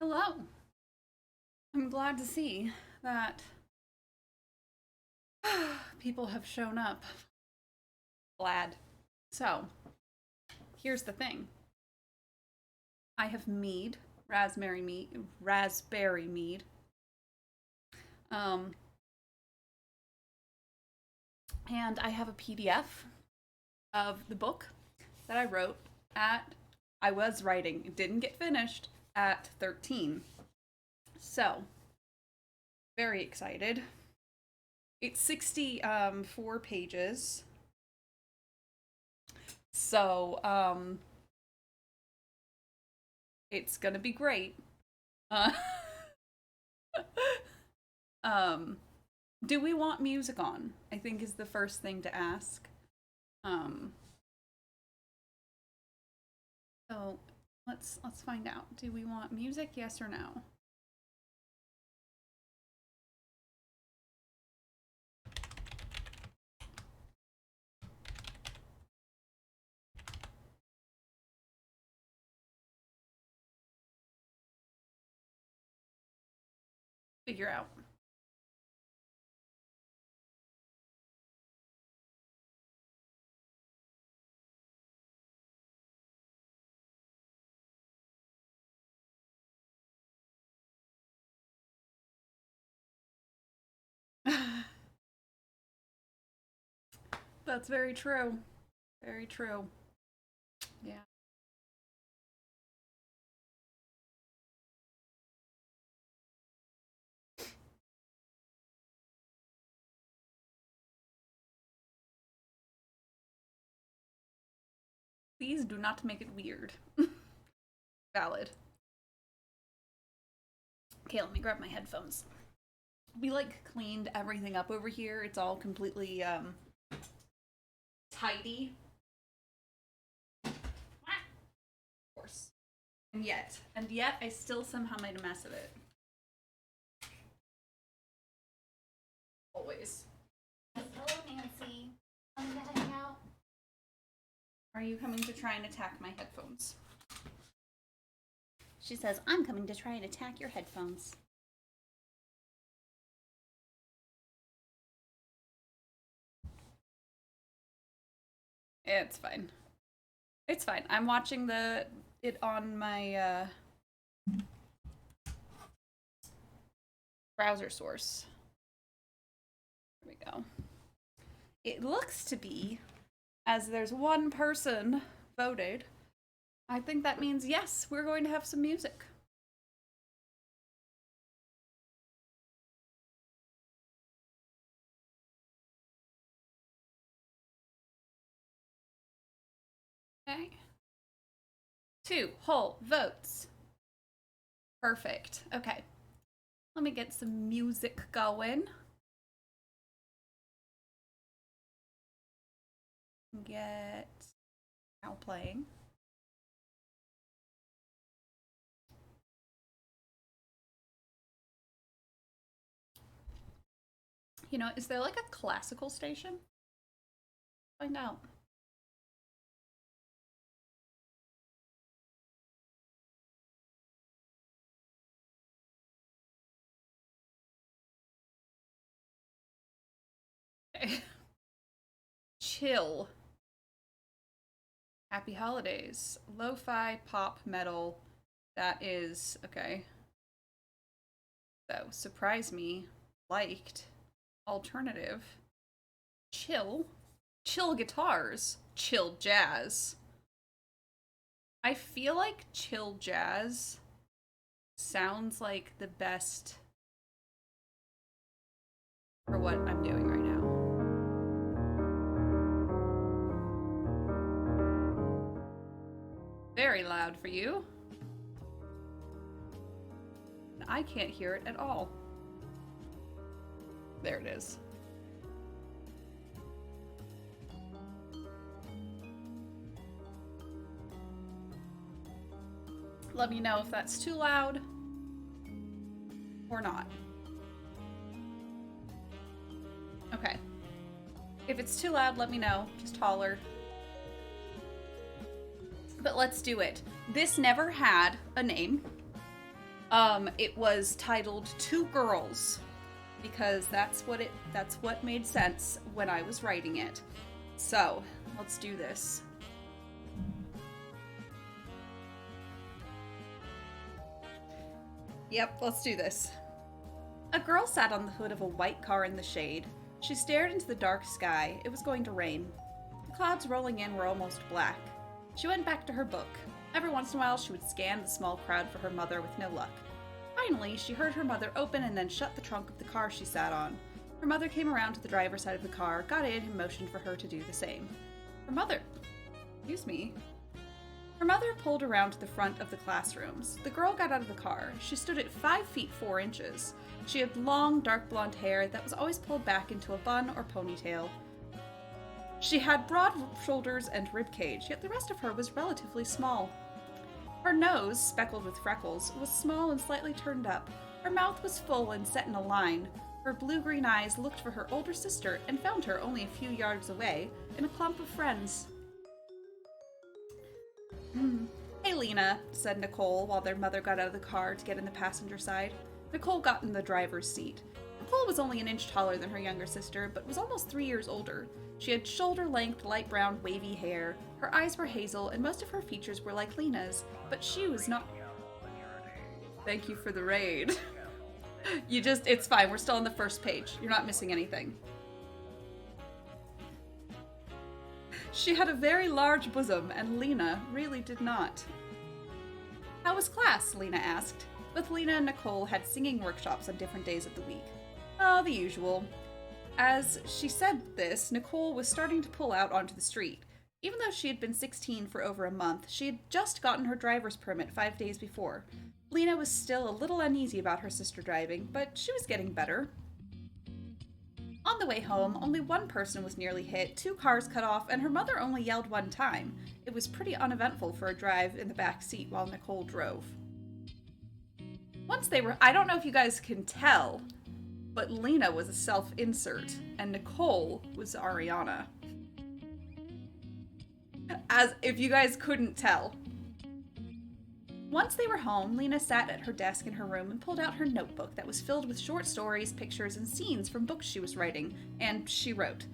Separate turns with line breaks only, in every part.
Hello. I'm glad to see that people have shown up. Glad. So, here's the thing. I have mead, raspberry mead. Um, and I have a PDF of the book that I wrote I was writing, it didn't get finished at 13. So, very excited. It's 64 pages. So, it's gonna be great. Uh, um, do we want music on? I think is the first thing to ask. Um, so let's find out. Do we want music? Yes or no? Figure out. That's very true. Very true. Yeah. Please do not make it weird. Valid. Okay, let me grab my headphones. We like cleaned everything up over here. It's all completely tidy. Of course. And yet I still somehow made a mess of it. Always.
Hello, Nancy. I'm gonna hang out.
Are you coming to try and attack my headphones?
She says, I'm coming to try and attack your headphones.
It's fine. It's fine. I'm watching it on my browser source. There we go. It looks to be, as there's one person voted, I think that means yes, we're going to have some music. Okay. 2 whole votes. Perfect. Okay. Let me get some music going. Get now playing. You know, is there like a classical station? Find out. Okay. Chill. Happy holidays. Lo-fi pop metal. That is okay. So surprise me. Liked. Alternative. Chill. Chill guitars. Chill jazz. I feel like chill jazz sounds like the best for what I'm doing right now. Very loud for you. I can't hear it at all. There it is. Let me know if that's too loud or not. Okay. If it's too loud, let me know. Just holler. But let's do it. This never had a name. It was titled Two Girls because that's what made sense when I was writing it. So, let's do this. Yep, let's do this. A girl sat on the hood of a white car in the shade. She stared into the dark sky. It was going to rain. The clouds rolling in were almost black. She went back to her book. Every once in a while, she would scan the small crowd for her mother with no luck. Finally, she heard her mother open and then shut the trunk of the car she sat on. Her mother came around to the driver's side of the car, got in, and motioned for her to do the same. Her mother pulled around to the front of the classrooms. The girl got out of the car. She stood at 5 feet 4 inches. She had long, dark blonde hair that was always pulled back into a bun or ponytail. She had broad shoulders and ribcage, yet the rest of her was relatively small. Her nose, speckled with freckles, was small and slightly turned up. Her mouth was full and set in a line. Her blue-green eyes looked for her older sister and found her only a few yards away, in a clump of friends. Hey, Lena, said Nicole while their mother got out of the car to get in the passenger side. Nicole got in the driver's seat. Nicole was only an inch taller than her younger sister, but was almost 3 years older. She had shoulder-length, light brown, wavy hair. Her eyes were hazel, and most of her features were like Lena's, but she was not... Thank you for the raid. It's fine, we're still on the first page. You're not missing anything. She had a very large bosom, and Lena really did not. How was class? Lena asked. Both Lena and Nicole had singing workshops on different days of the week. Oh, the usual. As she said this, Nicole was starting to pull out onto the street. Even though she had been 16 for over a month, she had just gotten her driver's permit 5 days before. Lena was still a little uneasy about her sister driving, but she was getting better. On the way home, only one person was nearly hit, 2 cars cut off, and her mother only yelled 1 time. It was pretty uneventful for a drive in the back seat while Nicole drove. Once they were, I don't know if you guys can tell, but Lena was a self-insert, and Nicole was Ariana. As if you guys couldn't tell. Once they were home, Lena sat at her desk in her room and pulled out her notebook that was filled with short stories, pictures, and scenes from books she was writing, and she wrote.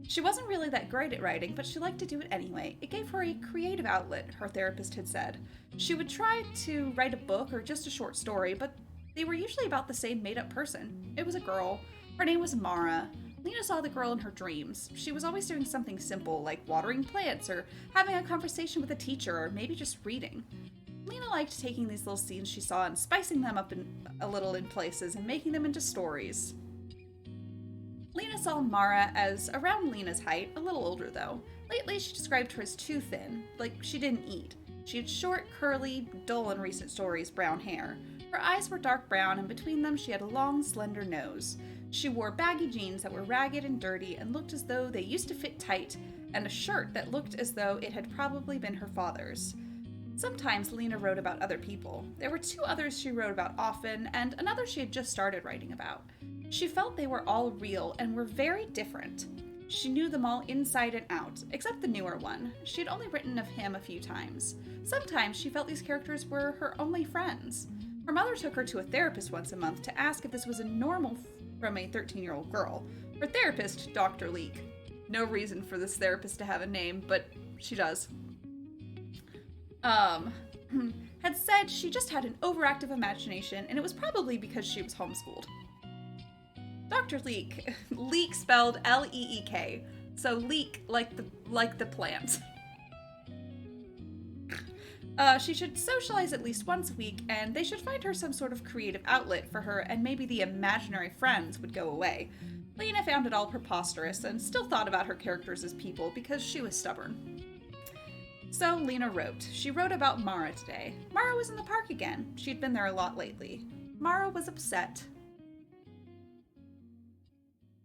She wasn't really that great at writing, but she liked to do it anyway. It gave her a creative outlet, her therapist had said. She would try to write a book or just a short story, but they were usually about the same made-up person. It was a girl. Her name was Mara. Lena saw the girl in her dreams. She was always doing something simple, like watering plants, or having a conversation with a teacher, or maybe just reading. Lena liked taking these little scenes she saw and spicing them up a little in places and making them into stories. Lena saw Mara as around Lena's height, a little older though. Lately she described her as too thin, like she didn't eat. She had short, curly, dull in recent stories, brown hair. Her eyes were dark brown, and between them she had a long, slender nose. She wore baggy jeans that were ragged and dirty and looked as though they used to fit tight, and a shirt that looked as though it had probably been her father's. Sometimes Lena wrote about other people. There were 2 others she wrote about often, and another she had just started writing about. She felt they were all real and were very different. She knew them all inside and out, except the newer one. She had only written of him a few times. Sometimes she felt these characters were her only friends. Her mother took her to a therapist once a month to ask if this was a normal from a 13-year-old girl. Her therapist, Dr. Leek. No reason for this therapist to have a name, but she does. Had said she just had an overactive imagination, and it was probably because she was homeschooled. Dr. Leek. Leek spelled L-E-E-K. So leek like the plant. She should socialize at least once a week, and they should find her some sort of creative outlet for her, and maybe the imaginary friends would go away. Lena found it all preposterous, and still thought about her characters as people because she was stubborn. So Lena wrote. She wrote about Mara today. Mara was in the park again. She'd been there a lot lately. Mara was upset.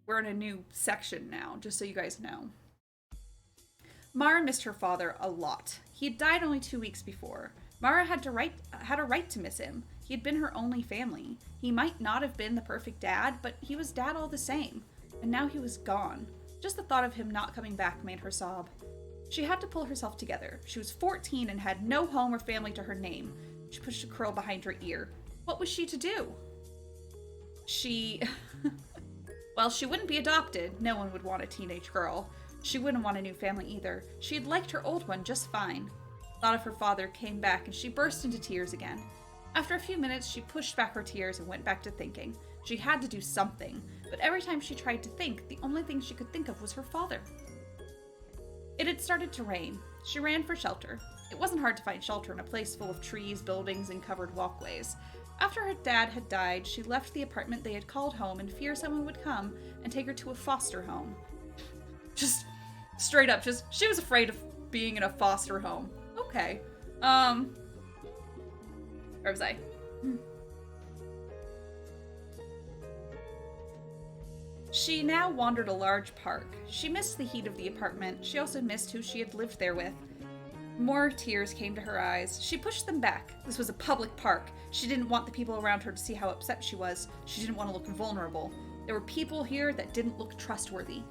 We're in a new section now, just so you guys know. Mara missed her father a lot. He had died only 2 weeks before. Mara had a right to miss him. He had been her only family. He might not have been the perfect dad, but he was dad all the same. And now he was gone. Just the thought of him not coming back made her sob. She had to pull herself together. She was 14 and had no home or family to her name. She pushed a curl behind her ear. What was she to do? She... Well, she wouldn't be adopted. No one would want a teenage girl. She wouldn't want a new family either. She had liked her old one just fine. Thought of her father came back and she burst into tears again. After a few minutes, she pushed back her tears and went back to thinking. She had to do something, but every time she tried to think, the only thing she could think of was her father. It had started to rain. She ran for shelter. It wasn't hard to find shelter in a place full of trees, buildings, and covered walkways. After her dad had died, she left the apartment they had called home in fear someone would come and take her to a foster home. Just straight up, she was afraid of being in a foster home. Okay. Where was I? She now wandered a large park. She missed the heat of the apartment. She also missed who she had lived there with. More tears came to her eyes. She pushed them back. This was a public park. She didn't want the people around her to see how upset she was. She didn't want to look vulnerable. There were people here that didn't look trustworthy.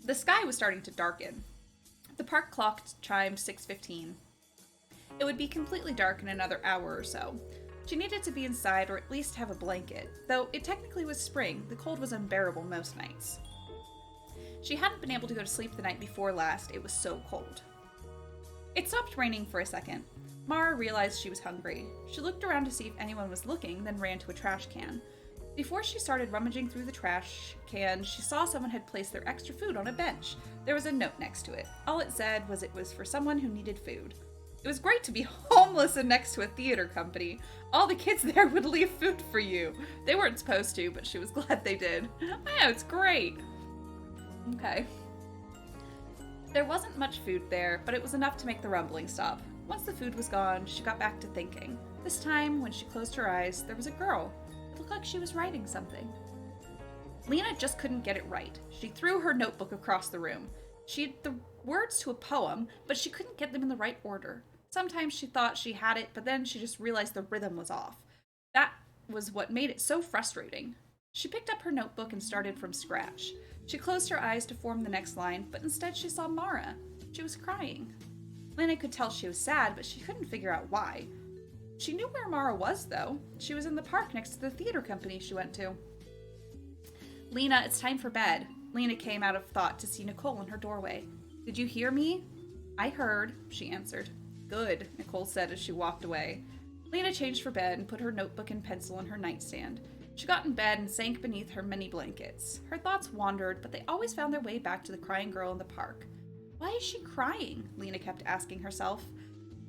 The sky was starting to darken. The park clock chimed 6:15. It would be completely dark in another hour or so. She needed to be inside or at least have a blanket. Though it technically was spring, the cold was unbearable most nights. She hadn't been able to go to sleep the night before last, it was so cold. It stopped raining for a second. Mara realized she was hungry. She looked around to see if anyone was looking, then ran to a trash can. Before she started rummaging through the trash can, she saw someone had placed their extra food on a bench. There was a note next to it. All it said was it was for someone who needed food. It was great to be homeless and next to a theater company. All the kids there would leave food for you. They weren't supposed to, but she was glad they did. Yeah, it's great. Okay. There wasn't much food there, but it was enough to make the rumbling stop. Once the food was gone, she got back to thinking. This time, when she closed her eyes, there was a girl. It looked like she was writing something. Lena just couldn't get it right. She threw her notebook across the room. She had the words to a poem, but she couldn't get them in the right order. Sometimes she thought she had it, but then she just realized the rhythm was off. That was what made it so frustrating. She picked up her notebook and started from scratch. She closed her eyes to form the next line, but instead she saw Mara. She was crying. Lena could tell she was sad, but she couldn't figure out why. She knew where Mara was, though. She was in the park next to the theater company she went to. Lena, it's time for bed. Lena came out of thought to see Nicole in her doorway. Did you hear me? I heard, she answered. Good, Nicole said as she walked away. Lena changed for bed and put her notebook and pencil in her nightstand. She got in bed and sank beneath her many blankets. Her thoughts wandered, but they always found their way back to the crying girl in the park. Why is she crying? Lena kept asking herself.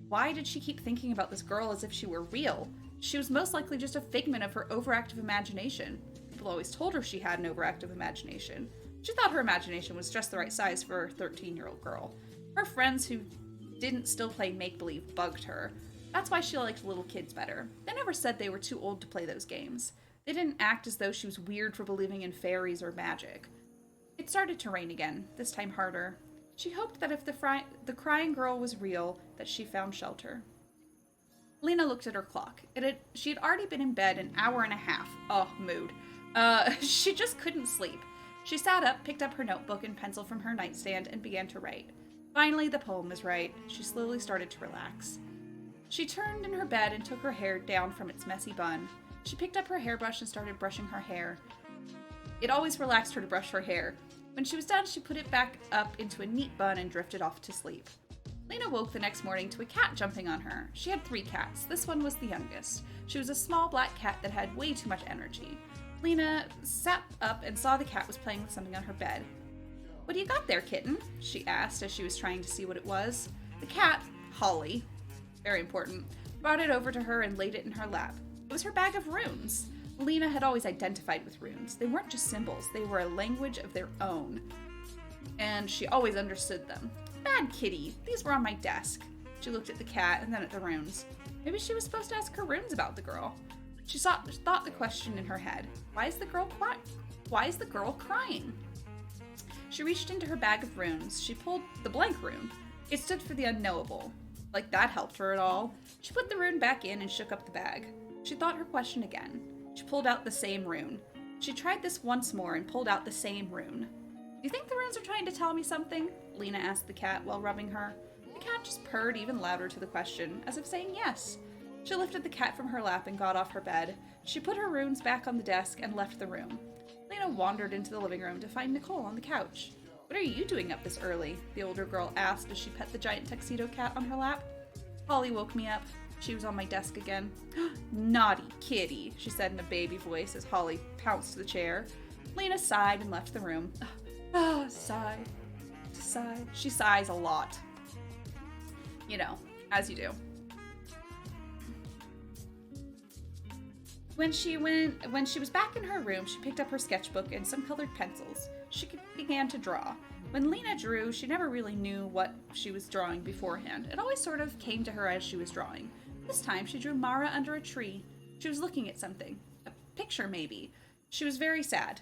Why did she keep thinking about this girl as if she were real? She was most likely just a figment of her overactive imagination. People always told her she had an overactive imagination. She thought her imagination was just the right size for a 13-year-old girl. Her friends who didn't still play make-believe bugged her. That's why she liked little kids better. They never said they were too old to play those games. They didn't act as though she was weird for believing in fairies or magic. It started to rain again, this time harder. She hoped that if the crying girl was real, that she found shelter. Lena looked at her clock. She had already been in bed an hour and a half. Oh, mood. She just couldn't sleep. She sat up, picked up her notebook and pencil from her nightstand, and began to write. Finally, the poem was right. She slowly started to relax. She turned in her bed and took her hair down from its messy bun. She picked up her hairbrush and started brushing her hair. It always relaxed her to brush her hair. When she was done, she put it back up into a neat bun and drifted off to sleep. Lena woke the next morning to a cat jumping on her. She had 3 cats. This one was the youngest. She was a small black cat that had way too much energy. Lena sat up and saw the cat was playing with something on her bed. What do you got there, kitten? She asked as she was trying to see what it was. The cat, Holly, very important, brought it over to her and laid it in her lap. It was her bag of runes. Lena had always identified with runes. They weren't just symbols, they were a language of their own. And she always understood them. Bad kitty, these were on my desk. She looked at the cat and then at the runes. Maybe she was supposed to ask her runes about the girl. She thought the question in her head. Why is the girl crying? She reached into her bag of runes. She pulled the blank rune. It stood for the unknowable. Like that helped her at all. She put the rune back in and shook up the bag. She thought her question again. She pulled out the same rune. She tried this once more and pulled out the same rune. Do you think the runes are trying to tell me something? Lena asked the cat while rubbing her. The cat just purred even louder to the question, as if saying yes. She lifted the cat from her lap and got off her bed. She put her runes back on the desk and left the room. Lena wandered into the living room to find Nicole on the couch. "What are you doing up this early?" the older girl asked as she pet the giant tuxedo cat on her lap. "Holly woke me up." She was on my desk again. "Naughty kitty," she said in a baby voice as Holly pounced to the chair. Lena sighed and left the room. Sigh. She sighs a lot. You know, as you do. When she was back in her room, she picked up her sketchbook and some colored pencils. She began to draw. When Lena drew, she never really knew what she was drawing beforehand. It always sort of came to her as she was drawing. This time, she drew Mara under a tree. She was looking at something. A picture, maybe. She was very sad.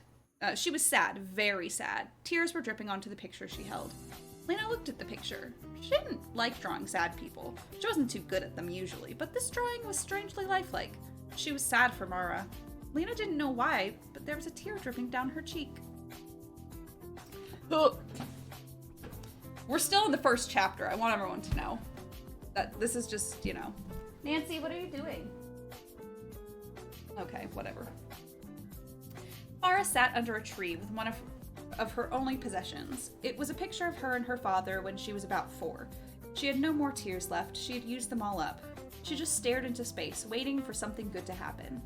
She was sad, very sad. Tears were dripping onto the picture she held. Lena looked at the picture. She didn't like drawing sad people. She wasn't too good at them usually, but this drawing was strangely lifelike. She was sad for Mara. Lena didn't know why, but there was a tear dripping down her cheek. Ugh. We're still in the first chapter. I want everyone to know that this is just, you know. Nancy, what are you doing? Okay, whatever. Mara sat under a tree with one of her only possessions. It was a picture of her and her father when she was about 4. She had no more tears left. She had used them all up. She just stared into space, waiting for something good to happen.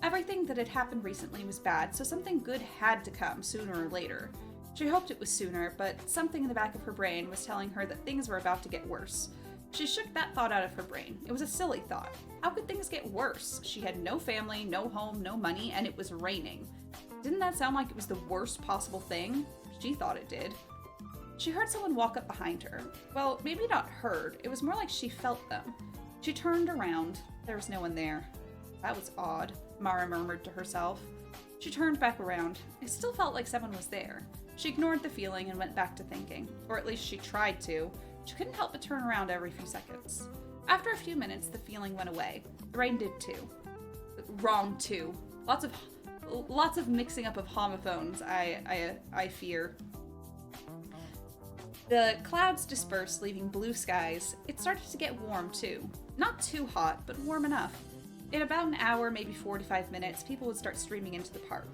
Everything that had happened recently was bad, so something good had to come sooner or later. She hoped it was sooner, but something in the back of her brain was telling her that things were about to get worse. She shook that thought out of her brain. It was a silly thought. How could things get worse? She had no family, no home, no money, and it was raining. Didn't that sound like it was the worst possible thing? She thought it did. She heard someone walk up behind her. Well, maybe not heard. It was more like she felt them. She turned around. There was no one there. That was odd, Mara murmured to herself. She turned back around. It still felt like someone was there. She ignored the feeling and went back to thinking. Or at least she tried to. She couldn't help but turn around every few seconds. After a few minutes, the feeling went away. The rain did too. Wrong too. Lots of mixing up of homophones, I fear. The clouds dispersed, leaving blue skies. It started to get warm too. Not too hot, but warm enough. In about an hour, maybe 45 minutes, people would start streaming into the park.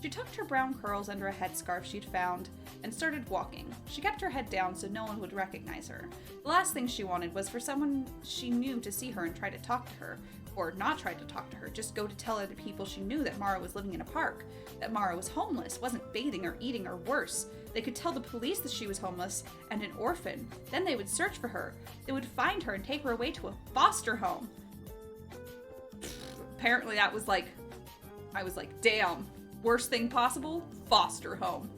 She tucked her brown curls under a headscarf she'd found and started walking. She kept her head down so no one would recognize her. The last thing she wanted was for someone she knew to see her and try to talk to her. Or not try to talk to her, just go to tell other people she knew that Mara was living in a park, that Mara was homeless, wasn't bathing or eating or worse. They could tell the police that she was homeless and an orphan. Then they would search for her. They would find her and take her away to a foster home. Apparently that was like, I was like, damn, worst thing possible? Foster home.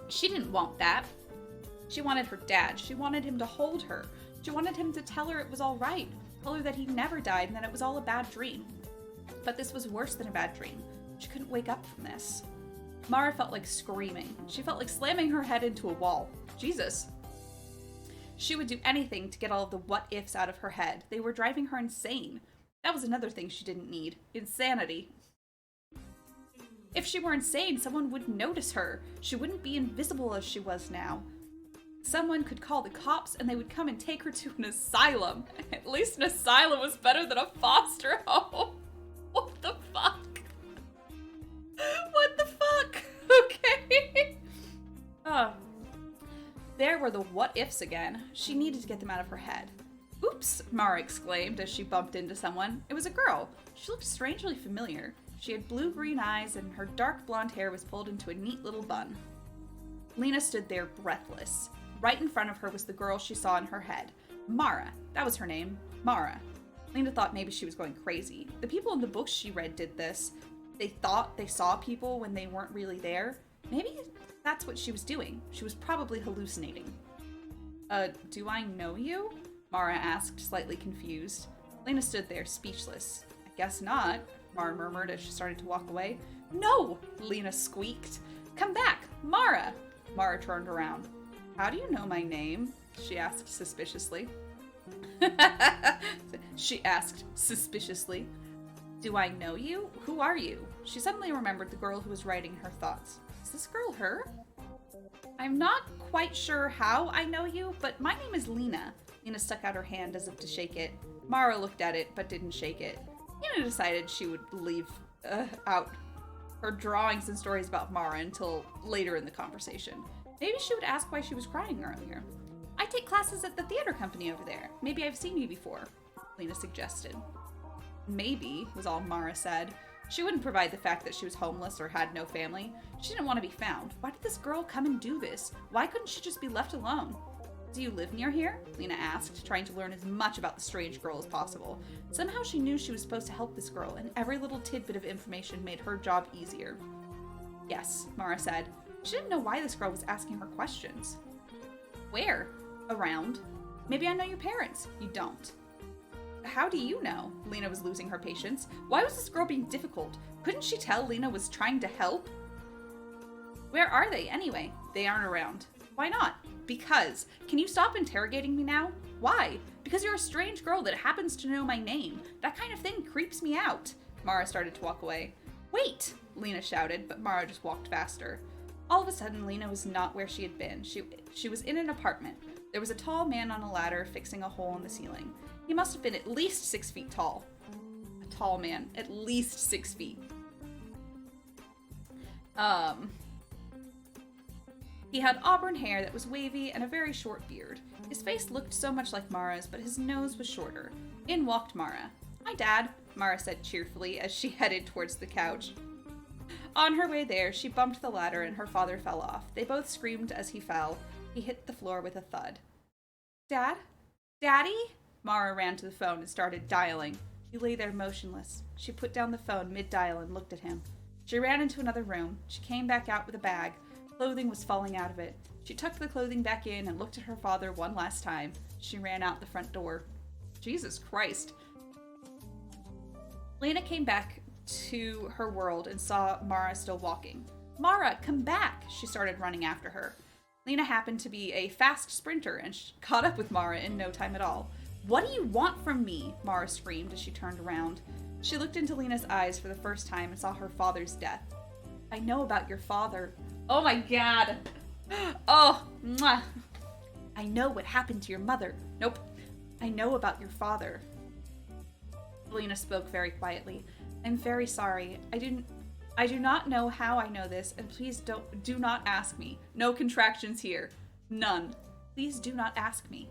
She didn't want that. She wanted her dad. She wanted him to hold her. She wanted him to tell her it was all right, tell her that he never died and that it was all a bad dream. But this was worse than a bad dream. She couldn't wake up from this. Mara felt like screaming. She felt like slamming her head into a wall. Jesus. She would do anything to get all of the what-ifs out of her head. They were driving her insane. That was another thing she didn't need. Insanity. If she were insane, someone would notice her. She wouldn't be invisible as she was now. Someone could call the cops and they would come and take her to an asylum. At least an asylum was better than a foster home. What the fuck? What the fuck? Okay. There were the what-ifs again. She needed to get them out of her head. Oops, Mara exclaimed as she bumped into someone. It was a girl. She looked strangely familiar. She had blue-green eyes and her dark blonde hair was pulled into a neat little bun. Lena stood there breathless. Right in front of her was the girl she saw in her head. Mara. That was her name. Mara. Lena thought maybe she was going crazy. The people in the books she read did this. They thought they saw people when they weren't really there. Maybe that's what she was doing. She was probably hallucinating. Do I know you? Mara asked, slightly confused. Lena stood there, speechless. I guess not, Mara murmured as she started to walk away. No! Lena squeaked. Come back! Mara! Mara turned around. How do you know my name? She asked suspiciously. Do I know you? Who are you? She suddenly remembered the girl who was writing her thoughts. Is this girl her? I'm not quite sure how I know you, but my name is Lena. Lena stuck out her hand as if to shake it. Mara looked at it, but didn't shake it. Lena decided she would leave out her drawings and stories about Mara until later in the conversation. Maybe she would ask why she was crying earlier. I take classes at the theater company over there. Maybe I've seen you before, Lena suggested. Maybe, was all Mara said. She wouldn't provide the fact that she was homeless or had no family. She didn't want to be found. Why did this girl come and do this? Why couldn't she just be left alone? Do you live near here? Lena asked, trying to learn as much about the strange girl as possible. Somehow she knew she was supposed to help this girl, and every little tidbit of information made her job easier. Yes, Mara said. She didn't know why this girl was asking her questions. Where? Around. Maybe I know your parents. You don't. How do you know? Lena was losing her patience. Why was this girl being difficult? Couldn't she tell Lena was trying to help? Where are they, anyway? They aren't around. Why not? Because. Can you stop interrogating me now? Why? Because you're a strange girl that happens to know my name. That kind of thing creeps me out. Mara started to walk away. Wait! Lena shouted, but Mara just walked faster. All of a sudden, Lena was not where she had been. She was in an apartment. There was a tall man on a ladder fixing a hole in the ceiling. He must have been at least 6 feet tall. A tall man, at least 6 feet. He had auburn hair that was wavy and a very short beard. His face looked so much like Mara's, but his nose was shorter. In walked Mara. Hi, Dad, Mara said cheerfully as she headed towards the couch. On her way there, she bumped the ladder and her father fell off. They both screamed as he fell. He hit the floor with a thud. Dad? Daddy? Mara ran to the phone and started dialing. He lay there motionless. She put down the phone mid-dial and looked at him. She ran into another room. She came back out with a bag. Clothing was falling out of it. She tucked the clothing back in and looked at her father one last time. She ran out the front door. Jesus Christ. Lena came back to her world and saw Mara still walking. Mara, come back! She started running after her. Lena happened to be a fast sprinter and caught up with Mara in no time at all. What do you want from me? Mara screamed as she turned around. She looked into Lena's eyes for the first time and saw her father's death. I know about your father. Oh my god. Oh, mwah. I know what happened to your mother. Nope. I know about your father. Lena spoke very quietly. I'm very sorry. I do not know how I know this, and please do not ask me. No contractions here. None. Please do not ask me.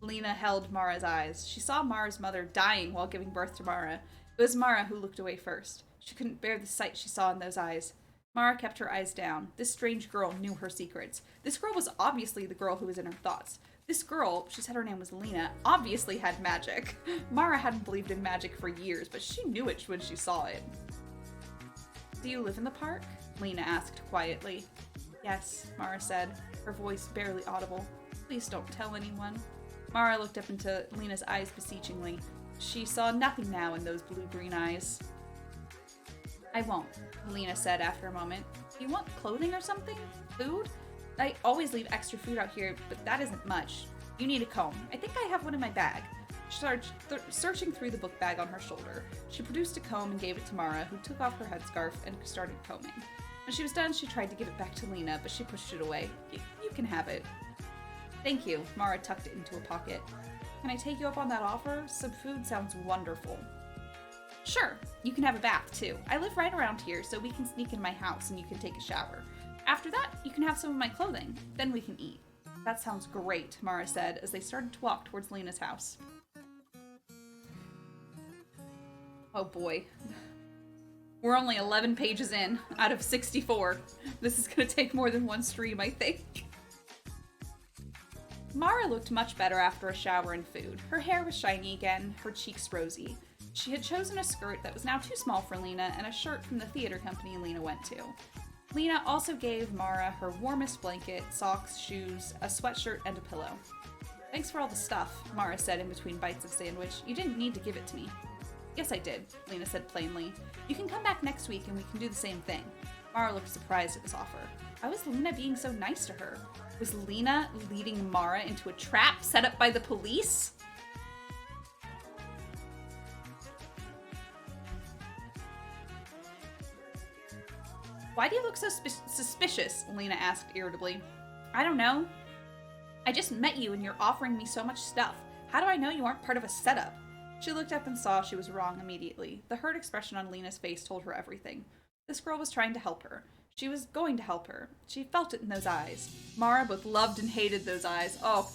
Lena held Mara's eyes. She saw Mara's mother dying while giving birth to Mara. It was Mara who looked away first. She couldn't bear the sight she saw in those eyes. Mara kept her eyes down. This strange girl knew her secrets. This girl was obviously the girl who was in her thoughts. This girl, she said her name was Lena, obviously had magic. Mara hadn't believed in magic for years, but she knew it when she saw it. Do you live in the park? Lena asked quietly. Yes, Mara said, her voice barely audible. Please don't tell anyone. Mara looked up into Lena's eyes beseechingly. She saw nothing now in those blue-green eyes. I won't, Lena said after a moment. Do you want clothing or something? Food? I always leave extra food out here, but that isn't much. You need a comb. I think I have one in my bag. She started searching through the book bag on her shoulder. She produced a comb and gave it to Mara, who took off her headscarf and started combing. When she was done, she tried to give it back to Lena, but she pushed it away. You can have it. Thank you. Mara tucked it into a pocket. Can I take you up on that offer? Some food sounds wonderful. Sure. You can have a bath, too. I live right around here, so we can sneak in my house and you can take a shower. After that, you can have some of my clothing. Then we can eat. That sounds great, Mara said as they started to walk towards Lena's house. Oh boy. We're only 11 pages in out of 64. This is going to take more than one stream, I think. Mara looked much better after a shower and food. Her hair was shiny again, her cheeks rosy. She had chosen a skirt that was now too small for Lena and a shirt from the theater company Lena went to. Lena also gave Mara her warmest blanket, socks, shoes, a sweatshirt, and a pillow. Thanks for all the stuff, Mara said in between bites of sandwich. You didn't need to give it to me. Yes, I did, Lena said plainly. You can come back next week and we can do the same thing. Mara looked surprised at this offer. Why was Lena being so nice to her? Was Lena leading Mara into a trap set up by the police? Why do you look so suspicious? Lena asked irritably. I don't know. I just met you and you're offering me so much stuff. How do I know you aren't part of a setup? She looked up and saw she was wrong immediately. The hurt expression on Lena's face told her everything. This girl was trying to help her. She was going to help her. She felt it in those eyes. Mara both loved and hated those eyes. Oh.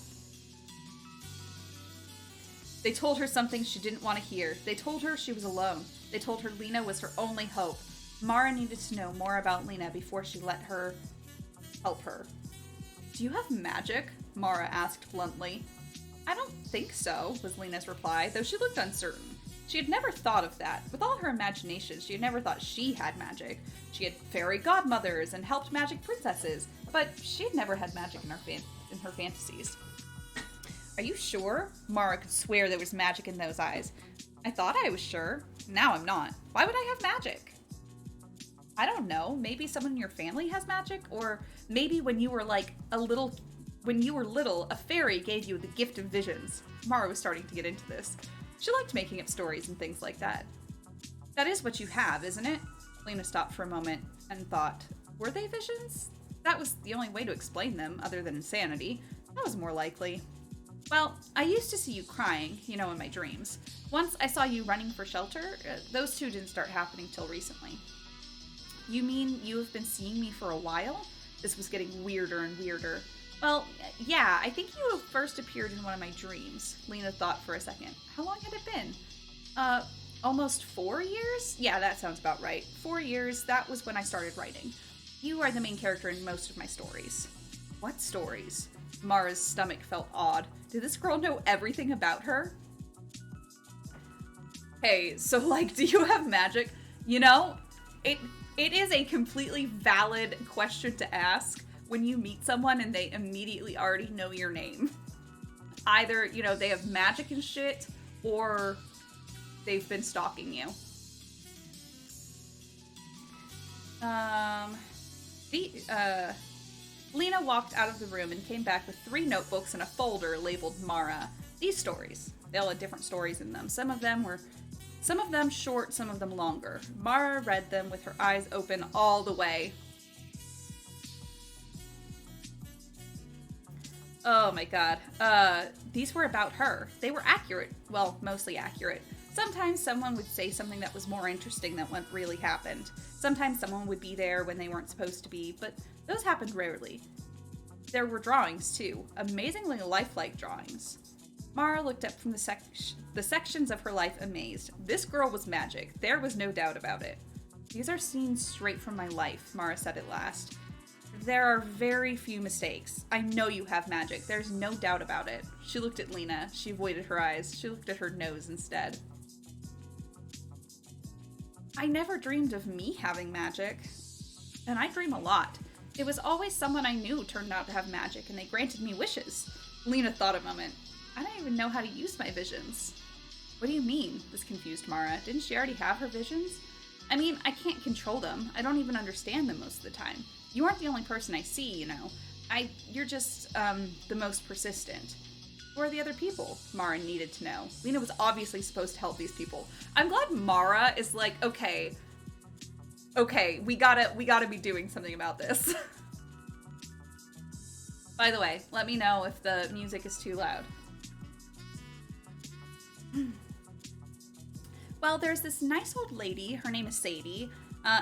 They told her something she didn't want to hear. They told her she was alone. They told her Lena was her only hope. Mara needed to know more about Lena before she let her help her. Do you have magic? Mara asked bluntly. I don't think so, was Lena's reply, though she looked uncertain. She had never thought of that. With all her imagination, she had never thought she had magic. She had fairy godmothers and helped magic princesses, but she had never had magic in her fantasies. Are you sure? Mara could swear there was magic in those eyes. I thought I was sure. Now I'm not. Why would I have magic? I don't know. Maybe someone in your family has magic? Or maybe when you were little, a fairy gave you the gift of visions. Mara was starting to get into this. She liked making up stories and things like that. That is what you have, isn't it? Lena stopped for a moment and thought, were they visions? That was the only way to explain them, other than insanity. That was more likely. Well, I used to see you crying, in my dreams. Once I saw you running for shelter. Those two didn't start happening till recently. You mean you have been seeing me for a while? This was getting weirder and weirder. Well, yeah, I think you first appeared in one of my dreams. Lena thought for a second. How long had it been? Almost 4 years? Yeah, that sounds about right. 4 years, that was when I started writing. You are the main character in most of my stories. What stories? Mara's stomach felt odd. Did this girl know everything about her? Hey, so do you have magic? It is a completely valid question to ask when you meet someone and they immediately already know your name. Either, they have magic and shit, or they've been stalking you. Lena walked out of the room and came back with 3 notebooks and a folder labeled Mara. These stories. They all had different stories in them. Some of them short, some of them longer. Mara read them with her eyes open all the way. Oh my god. These were about her. They were accurate. Well, mostly accurate. Sometimes someone would say something that was more interesting than what really happened. Sometimes someone would be there when they weren't supposed to be, but those happened rarely. There were drawings, too. Amazingly lifelike drawings. Mara looked up from the sections of her life amazed. This girl was magic. There was no doubt about it. These are scenes straight from my life, Mara said at last. There are very few mistakes. I know you have magic. There's no doubt about it. She looked at Lena. She avoided her eyes. She looked at her nose instead. I never dreamed of me having magic. And I dream a lot. It was always someone I knew turned out to have magic, and they granted me wishes. Lena thought a moment. I don't even know how to use my visions. What do you mean? This confused Mara. Didn't she already have her visions? I mean, I can't control them. I don't even understand them most of the time. You aren't the only person I see, You're just, the most persistent. Who are the other people? Mara needed to know. Lena was obviously supposed to help these people. I'm glad Mara is like, okay, we gotta be doing something about this. By the way, let me know if the music is too loud. Well, there's this nice old lady, her name is Sadie,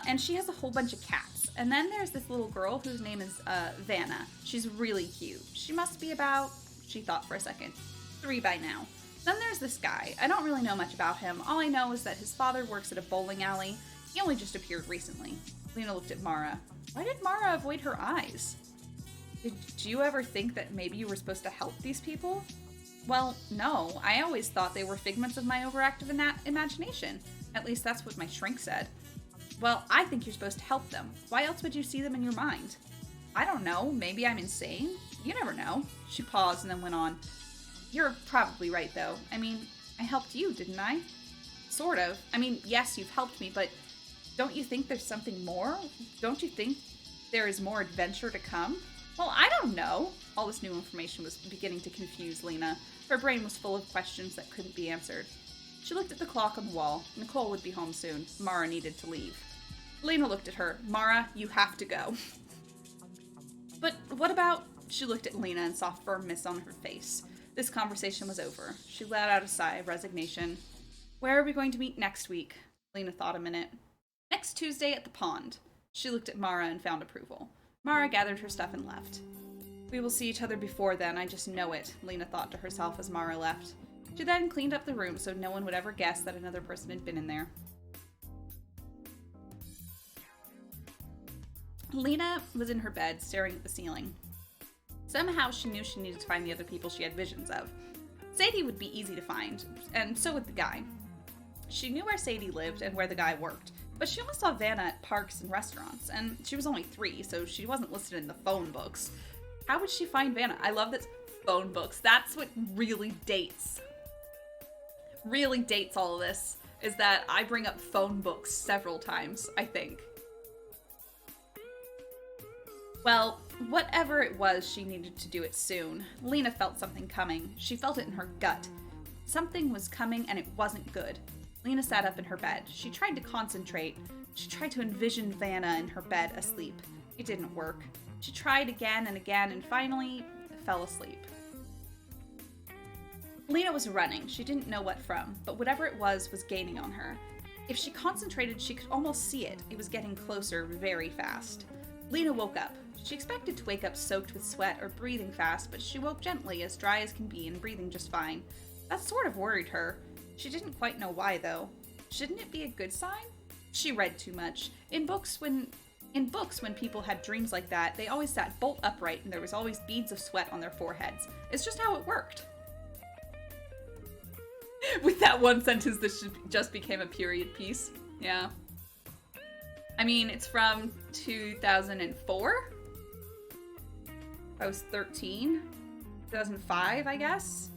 and she has a whole bunch of cats. And then there's this little girl whose name is Vanna. She's really cute. She must be about, she thought for a second, 3 by now. Then there's this guy. I don't really know much about him. All I know is that his father works at a bowling alley. He only just appeared recently. Lena looked at Mara. Why did Mara avoid her eyes? Did you ever think that maybe you were supposed to help these people? Well, no. I always thought they were figments of my overactive imagination. At least that's what my shrink said. Well, I think you're supposed to help them. Why else would you see them in your mind? I don't know. Maybe I'm insane? You never know. She paused and then went on. You're probably right, though. I mean, I helped you, didn't I? Sort of. I mean, yes, you've helped me, but don't you think there's something more? Don't you think there is more adventure to come? Well, I don't know. All this new information was beginning to confuse Lena. Her brain was full of questions that couldn't be answered. She looked at the clock on the wall. Nicole would be home soon. Mara needed to leave. Lena looked at her. Mara, you have to go. But what about She looked at Lena and saw firmness on her face. This conversation was over. She let out a sigh of resignation. Where are we going to meet next week? Lena thought a minute. Next Tuesday at the pond. She looked at Mara and found approval. Mara gathered her stuff and left. We will see each other before then, I just know it, Lena thought to herself as Mara left. She then cleaned up the room so no one would ever guess that another person had been in there. Lena was in her bed, staring at the ceiling. Somehow she knew she needed to find the other people she had visions of. Sadie would be easy to find, and so would the guy. She knew where Sadie lived and where the guy worked, but she only saw Vanna at parks and restaurants, and she was only 3, so she wasn't listed in the phone books. How would she find Vanna? I love that phone books. That's what really dates all of this, is that I bring up phone books several times, I think. Well, whatever it was, she needed to do it soon. Lena felt something coming. She felt it in her gut. Something was coming and it wasn't good. Lena sat up in her bed. She tried to concentrate. She tried to envision Vanna in her bed asleep. It didn't work. She tried again and finally fell asleep. Lena was running. She didn't know what from, but whatever it was gaining on her. If she concentrated, she could almost see it. It was getting closer very fast. Lena woke up. She expected to wake up soaked with sweat or breathing fast, but she woke gently, as dry as can be, and breathing just fine. That sort of worried her. She didn't quite know why, though. Shouldn't it be a good sign? She read too much. In books, when people had dreams like that, they always sat bolt upright and there was always beads of sweat on their foreheads. It's just how it worked. With that one sentence, this just became a period piece. Yeah. I mean, it's from 2004? I was 13? 2005, I guess?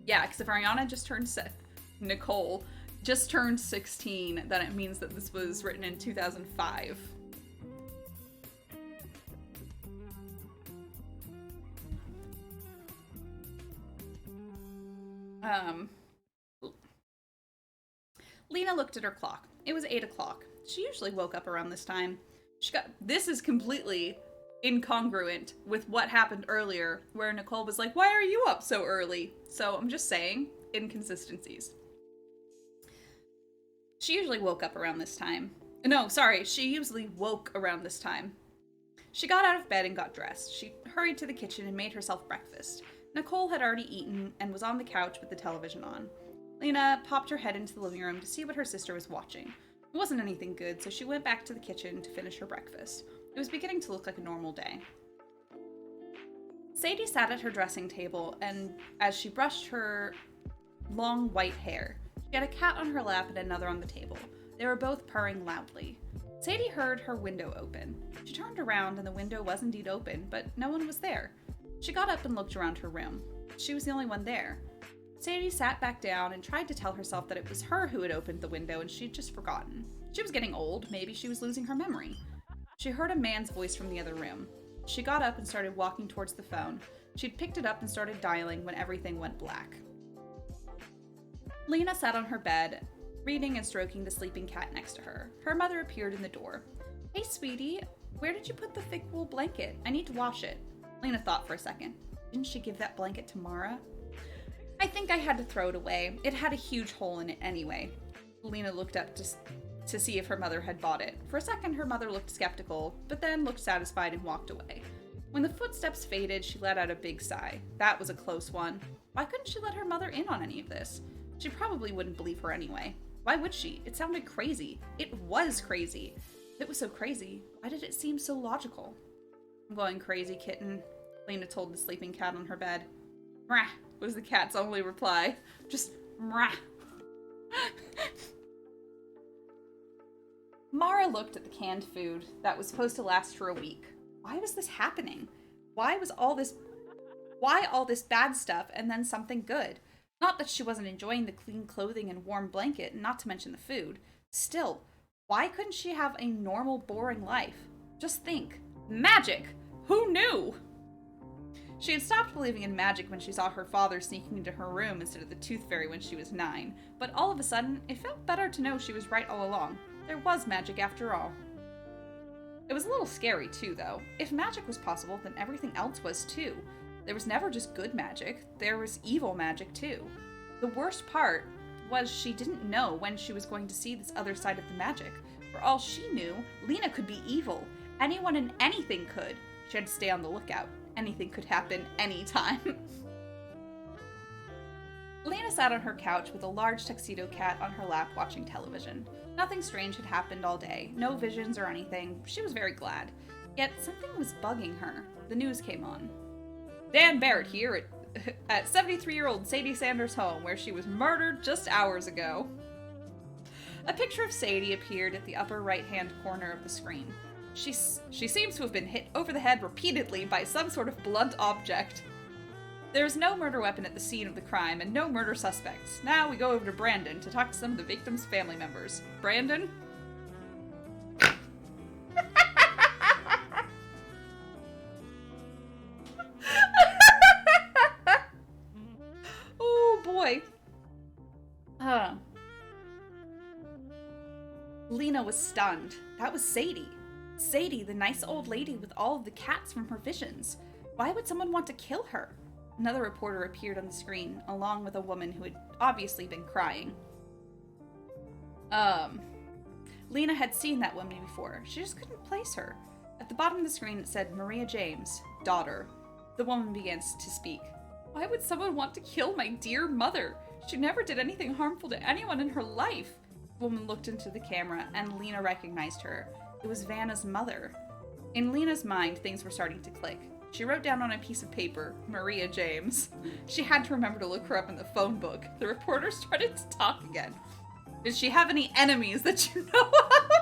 Yeah, because if Ariana just turned Nicole just turned 16, then it means that this was written in 2005. Lena looked at her clock. It was 8 o'clock. She usually woke up around this time. This is completely incongruent with what happened earlier, where Nicole was like, why are you up so early? So I'm just saying, inconsistencies. She usually woke up around this time. No, sorry, she usually woke around this time. She got out of bed and got dressed. She hurried to the kitchen and made herself breakfast. Nicole had already eaten and was on the couch with the television on. Lena popped her head into the living room to see what her sister was watching. It wasn't anything good, so she went back to the kitchen to finish her breakfast. It was beginning to look like a normal day. Sadie sat at her dressing table, and as she brushed her long white hair, she had a cat on her lap and another on the table. They were both purring loudly. Sadie heard her window open. She turned around, and the window was indeed open, but no one was there. She got up and looked around her room. She was the only one there. Sadie sat back down and tried to tell herself that it was her who had opened the window and she'd just forgotten. She was getting old. Maybe she was losing her memory. She heard a man's voice from the other room. She got up and started walking towards the phone. She'd picked it up and started dialing when everything went black. Lena sat on her bed, reading and stroking the sleeping cat next to her. Her mother appeared in the door. Hey, sweetie, where did you put the thick wool blanket? I need to wash it. Lena thought for a second. Didn't she give that blanket to Mara? I think I had to throw it away. It had a huge hole in it anyway. Lena looked up to see if her mother had bought it. For a second, her mother looked skeptical, but then looked satisfied and walked away. When the footsteps faded, she let out a big sigh. That was a close one. Why couldn't she let her mother in on any of this? She probably wouldn't believe her anyway. Why would she? It sounded crazy. It was crazy. If it was so crazy, why did it seem so logical? I'm going crazy, kitten, Lena told the sleeping cat on her bed. Mrah, was the cat's only reply. Just mrah. Mara looked at the canned food that was supposed to last for a week. Why was this happening? Why all this bad stuff and then something good? Not that she wasn't enjoying the clean clothing and warm blanket, not to mention the food. Still, why couldn't she have a normal, boring life? Just think. Magic! Who knew? She had stopped believing in magic when she saw her father sneaking into her room instead of the tooth fairy when she was 9, but all of a sudden, it felt better to know she was right all along. There was magic after all. It was a little scary too, though. If magic was possible, then everything else was too. There was never just good magic, there was evil magic too. The worst part was she didn't know when she was going to see this other side of the magic. For all she knew, Lena could be evil. Anyone and anything could. She had to stay on the lookout. Anything could happen anytime. Lena sat on her couch with a large tuxedo cat on her lap watching television. Nothing strange had happened all day. No visions or anything. She was very glad. Yet something was bugging her. The news came on. Dan Barrett here at 73-year-old Sadie Sanders' home, where she was murdered just hours ago. A picture of Sadie appeared at the upper right-hand corner of the screen. She seems to have been hit over the head repeatedly by some sort of blunt object. There is no murder weapon at the scene of the crime and no murder suspects. Now we go over to Brandon to talk to some of the victim's family members. Brandon? Oh boy. Lena was stunned. That was Sadie. Sadie, the nice old lady with all of the cats from her visions. Why would someone want to kill her? Another reporter appeared on the screen, along with a woman who had obviously been crying. Lena had seen that woman before. She just couldn't place her. At the bottom of the screen it said, Maria James, daughter. The woman began to speak. Why would someone want to kill my dear mother? She never did anything harmful to anyone in her life. The woman looked into the camera, and Lena recognized her. It was Vanna's mother. In Lena's mind, things were starting to click. She wrote down on a piece of paper, Maria James. She had to remember to look her up in the phone book. The reporter started to talk again. Did she have any enemies that you know of?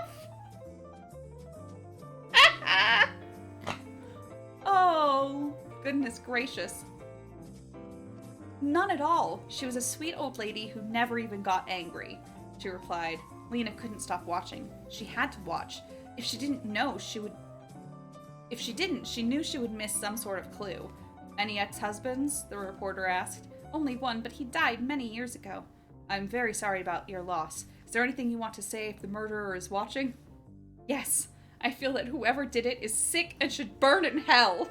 Oh, goodness gracious. None at all. She was a sweet old lady who never even got angry, she replied. Lena couldn't stop watching. She had to watch. If she didn't know, she would... If she didn't, she knew she would miss some sort of clue. Any ex-husbands? The reporter asked. Only one, but he died many years ago. I'm very sorry about your loss. Is there anything you want to say if the murderer is watching? Yes. I feel that whoever did it is sick and should burn in hell.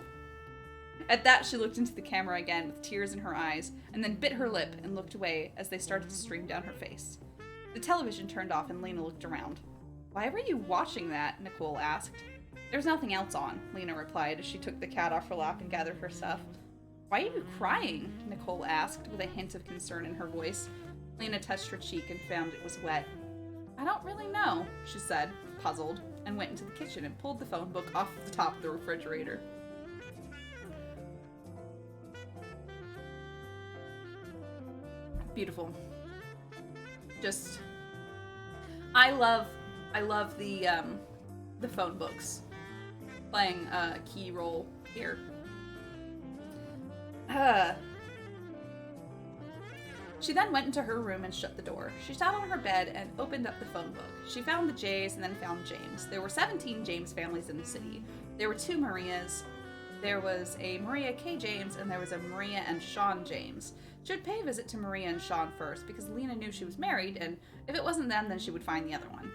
At that, she looked into the camera again with tears in her eyes, and then bit her lip and looked away as they started to stream down her face. The television turned off and Lena looked around. Why were you watching that? Nicole asked. There's nothing else on, Lena replied as she took the cat off her lap and gathered her stuff. Why are you crying? Nicole asked with a hint of concern in her voice. Lena touched her cheek and found it was wet. I don't really know, she said, puzzled, and went into the kitchen and pulled the phone book off the top of the refrigerator. Beautiful. Just, I love the phone books playing a key role here. She then went into her room and shut the door. She sat on her bed and opened up the phone book. She found the J's and then found James. There were 17 James families in the city. There were 2 Marias. There was a Maria K. James and there was a Maria and Sean James. She would pay a visit to Maria and Sean first because Lena knew she was married, and if it wasn't them, then she would find the other one.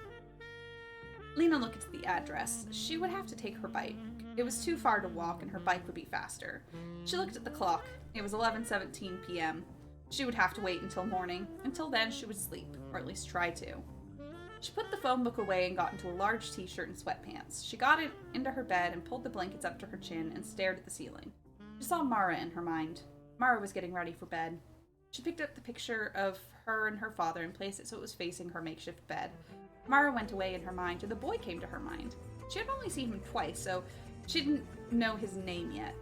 Lena looked at the address. She would have to take her bike. It was too far to walk and her bike would be faster. She looked at the clock. It was 11:17 p.m. She would have to wait until morning. Until then, she would sleep, or at least try to. She put the phone book away and got into a large t-shirt and sweatpants. She got into her bed and pulled the blankets up to her chin and stared at the ceiling. She saw Mara in her mind. Mara was getting ready for bed. She picked up the picture of her and her father and placed it so it was facing her makeshift bed. Mara went away in her mind, and the boy came to her mind. She had only seen him twice, so she didn't know his name yet.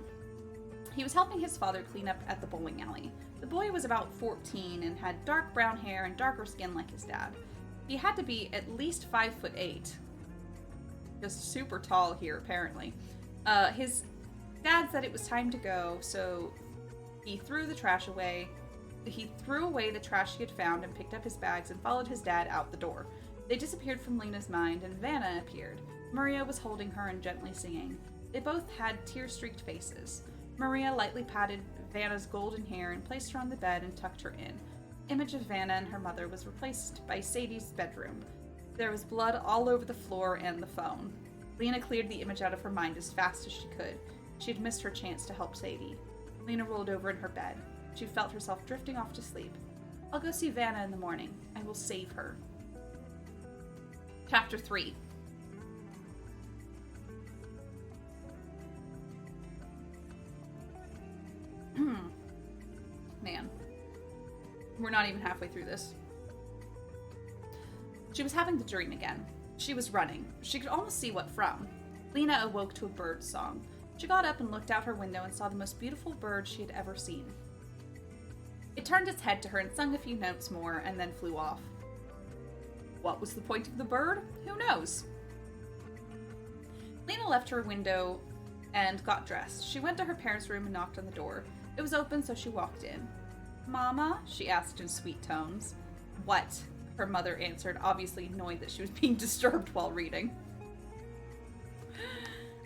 He was helping his father clean up at the bowling alley. The boy was about 14 and had dark brown hair and darker skin like his dad. He had to be at least 5'8". Just super tall here, apparently. His dad said it was time to go, so he threw the trash away. He threw away the trash he had found and picked up his bags and followed his dad out the door. They disappeared from Lena's mind, and Vanna appeared. Maria was holding her and gently singing. They both had tear-streaked faces. Maria lightly patted Vanna's golden hair and placed her on the bed and tucked her in. The image of Vanna and her mother was replaced by Sadie's bedroom. There was blood all over the floor and the phone. Lena cleared the image out of her mind as fast as she could. She had missed her chance to help Sadie. Lena rolled over in her bed. She felt herself drifting off to sleep. I'll go see Vanna in the morning. I will save her. Chapter 3. Man. We're not even halfway through this. She was having the dream again. She was running. She could almost see what from. Lena awoke to a bird song. She got up and looked out her window and saw the most beautiful bird she had ever seen. It turned its head to her and sung a few notes more and then flew off. What was the point of the bird? Who knows? Lena left her window and got dressed. She went to her parents' room and knocked on the door. It was open, so she walked in. Mama? She asked in sweet tones. What? Her mother answered, obviously annoyed that she was being disturbed while reading.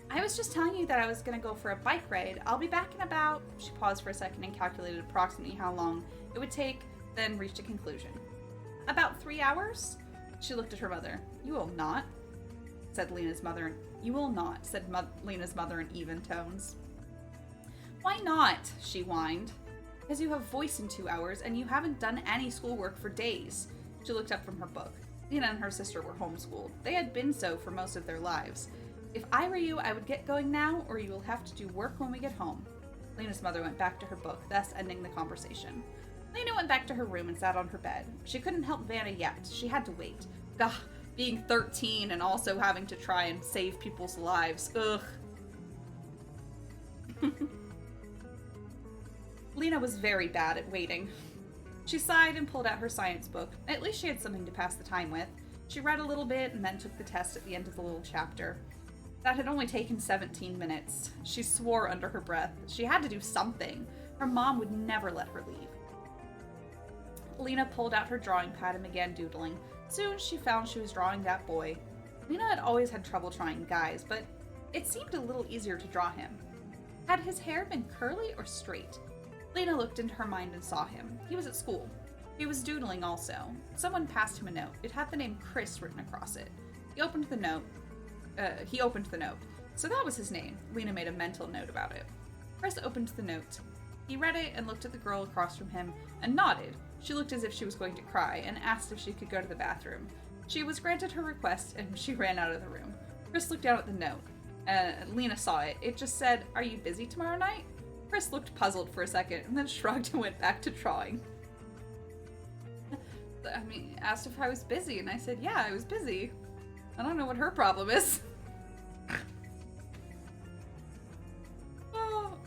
I was just telling you that I was going to go for a bike ride. I'll be back in about... She paused for a second and calculated approximately how long it would take, then reached a conclusion. About 3 hours? She looked at her mother. You will not, said Lena's mother. You will not, said Lena's mother in even tones. Why not? She whined. Because you have voice in 2 hours and you haven't done any schoolwork for days. She looked up from her book. Lena and her sister were homeschooled. They had been so for most of their lives. If I were you, I would get going now, or you will have to do work when we get home. Lena's mother went back to her book, thus ending the conversation. Lena went back to her room and sat on her bed. She couldn't help Vanna yet. She had to wait. Gah, being 13 and also having to try and save people's lives. Ugh. Lena was very bad at waiting. She sighed and pulled out her science book. At least she had something to pass the time with. She read a little bit and then took the test at the end of the little chapter. That had only taken 17 minutes. She swore under her breath. She had to do something. Her mom would never let her leave. Lena pulled out her drawing pad and began doodling. Soon she found she was drawing that boy. Lena had always had trouble drawing guys, but it seemed a little easier to draw him. Had his hair been curly or straight? Lena looked into her mind and saw him. He was at school. He was doodling also. Someone passed him a note. It had the name Chris written across it. He opened the note. So that was his name. Lena made a mental note about it. Chris opened the note. He read it and looked at the girl across from him and nodded. She looked as if she was going to cry and asked if she could go to the bathroom. She was granted her request and she ran out of the room. Chris looked down at the note. Lena saw it. It just said, "Are you busy tomorrow night?" Chris looked puzzled for a second and then shrugged and went back to drawing. Asked if I was busy and I said, yeah, I was busy. I don't know what her problem is. Oh,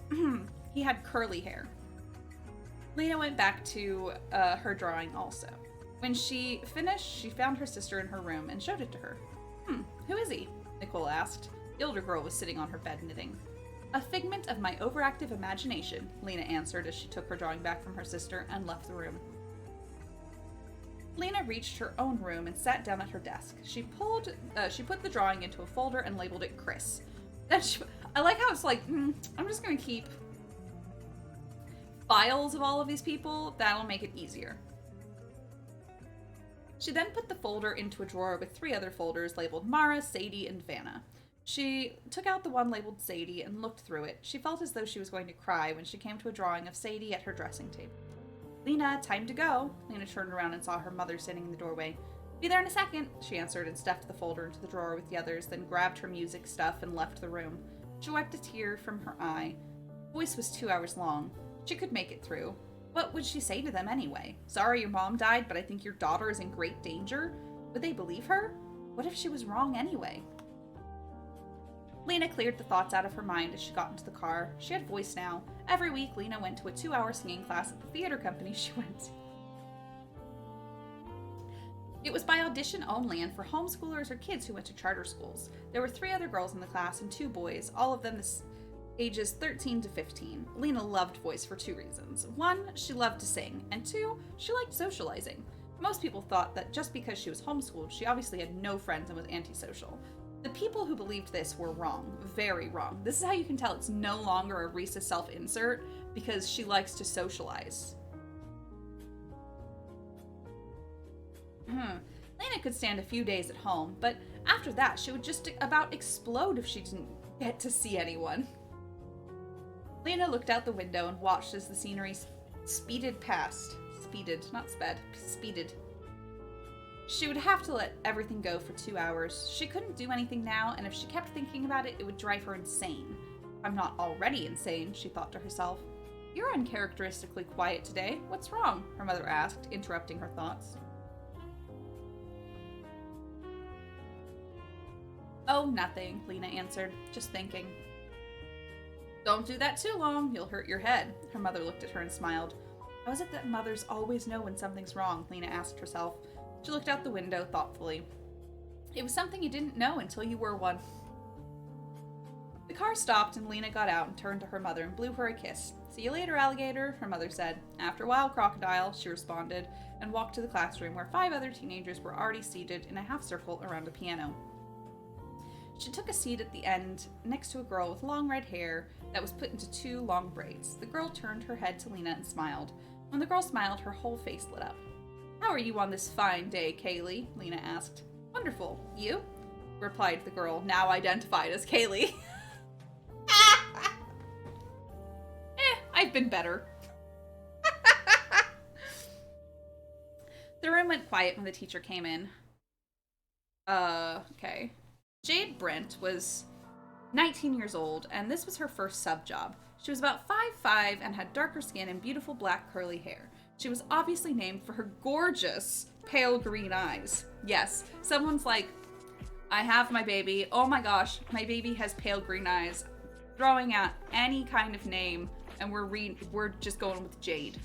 he had curly hair. Lena went back to her drawing also. When she finished, she found her sister in her room and showed it to her. Who is he? Nicole asked. The older girl was sitting on her bed knitting. A figment of my overactive imagination, Lena answered as she took her drawing back from her sister and left the room. Lena reached her own room and sat down at her desk. She put the drawing into a folder and labeled it Chris. Then I like how it's like, I'm just gonna keep files of all of these people. That'll make it easier. She then put the folder into a drawer with 3 other folders labeled Mara, Sadie, and Vanna. She took out the one labeled Sadie and looked through it. She felt as though she was going to cry when she came to a drawing of Sadie at her dressing table. Lena, time to go. Lena turned around and saw her mother sitting in the doorway. Be there in a second, she answered and stuffed the folder into the drawer with the others, then grabbed her music stuff and left the room. She wiped a tear from her eye. The voice was 2 hours long. She could make it through. What would she say to them anyway? Sorry your mom died, but I think your daughter is in great danger? Would they believe her? What if she was wrong anyway? Lena cleared the thoughts out of her mind as she got into the car. She had voice now. Every week, Lena went to a 2-hour singing class at the theater company she went to. It was by audition only and for homeschoolers or kids who went to charter schools. There were 3 other girls in the class and 2 boys, all of them ages 13 to 15. Lena loved voice for 2 reasons. 1, she loved to sing, and 2, she liked socializing. Most people thought that just because she was homeschooled, she obviously had no friends and was antisocial. The people who believed this were wrong. Very wrong. This is how you can tell it's no longer a Rissa self-insert, because she likes to socialize. Lena could stand a few days at home, but After that, she would just about explode if she didn't get to see anyone. Lena looked out the window and watched as the scenery speeded past. Speeded, not sped. Speeded. She would have to let everything go for 2 hours. She couldn't do anything now, and if she kept thinking about it, it would drive her insane. I'm not already insane, she thought to herself. You're uncharacteristically quiet today. What's wrong? Her mother asked, interrupting her thoughts. Oh, nothing, Lena answered, just thinking. Don't do that too long, you'll hurt your head. Her mother looked at her and smiled. How is it that mothers always know when something's wrong? Lena asked herself. She looked out the window thoughtfully. It was something you didn't know until you were one. The car stopped and Lena got out and turned to her mother and blew her a kiss. See you later, alligator, her mother said. After a while, crocodile, she responded, and walked to the classroom where 5 other teenagers were already seated in a half circle around a piano. She took a seat at the end next to a girl with long red hair that was put into 2 long braids. The girl turned her head to Lena and smiled. When the girl smiled, her whole face lit up. How are you on this fine day, Kaylee? Lena asked. Wonderful. You? Replied the girl, now identified as Kaylee. I've been better. The room went quiet when the teacher came in. Okay. Jade Brent was 19 years old, and this was her first sub job. She was about 5'5" and had darker skin and beautiful black curly hair. She was obviously named for her gorgeous pale green eyes. Yes, someone's like, I have my baby. Oh my gosh, my baby has pale green eyes. Throwing out any kind of name, and we're just going with Jade.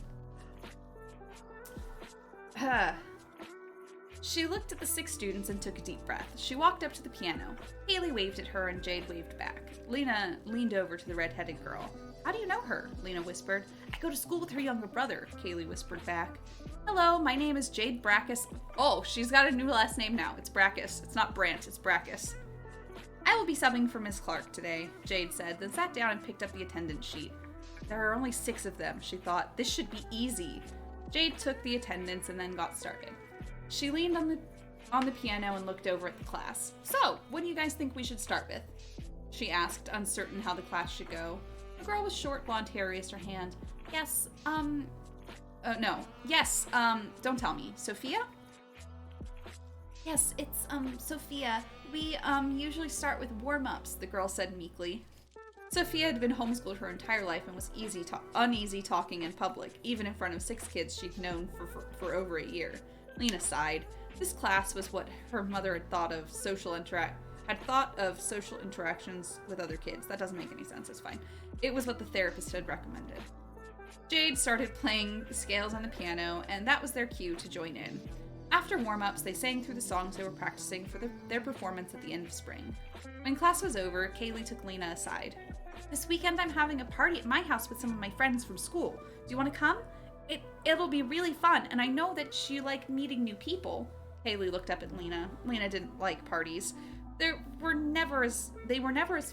She looked at the 6 students and took a deep breath. She walked up to the piano. Haley waved at her and Jade waved back. Lena leaned over to the red-headed girl. How do you know her? Lena whispered. I go to school with her younger brother, Kaylee whispered back. Hello, my name is Jade Brackus. Oh, she's got a new last name now. It's Brackus. It's not Brant, it's Brackus. I will be subbing for Miss Clark today, Jade said, then sat down and picked up the attendance sheet. There are only 6 of them, she thought. This should be easy. Jade took the attendance and then got started. She leaned on the piano and looked over at the class. So, what do you guys think we should start with? She asked, uncertain how the class should go. A girl with short blonde hair raised her hand. Yes, don't tell me. Sophia? Yes, it's, Sophia. We, usually start with warm-ups, the girl said meekly. Sophia had been homeschooled her entire life and was uneasy talking in public, even in front of 6 kids she'd known for over a year. Lena sighed. This class was what her mother had thought of social interactions with other kids. That doesn't make any sense, it's fine. It was what the therapist had recommended. Jade started playing the scales on the piano, and that was their cue to join in. After warm-ups, they sang through the songs they were practicing for their performance at the end of spring. When class was over, Kaylee took Lena aside. This weekend I'm having a party at my house with some of my friends from school. Do you want to come? It'll be really fun, and I know that you like meeting new people. Haley looked up at Lena. Lena didn't like parties. They were never as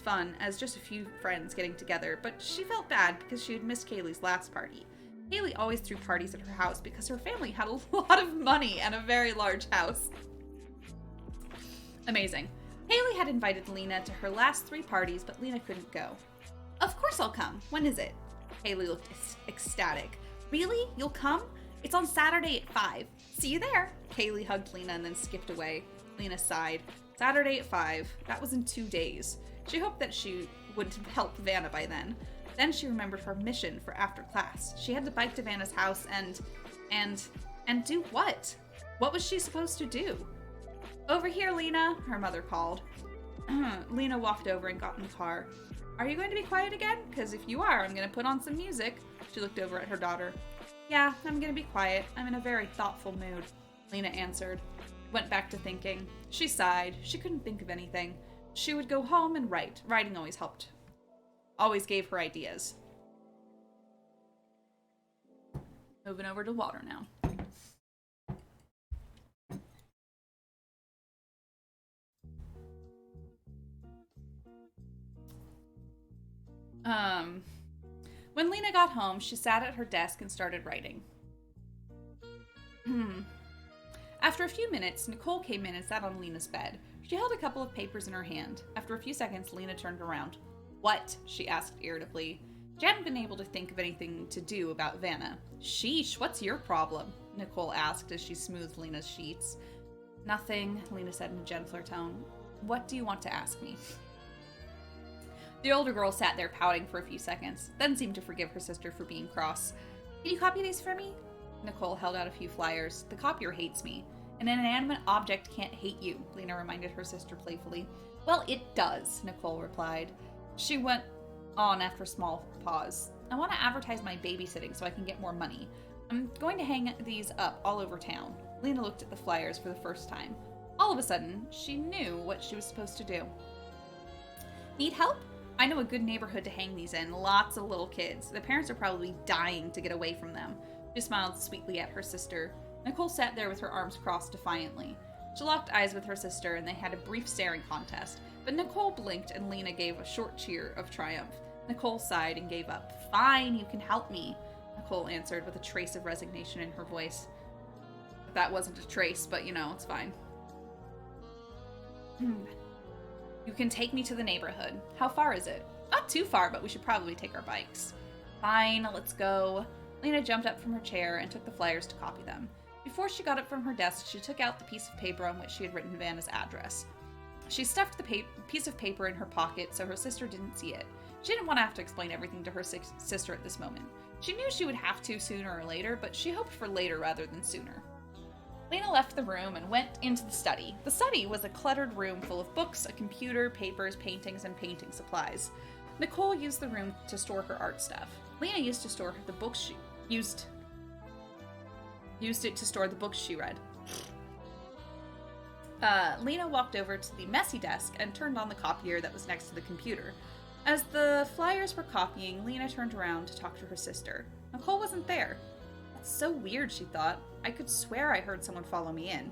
fun as just a few friends getting together, but she felt bad because she had missed Kaylee's last party. Haley always threw parties at her house because her family had a lot of money and a very large house. Amazing. Haley had invited Lena to her last 3 parties, but Lena couldn't go. Of course I'll come. When is it? Haley looked ecstatic. Really? You'll come? It's on Saturday at 5. See you there. Kaylee hugged Lena and then skipped away. Lena sighed. Saturday at 5. That was in 2 days. She hoped that she would help Vanna by then. Then she remembered her mission for after class. She had to bike to Vanna's house and do what? What was she supposed to do? Over here, Lena, her mother called. Lena walked over and got in the car. Are you going to be quiet again? Because if you are, I'm going to put on some music. She looked over at her daughter. Yeah, I'm going to be quiet. I'm in a very thoughtful mood, Lena answered. Went back to thinking. She sighed. She couldn't think of anything. She would go home and write. Writing always helped. Always gave her ideas. Moving over to water now. When Lena got home, she sat at her desk and started writing. After a few minutes, Nicole came in and sat on Lena's bed. She held a couple of papers in her hand. After a few seconds, Lena turned around. What? She asked irritably. She hadn't been able to think of anything to do about Vanna. Sheesh, what's your problem? Nicole asked as she smoothed Lena's sheets. Nothing, Lena said in a gentler tone. What do you want to ask me? The older girl sat there pouting for a few seconds, then seemed to forgive her sister for being cross. Can you copy these for me? Nicole held out a few flyers. The copier hates me. An inanimate object can't hate you, Lena reminded her sister playfully. Well, it does, Nicole replied. She went on after a small pause. I want to advertise my babysitting so I can get more money. I'm going to hang these up all over town. Lena looked at the flyers for the first time. All of a sudden, she knew what she was supposed to do. Need help? I know a good neighborhood to hang these in. Lots of little kids. The parents are probably dying to get away from them. She smiled sweetly at her sister. Nicole sat there with her arms crossed defiantly. She locked eyes with her sister and they had a brief staring contest, but Nicole blinked and Lena gave a short cheer of triumph. Nicole sighed and gave up. Fine, you can help me, Nicole answered with a trace of resignation in her voice. That wasn't a trace, but it's fine. You can take me to the neighborhood. How far is it? Not too far, but we should probably take our bikes. Fine, let's go. Lena jumped up from her chair and took the flyers to copy them. Before she got up from her desk, she took out the piece of paper on which she had written Vanna's address. She stuffed the piece of paper in her pocket so her sister didn't see it. She didn't want to have to explain everything to her sister at this moment. She knew she would have to sooner or later, but she hoped for later rather than sooner. Lena left the room and went into the study. The study was a cluttered room full of books, a computer, papers, paintings, and painting supplies. Nicole used the room to store her art stuff. Lena used to store the books she used it to store the books she read. Lena walked over to the messy desk and turned on the copier that was next to the computer. As the flyers were copying, Lena turned around to talk to her sister. Nicole wasn't there. That's so weird, she thought. I could swear I heard someone follow me in.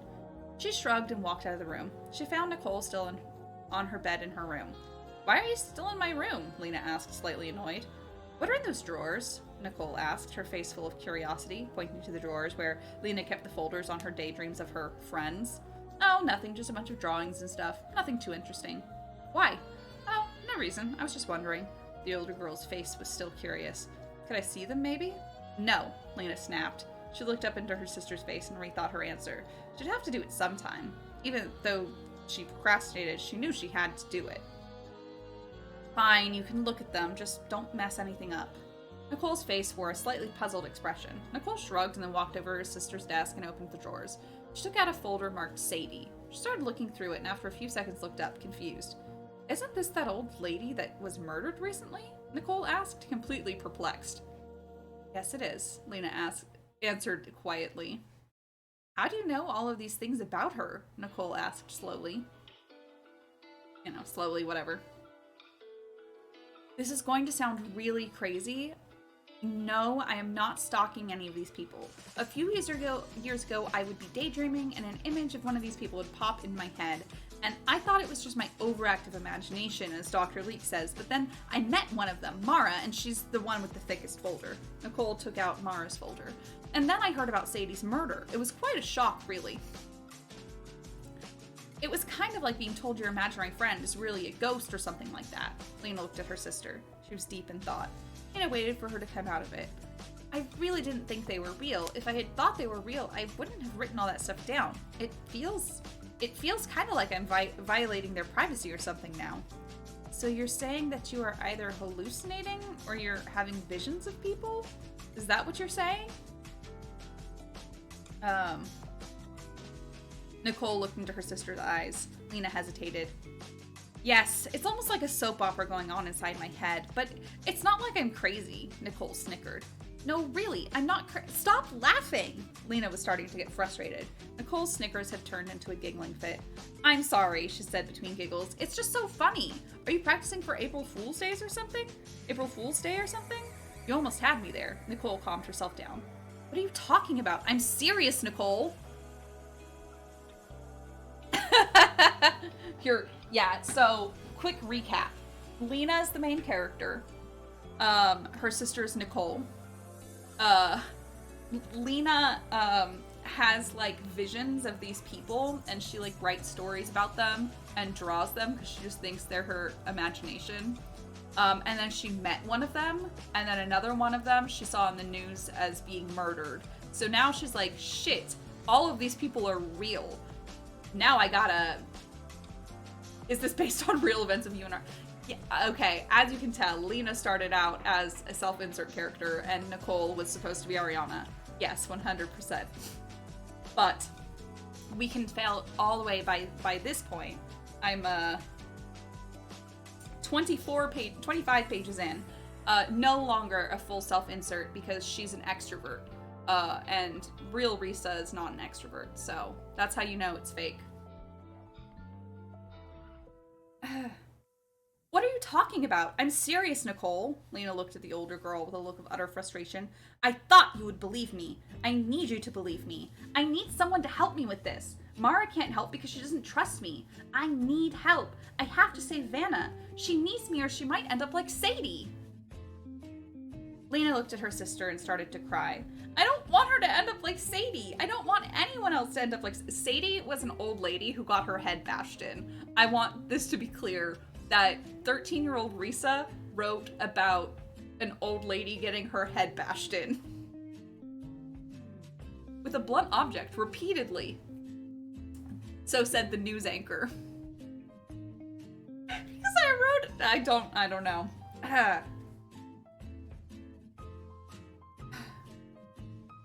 She shrugged and walked out of the room. She found Nicole still on her bed in her room. Why are you still in my room? Lena asked, slightly annoyed. What are in those drawers? Nicole asked, her face full of curiosity, pointing to the drawers where Lena kept the folders on her daydreams of her friends. Oh, nothing, just a bunch of drawings and stuff. Nothing too interesting. Why? Oh, no reason. I was just wondering. The older girl's face was still curious. Could I see them, maybe? No, Lena snapped. She looked up into her sister's face and rethought her answer. She'd have to do it sometime. Even though she procrastinated, she knew she had to do it. Fine, you can look at them, just don't mess anything up. Nicole's face wore a slightly puzzled expression. Nicole shrugged and then walked over to her sister's desk and opened the drawers. She took out a folder marked Sadie. She started looking through it and after a few seconds looked up, confused. Isn't this that old lady that was murdered recently? Nicole asked, completely perplexed. Yes, it is, Lena answered quietly. How do you know all of these things about her? Nicole asked slowly. Slowly, whatever. This is going to sound really crazy. No, I am not stalking any of these people. A few years ago, I would be daydreaming and an image of one of these people would pop in my head. And I thought it was just my overactive imagination, as Dr. Leek says, but then I met one of them, Mara, and she's the one with the thickest folder. Nicole took out Mara's folder. And then I heard about Sadie's murder. It was quite a shock, really. It was kind of like being told your imaginary friend is really a ghost or something like that. Lena looked at her sister. She was deep in thought. Lena waited for her to come out of it. I really didn't think they were real. If I had thought they were real, I wouldn't have written all that stuff down. It feels kind of like I'm violating their privacy or something now. So you're saying that you are either hallucinating or you're having visions of people? Is that what you're saying? Nicole looked into her sister's eyes. Lena hesitated. Yes, it's almost like a soap opera going on inside my head, but it's not like I'm crazy, Nicole snickered. No, really, I'm not Stop laughing! Lena was starting to get frustrated. Nicole's snickers had turned into a giggling fit. I'm sorry, she said between giggles. It's just so funny. Are you practicing for April Fool's Day or something? April Fool's Day or something? You almost had me there. Nicole calmed herself down. What are you talking about? I'm serious, Nicole. So quick recap. Lena is the main character. Her sister is Nicole. Lena has like visions of these people, and she like writes stories about them and draws them because she just thinks they're her imagination. And then she met one of them, and then another one of them she saw in the news as being murdered. So now she's like, shit, all of these people are real. Now I gotta... Is this based on real events of UNR? Yeah, okay, as you can tell, Lena started out as a self-insert character, and Nicole was supposed to be Ariana. Yes, 100%. But we can fail all the way by this point. I'm 25 pages in, no longer a full self-insert because she's an extrovert, and real Rissa is not an extrovert, so that's how you know it's fake. What are you talking about? I'm serious, Nicole. Lena looked at the older girl with a look of utter frustration. I thought you would believe me. I need you to believe me. I need someone to help me with this. Mara can't help because she doesn't trust me. I need help. I have to save Vanna. She needs me or she might end up like Sadie. Lena looked at her sister and started to cry. I don't want her to end up like Sadie. I don't want anyone else to end up like... Sadie was an old lady who got her head bashed in. I want this to be clear that 13-year-old Rissa wrote about an old lady getting her head bashed in. With a blunt object, repeatedly. So said the news anchor. Because I wrote... I don't know.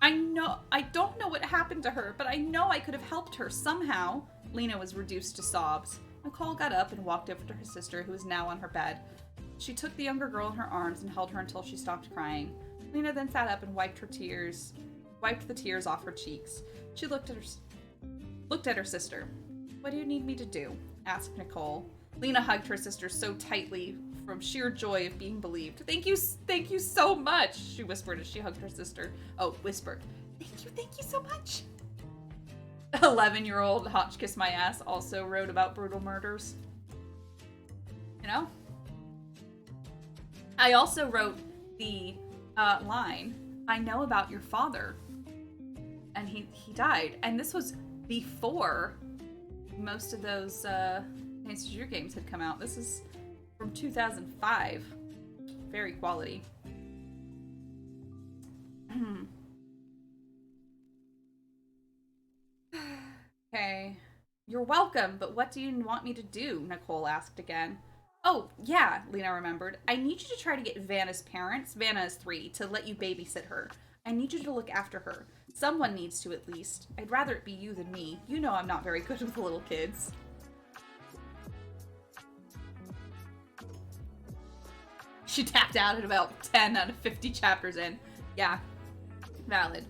I don't know what happened to her, but I know I could have helped her somehow. Lena was reduced to sobs. Nicole got up and walked over to her sister, who was now on her bed. She took the younger girl in her arms and held her until she stopped crying. Lena then sat up and wiped the tears off her cheeks. She looked at her sister. What do you need me to do? Asked Nicole. Lena hugged her sister so tightly from sheer joy of being believed. Thank you so much, she whispered as she hugged her sister. Oh, whispered. Thank you so much. 11-year-old Hotchkiss My Ass also wrote about brutal murders. You know? I also wrote the line, I know about your father. And he died. And this was before most of those Fantasy Shooter games had come out. This is from 2005. Very quality. Okay. You're welcome, but what do you want me to do? Nicole asked again. Oh, yeah, Lena remembered. I need you to try to get Vanna's parents, Vanna is 3, to let you babysit her. I need you to look after her. Someone needs to, at least. I'd rather it be you than me. You know I'm not very good with little kids. She tapped out at about 10 out of 50 chapters in. Yeah, valid.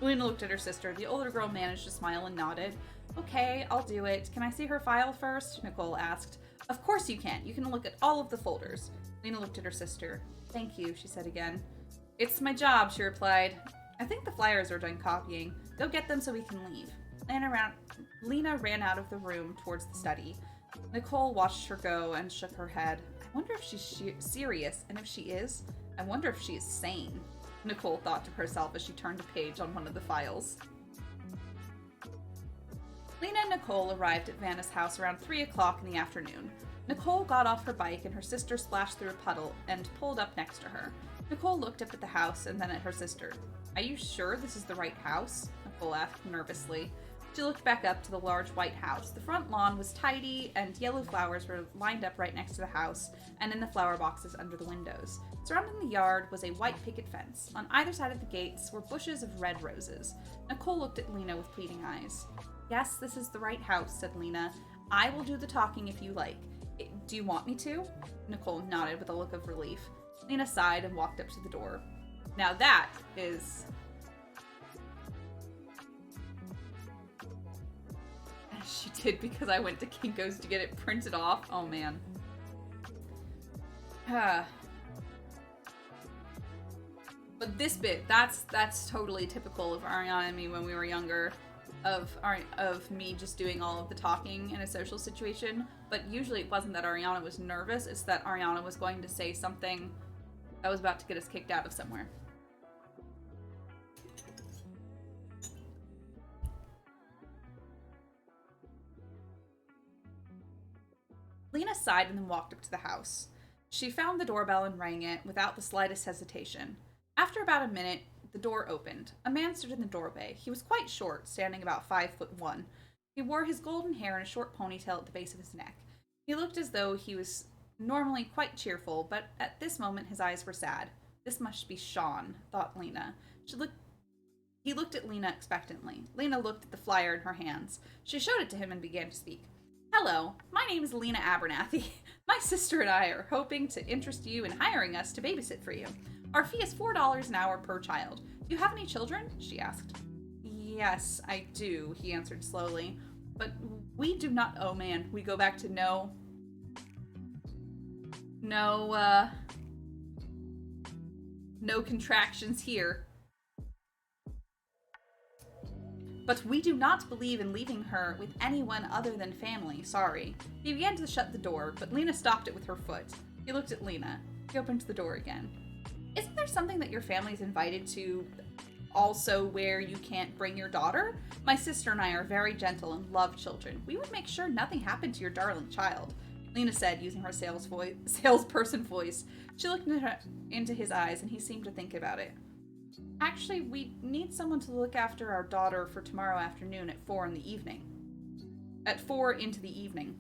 Lena looked at her sister. The older girl managed to smile and nodded. Okay, I'll do it. Can I see her file first? Nicole asked. Of course you can. You can look at all of the folders. Lena looked at her sister. Thank you, she said again. It's my job, she replied. I think the flyers are done copying. Go get them so we can leave. Lena ran out of the room towards the study. Nicole watched her go and shook her head. I wonder if she's serious, and if she is, I wonder if she is sane. Nicole thought to herself as she turned a page on one of the files. Lena and Nicole arrived at Vanna's house around 3 o'clock in the afternoon. Nicole got off her bike and her sister splashed through a puddle and pulled up next to her. Nicole looked up at the house and then at her sister. Are you sure this is the right house? Nicole asked nervously. She looked back up to the large white house. The front lawn was tidy, and yellow flowers were lined up right next to the house and in the flower boxes under the windows. Surrounding the yard was a white picket fence. On either side of the gates were bushes of red roses. Nicole looked at Lena with pleading eyes. Yes, this is the right house, said Lena. I will do the talking if you like. Do you want me to? Nicole nodded with a look of relief. Lena sighed and walked up to the door. Now that is... She did because I went to Kinko's to get it printed off. Oh, man. But this bit, that's totally typical of Ariana and me when we were younger. of me just doing all of the talking in a social situation, but usually it wasn't that Ariana was nervous, it's that Ariana was going to say something that was about to get us kicked out of somewhere. Lena sighed and then walked up to the house. She found the doorbell and rang it without the slightest hesitation. After about a minute, the door opened. A man stood in the doorway. He was quite short, standing about 5'1". He wore his golden hair in a short ponytail at the base of his neck. He looked as though he was normally quite cheerful, but at this moment his eyes were sad. This must be Sean, thought Lena. He looked at Lena expectantly. Lena looked at the flyer in her hands. She showed it to him and began to speak. Hello, my name is Lena Abernathy. My sister and I are hoping to interest you in hiring us to babysit for you. Our fee is $4 an hour per child. Do you have any children? She asked. Yes, I do, he answered slowly. But we do not, oh man, we go back to no contractions here. But we do not believe in leaving her with anyone other than family, sorry. He began to shut the door, but Lena stopped it with her foot. He looked at Lena. He opened the door again. Isn't there something that your family's invited to also where you can't bring your daughter? My sister and I are very gentle and love children. We would make sure nothing happened to your darling child, Lena said, using her salesperson voice. She looked into his eyes, and he seemed to think about it. Actually, we need someone to look after our daughter for tomorrow afternoon at 4 in the evening. At 4 into the evening.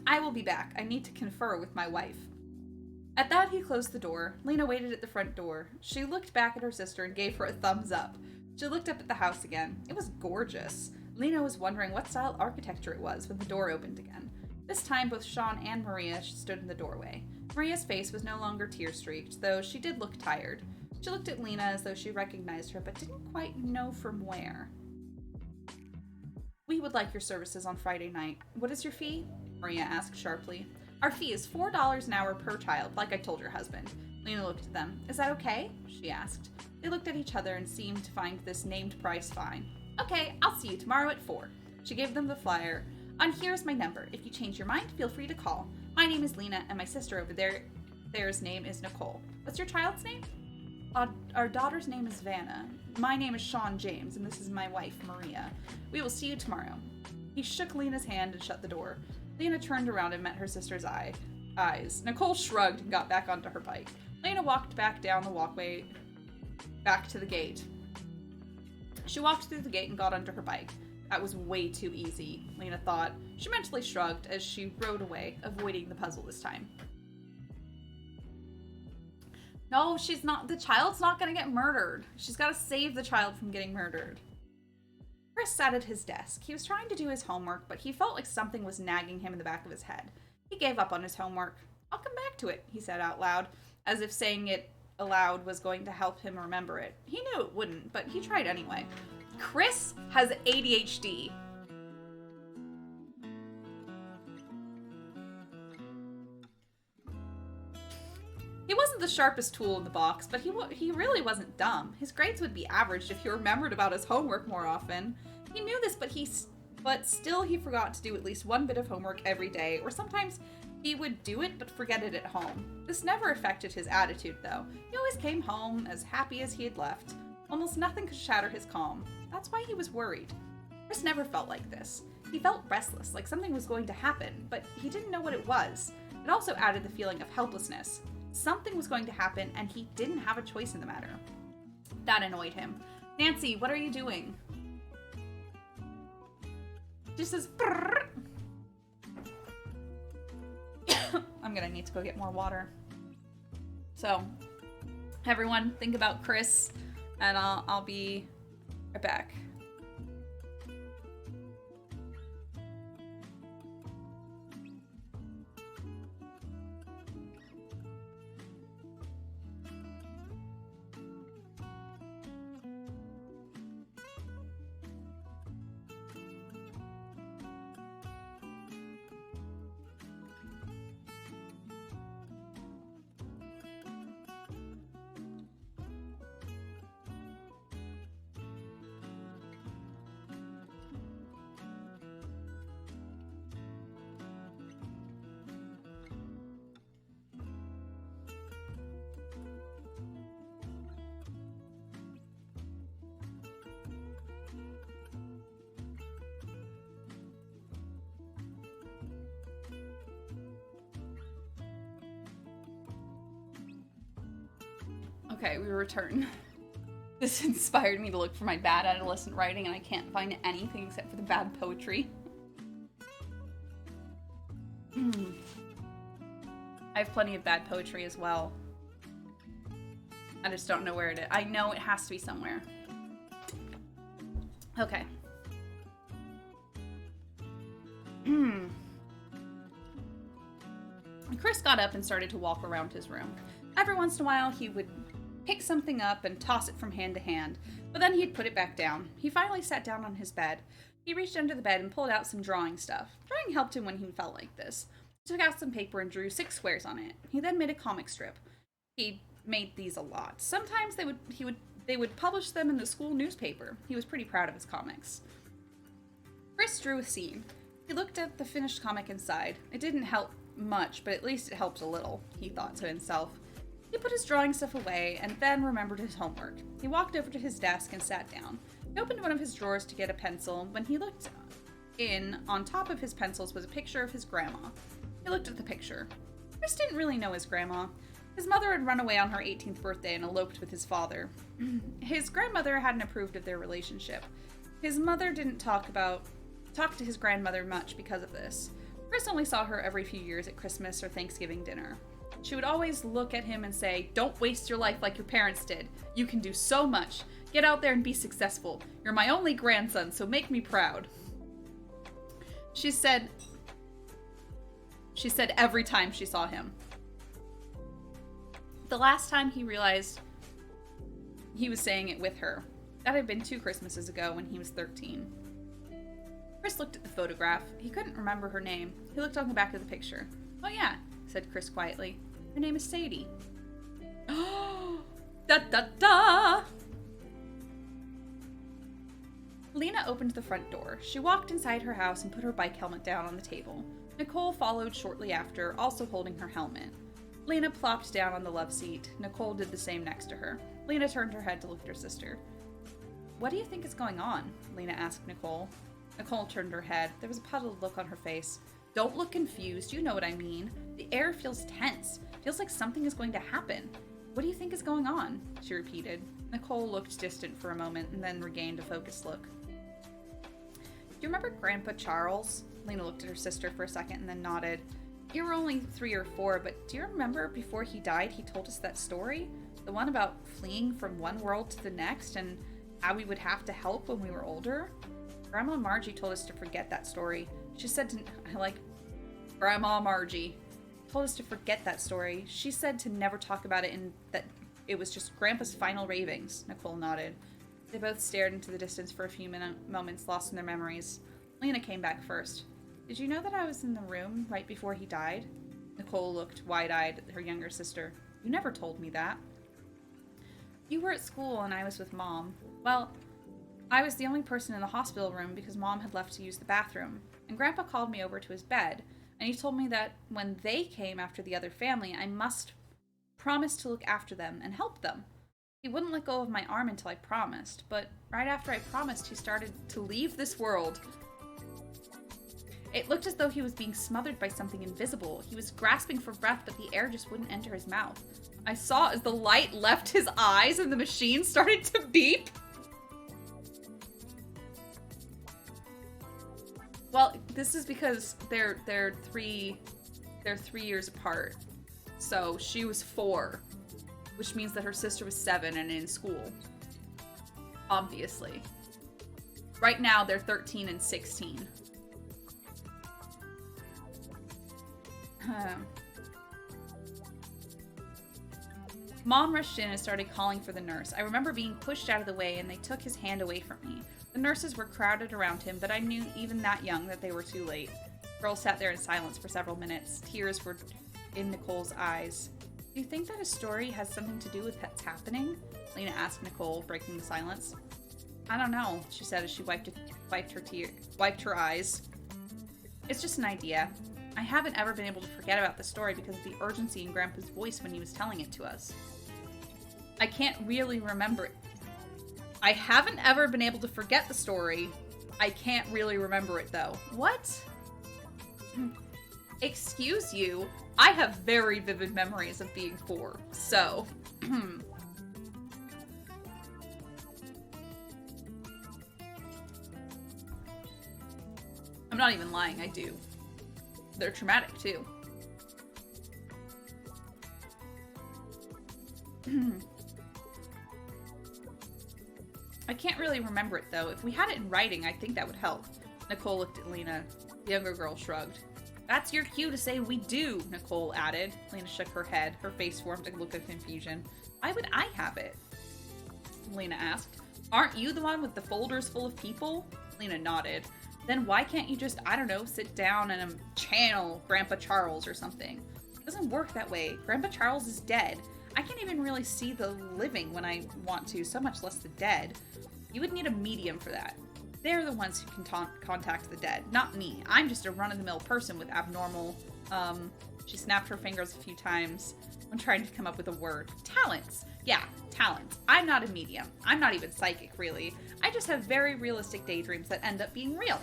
I will be back. I need to confer with my wife. At that, he closed the door. Lena waited at the front door. She looked back at her sister and gave her a thumbs up. She looked up at the house again. It was gorgeous. Lena was wondering what style architecture it was when the door opened again. This time, both Sean and Maria stood in the doorway. Maria's face was no longer tear-streaked, though she did look tired. She looked at Lena as though she recognized her, but didn't quite know from where. We would like your services on Friday night. What is your fee? Maria asked sharply. Our fee is $4 an hour per child, like I told your husband. Lena looked at them. Is that okay? She asked. They looked at each other and seemed to find this named price fine. Okay, I'll see you tomorrow at 4. She gave them the flyer. And here's my number. If you change your mind, feel free to call. My name is Lena, and my sister over there's name is Nicole. What's your child's name? Our daughter's name is Vanna. My name is Sean James, and this is my wife, Maria. We will see you tomorrow. He shook Lena's hand and shut the door. Lena turned around and met her sister's eyes. Nicole shrugged and got back onto her bike. Lena walked back down the walkway, back to the gate. She walked through the gate and got onto her bike. That was way too easy, Lena thought. She mentally shrugged as she rode away, avoiding the puzzle this time. No, she's not. The child's not going to get murdered. She's got to save the child from getting murdered. Chris sat at his desk. He was trying to do his homework, but he felt like something was nagging him in the back of his head. He gave up on his homework. I'll come back to it, he said out loud, as if saying it aloud was going to help him remember it. He knew it wouldn't, but he tried anyway. Chris has ADHD. He wasn't the sharpest tool in the box, but he really wasn't dumb. His grades would be average if he remembered about his homework more often. He knew this, but still he forgot to do at least one bit of homework every day, or sometimes he would do it but forget it at home. This never affected his attitude, though. He always came home as happy as he had left. Almost nothing could shatter his calm. That's why he was worried. Chris never felt like this. He felt restless, like something was going to happen, but he didn't know what it was. It also added the feeling of helplessness. Something was going to happen, and he didn't have a choice in the matter. That annoyed him. Nancy, what are you doing? She says, brrr. I'm gonna need to go get more water. So, everyone, think about Chris, and I'll be right back. Okay, we return. This inspired me to look for my bad adolescent writing, and I can't find anything except for the bad poetry. I have plenty of bad poetry as well. I just don't know where it is. I know it has to be somewhere. Okay. Chris got up and started to walk around his room. Every once in a while, he would pick something up and toss it from hand to hand, but then he'd put it back down. He finally sat down on his bed. He reached under the bed and pulled out some drawing stuff. Drawing helped him when he felt like this. He took out some paper and drew 6 squares on it. He then made a comic strip. He made these a lot. Sometimes they would publish them in the school newspaper. He was pretty proud of his comics. Chris drew a scene. He looked at the finished comic and sighed. It didn't help much, but at least it helped a little, he thought to himself. He put his drawing stuff away and then remembered his homework. He walked over to his desk and sat down. He opened one of his drawers to get a pencil. When he looked in, on top of his pencils was a picture of his grandma. He looked at the picture. Chris didn't really know his grandma. His mother had run away on her 18th birthday and eloped with his father. His grandmother hadn't approved of their relationship. His mother didn't talk to his grandmother much because of this. Chris only saw her every few years at Christmas or Thanksgiving dinner. She would always look at him and say, "Don't waste your life like your parents did. You can do so much. Get out there and be successful. You're my only grandson, so make me proud." She said every time she saw him. The last time he realized he was saying it with her. That had been 2 Christmases ago when he was 13. Chris looked at the photograph. He couldn't remember her name. He looked on the back of the picture. "Oh yeah," said Chris quietly. "Her name is Sadie." Oh, da da da! Lena opened the front door. She walked inside her house and put her bike helmet down on the table. Nicole followed shortly after, also holding her helmet. Lena plopped down on the love seat. Nicole did the same next to her. Lena turned her head to look at her sister. "What do you think is going on?" Lena asked Nicole. Nicole turned her head. There was a puzzled look on her face. "Don't look confused. You know what I mean. The air feels tense. Feels like something is going to happen. What do you think is going on?" she repeated. Nicole looked distant for a moment and then regained a focused look. "Do you remember Grandpa Charles?" Lena looked at her sister for a second and then nodded. "You were only 3 or 4, but do you remember before he died he told us that story? The one about fleeing from one world to the next and how we would have to help when we were older? Grandma Margie told us to forget that story. She said Grandma Margie told us to forget that story. She said to never talk about it and that it was just Grandpa's final ravings." Nicole nodded. They both stared into the distance for a few moments, lost in their memories. Lena came back first. "Did you know that I was in the room right before he died?" Nicole looked wide-eyed at her younger sister. "You never told me that." "You were at school and I was with Mom. Well, I was the only person in the hospital room because Mom had left to use the bathroom, and Grandpa called me over to his bed, and he told me that when they came after the other family, I must promise to look after them and help them. He wouldn't let go of my arm until I promised, but right after I promised, he started to leave this world. It looked as though he was being smothered by something invisible. He was grasping for breath, but the air just wouldn't enter his mouth. I saw as the light left his eyes and the machine started to beep." Well, this is because they're 3 years apart. So she was 4, which means that her sister was 7 and in school. Obviously. Right now they're 13 and 16. Mom rushed in and started calling for the nurse. I remember being pushed out of the way and they took his hand away from me. The nurses were crowded around him, but I knew even that young that they were too late. The girl sat there in silence for several minutes. Tears were in Nicole's eyes. "Do you think that a story has something to do with what's happening?" Lena asked Nicole, breaking the silence. "I don't know," she said as she wiped her eyes. "It's just an idea. I haven't ever been able to forget about the story because of the urgency in Grandpa's voice when he was telling it to us. I can't really remember it. I haven't ever been able to forget the story. I can't really remember it, though." What? "Excuse you, I have very vivid memories of being 4, so..." not even lying, I do. They're traumatic, too. I can't really remember it, though. If we had it in writing, I think that would help. Nicole looked at Lena. The younger girl shrugged. That's your cue to say we do, Nicole added. Lena shook her head. Her face formed a look of confusion. Why would I have it? Lena asked. Aren't you the one with the folders full of people? Lena nodded. Then why can't you just, I don't know, sit down and channel Grandpa Charles or something? It doesn't work that way. Grandpa Charles is dead. I can't even really see the living when I want to, so much less the dead. You would need a medium for that. They're the ones who can contact the dead, not me. I'm just a run-of-the-mill person with abnormal, she snapped her fingers a few times when trying to come up with a word. Talents. Yeah, talents. I'm not a medium. I'm not even psychic, really. I just have very realistic daydreams that end up being real.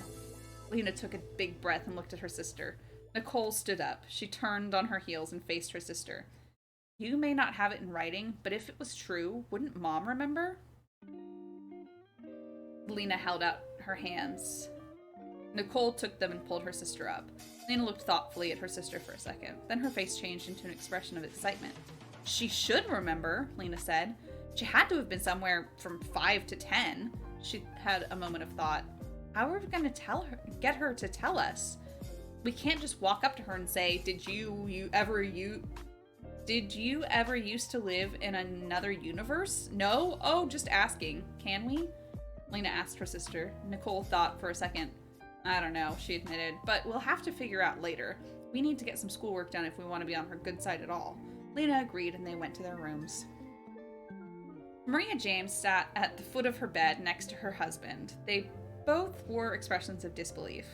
Lena took a big breath and looked at her sister. Nicole stood up. She turned on her heels and faced her sister. You may not have it in writing, but if it was true, wouldn't Mom remember? Lena held out her hands. Nicole took them and pulled her sister up. Lena looked thoughtfully at her sister for a second. Then her face changed into an expression of excitement. She should remember, Lena said. She had to have been somewhere from 5 to 10. She had a moment of thought. How are we going to get her to tell us? We can't just walk up to her and say, Did you ever used to live in another universe? No? Oh, just asking. Can we? Lena asked her sister. Nicole thought for a second. I don't know, she admitted, but we'll have to figure out later. We need to get some schoolwork done if we want to be on her good side at all. Lena agreed and they went to their rooms. Maria James sat at the foot of her bed next to her husband. They both wore expressions of disbelief.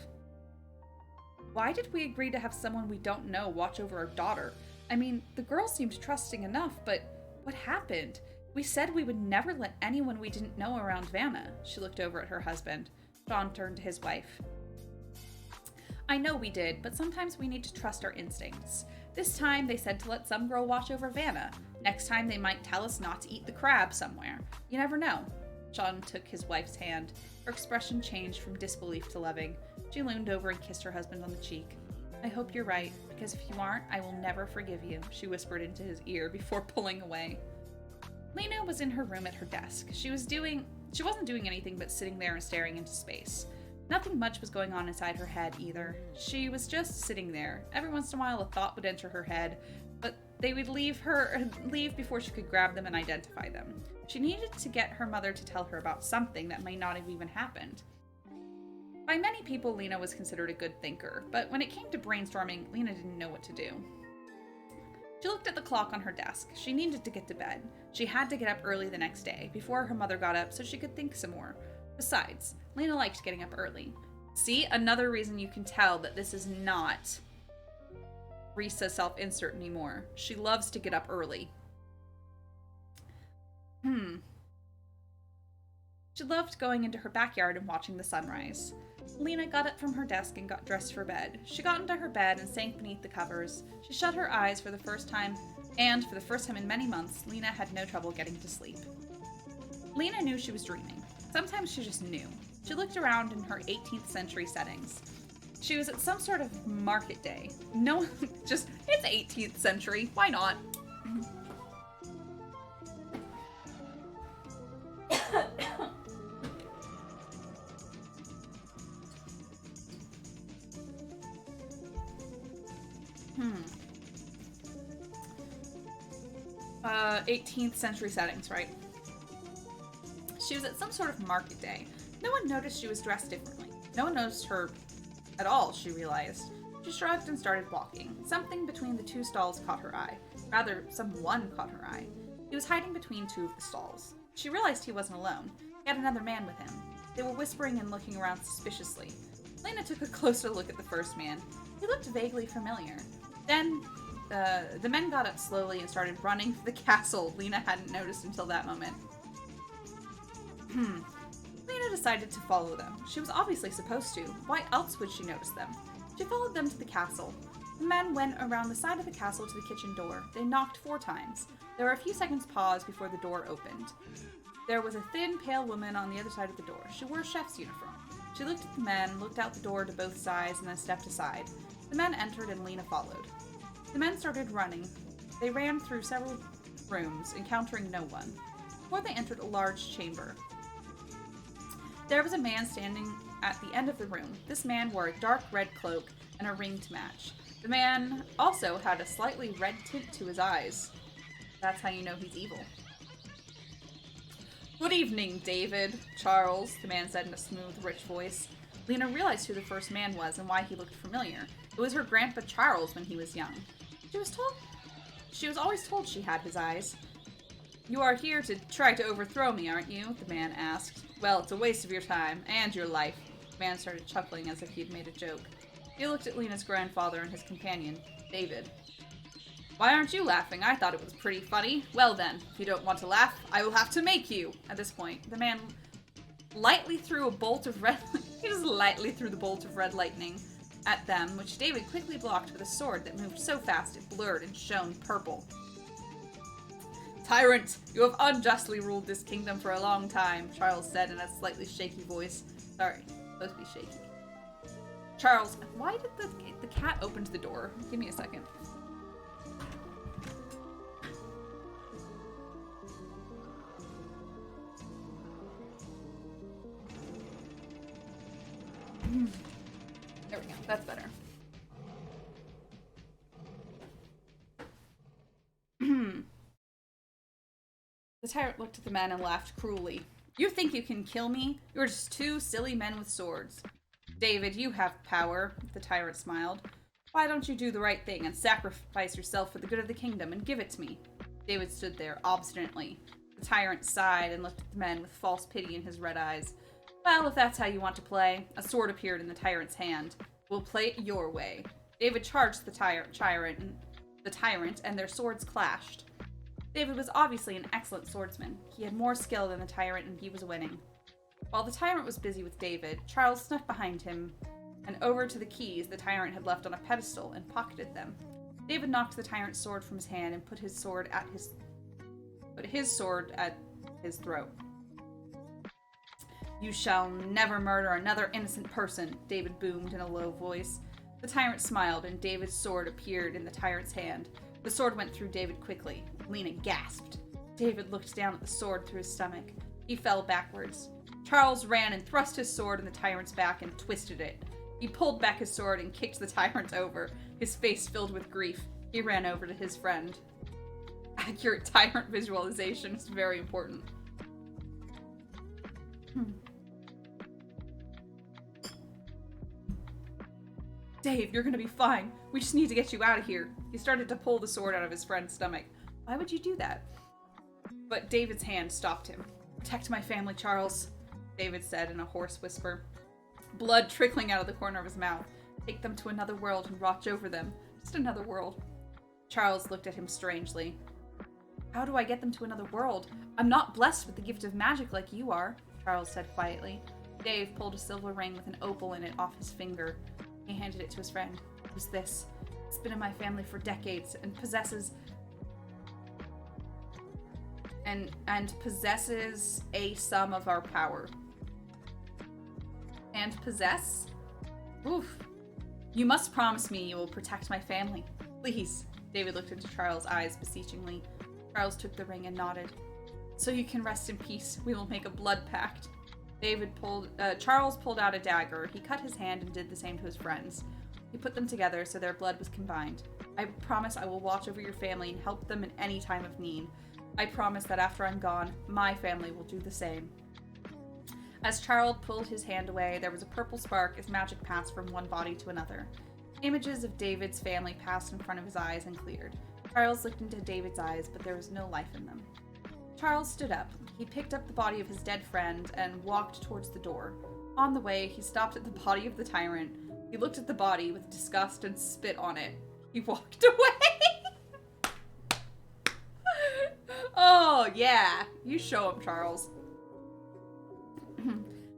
Why did we agree to have someone we don't know watch over our daughter? I mean, the girl seemed trusting enough, but what happened? We said we would never let anyone we didn't know around Vanna. She looked over at her husband. John turned to his wife. I know we did, but sometimes we need to trust our instincts. This time they said to let some girl watch over Vanna. Next time they might tell us not to eat the crab somewhere. You never know. John took his wife's hand. Her expression changed from disbelief to loving. She leaned over and kissed her husband on the cheek. I hope you're right, because if you aren't, I will never forgive you, she whispered into his ear before pulling away. Lena was in her room at her desk. She wasn't doing anything but sitting there and staring into space. Nothing much was going on inside her head either. She was just sitting there. Every once in a while a thought would enter her head, but they would leave before she could grab them and identify them. She needed to get her mother to tell her about something that may not have even happened. By many people, Lena was considered a good thinker, but when it came to brainstorming, Lena didn't know what to do. She looked at the clock on her desk. She needed to get to bed. She had to get up early the next day, before her mother got up so she could think some more. Besides, Lena liked getting up early. See, another reason you can tell that this is not Rissa self-insert anymore. She loves to get up early. She loved going into her backyard and watching the sunrise. Lena got up from her desk and got dressed for bed. She got into her bed and sank beneath the covers. She shut her eyes for the first time, and for the first time in many months, Lena had no trouble getting to sleep. Lena knew she was dreaming. Sometimes she just knew. She looked around in her 18th century settings. She was at some sort of market day. No, just, it's 18th century. Why not? Hmm. 18th century settings, right? She was at some sort of market day. No one noticed she was dressed differently. No one noticed her at all, she realized. She shrugged and started walking. Something between the two stalls caught her eye. Rather, someone caught her eye. He was hiding between two of the stalls. She realized he wasn't alone. He had another man with him. They were whispering and looking around suspiciously. Lena took a closer look at the first man. He looked vaguely familiar. Then, the men got up slowly and started running for the castle Lena hadn't noticed until that moment. Lena decided to follow them. She was obviously supposed to. Why else would she notice them? She followed them to the castle. The men went around the side of the castle to the kitchen door. They knocked 4 times. There were a few seconds' pause before the door opened. There was a thin, pale woman on the other side of the door. She wore a chef's uniform. She looked at the men, looked out the door to both sides, and then stepped aside. The men entered and Lena followed. The men started running. They ran through several rooms, encountering no one, before they entered a large chamber. There was a man standing at the end of the room. This man wore a dark red cloak and a ring to match. The man also had a slightly red tint to his eyes. That's how you know he's evil. "Good evening, David, Charles," the man said in a smooth, rich voice. Lena realized who the first man was and why he looked familiar. It was her grandpa Charles when he was young. She was always told she had his eyes. "You are here to try to overthrow me, aren't you?" the man asked. "Well, it's a waste of your time, and your life." The man started chuckling as if he'd made a joke. He looked at Lena's grandfather and his companion, David. "Why aren't you laughing? I thought it was pretty funny." "Well then, if you don't want to laugh, I will have to make you." At this point, the man lightly threw a bolt of red... he just lightly threw the bolt of red lightning at them, which David quickly blocked with a sword that moved so fast it blurred and shone purple. "Tyrant, you have unjustly ruled this kingdom for a long time," Charles said in a slightly shaky voice. Sorry, supposed to be shaky. "Charles, why did the cat open the door? Give me a second." There we go. That's better. The tyrant looked at the men and laughed cruelly. "You think you can kill me? You're just two silly men with swords." "David, you have power," the tyrant smiled. "Why don't you do the right thing and sacrifice yourself for the good of the kingdom and give it to me?" David stood there obstinately. The tyrant sighed and looked at the men with false pity in his red eyes. "Well, if that's how you want to play." A sword appeared in the tyrant's hand. "We'll play it your way." David charged the tyrant, and their swords clashed. David was obviously an excellent swordsman. He had more skill than the tyrant, and he was winning. While the tyrant was busy with David, Charles snuck behind him and over to the keys the tyrant had left on a pedestal and pocketed them. David knocked the tyrant's sword from his hand and put his sword at his throat. "You shall never murder another innocent person," David boomed in a low voice. The tyrant smiled, and David's sword appeared in the tyrant's hand. The sword went through David quickly. Lena gasped. David looked down at the sword through his stomach. He fell backwards. Charles ran and thrust his sword in the tyrant's back and twisted it. He pulled back his sword and kicked the tyrant over, his face filled with grief. He ran over to his friend. Accurate tyrant visualization is very important. "Dave, you're gonna be fine. We just need to get you out of here." He started to pull the sword out of his friend's stomach. Why would you do that? But David's hand stopped him. "Protect my family, Charles," David said in a hoarse whisper. Blood trickling out of the corner of his mouth. "Take them to another world and watch over them. Just another world." Charles looked at him strangely. "How do I get them to another world? I'm not blessed with the gift of magic like you are," Charles said quietly. Dave pulled a silver ring with an opal in it off his finger. He handed it to his friend. "Who's this? It's been in my family for decades and possesses a sum of our power." And possess? Oof. "You must promise me you will protect my family. Please." David looked into Charles' eyes beseechingly. Charles took the ring and nodded. "So you can rest in peace. We will make a blood pact." Charles pulled out a dagger. He cut his hand and did the same to his friends. He put them together so their blood was combined. "I promise I will watch over your family and help them in any time of need. I promise that after I'm gone, my family will do the same." As Charles pulled his hand away, there was a purple spark as magic passed from one body to another. Images of David's family passed in front of his eyes and cleared. Charles looked into David's eyes, but there was no life in them. Charles stood up. He picked up the body of his dead friend and walked towards the door. On the way, he stopped at the body of the tyrant. He looked at the body with disgust and spit on it. He walked away. Oh, yeah. You show him, Charles.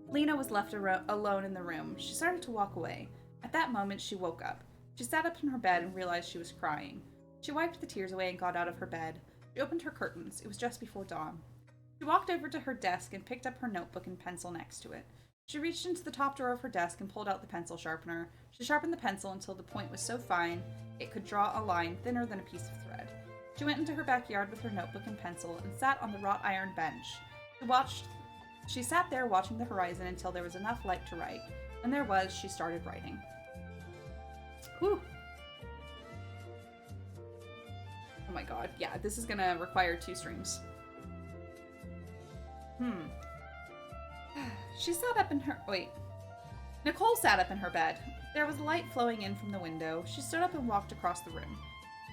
Lena was left alone in the room. She started to walk away. At that moment, she woke up. She sat up in her bed and realized she was crying. She wiped the tears away and got out of her bed. She opened her curtains. It was just before dawn. She walked over to her desk and picked up her notebook and pencil next to it. She reached into the top drawer of her desk and pulled out the pencil sharpener. She sharpened the pencil until the point was so fine it could draw a line thinner than a piece of thread. She went into her backyard with her notebook and pencil and sat on the wrought iron bench. She sat there watching the horizon until there was enough light to write. When there was, she started writing. Whew. Oh my god, yeah, this is gonna require 2 streams. She sat up in her... Wait. Nicole sat up in her bed. There was light flowing in from the window. She stood up and walked across the room.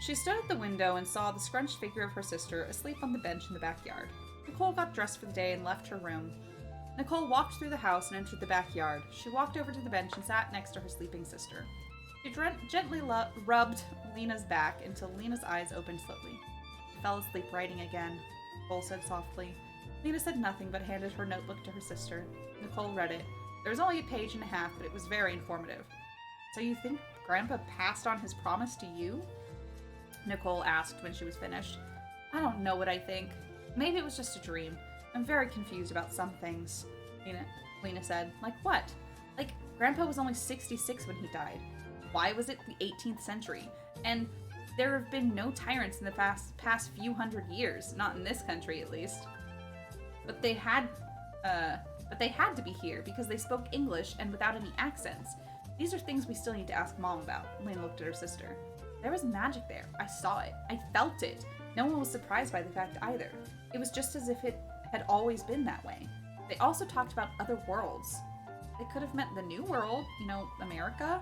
She stood at the window and saw the scrunched figure of her sister asleep on the bench in the backyard. Nicole got dressed for the day and left her room. Nicole walked through the house and entered the backyard. She walked over to the bench and sat next to her sleeping sister. She gently rubbed Lena's back until Lena's eyes opened slowly. She fell asleep writing again, Nicole said softly. Lena said nothing but handed her notebook to her sister. Nicole read it. There was only a page and a half, but it was very informative. So you think Grandpa passed on his promise to you? Nicole asked when she was finished. I don't know what I think. Maybe it was just a dream. I'm very confused about some things, Lena said. Like what? Like, Grandpa was only 66 when he died. Why was it the 18th century? And there have been no tyrants in the past few hundred years, not in this country at least. But they had to be here because they spoke English and without any accents. These are things we still need to ask Mom about. Lena looked at her sister. There was magic there. I saw it. I felt it. No one was surprised by the fact either. It was just as if it had always been that way. They also talked about other worlds. They could have meant the new world, America,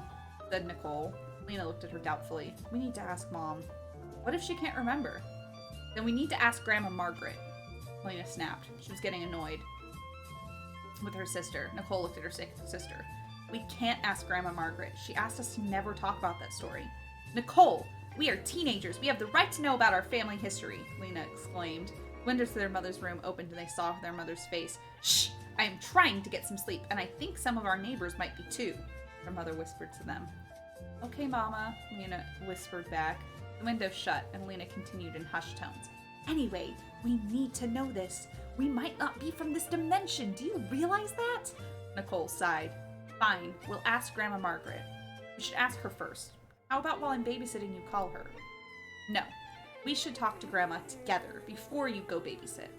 said Nicole. Lena looked at her doubtfully. We need to ask Mom. What if she can't remember? Then we need to ask Grandma Margaret. Lena snapped. She was getting annoyed with her sister. Nicole looked at her sister. We can't ask Grandma Margaret. She asked us to never talk about that story. Nicole, we are teenagers. We have the right to know about our family history, Lena exclaimed. Windows to their mother's room opened and they saw their mother's face. Shh! I am trying to get some sleep, and I think some of our neighbors might be too, her mother whispered to them. Okay, Mama, Lena whispered back. The window shut, and Lena continued in hushed tones. Anyway, we need to know this. We might not be from this dimension. Do you realize that? Nicole sighed. Fine, we'll ask Grandma Margaret. We should ask her first. How about while I'm babysitting you call her? No, we should talk to Grandma together before you go babysit.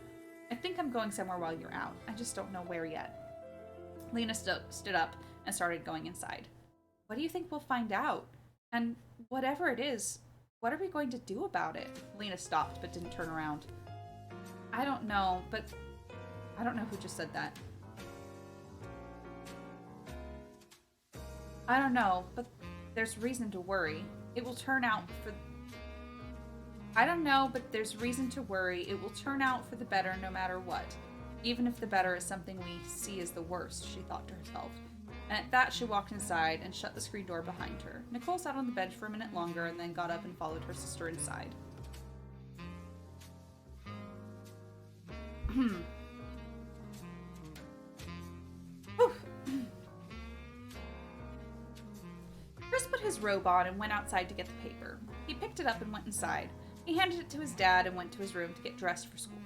I think I'm going somewhere while you're out. I just don't know where yet. Lena stood up and started going inside. What do you think we'll find out? And whatever it is, what are we going to do about it? Lena stopped but didn't turn around. I don't know, but I don't know who just said that. I don't know, but there's reason to worry. It will turn out for... I don't know, but there's reason to worry. It will turn out for the better no matter what. Even if the better is something we see as the worst, she thought to herself. And at that, she walked inside and shut the screen door behind her. Nicole sat on the bench for a minute longer and then got up and followed her sister inside. Chris put his robe on and went outside to get the paper. He picked it up and went inside. He handed it to his dad and went to his room to get dressed for school.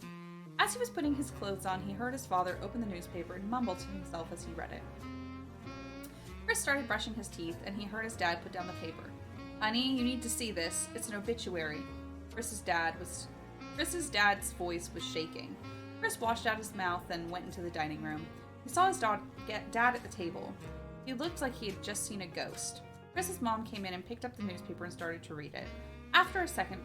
As he was putting his clothes on, he heard his father open the newspaper and mumble to himself as he read it. Chris started brushing his teeth, and he heard his dad put down the paper. Honey, you need to see this. It's an obituary. Chris's dad's voice was shaking. Chris washed out his mouth and went into the dining room. He saw his dad at the table. He looked like he had just seen a ghost. Chris's mom came in and picked up the newspaper and started to read it. After a second,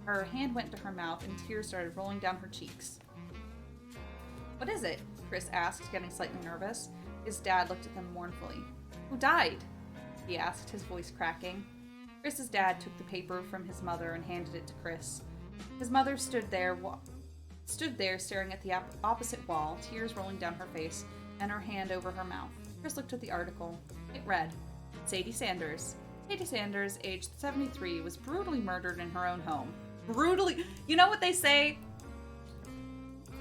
her hand went to her mouth and tears started rolling down her cheeks. What is it? Chris asked, getting slightly nervous. His dad looked at them mournfully. Who died? He asked, his voice cracking. Chris's dad took the paper from his mother and handed it to Chris. His mother stood there staring at the opposite wall, tears rolling down her face, and her hand over her mouth. Chris looked at the article. It read, Sadie Sanders. Sadie Sanders, aged 73, was brutally murdered in her own home. Brutally? You know what they say?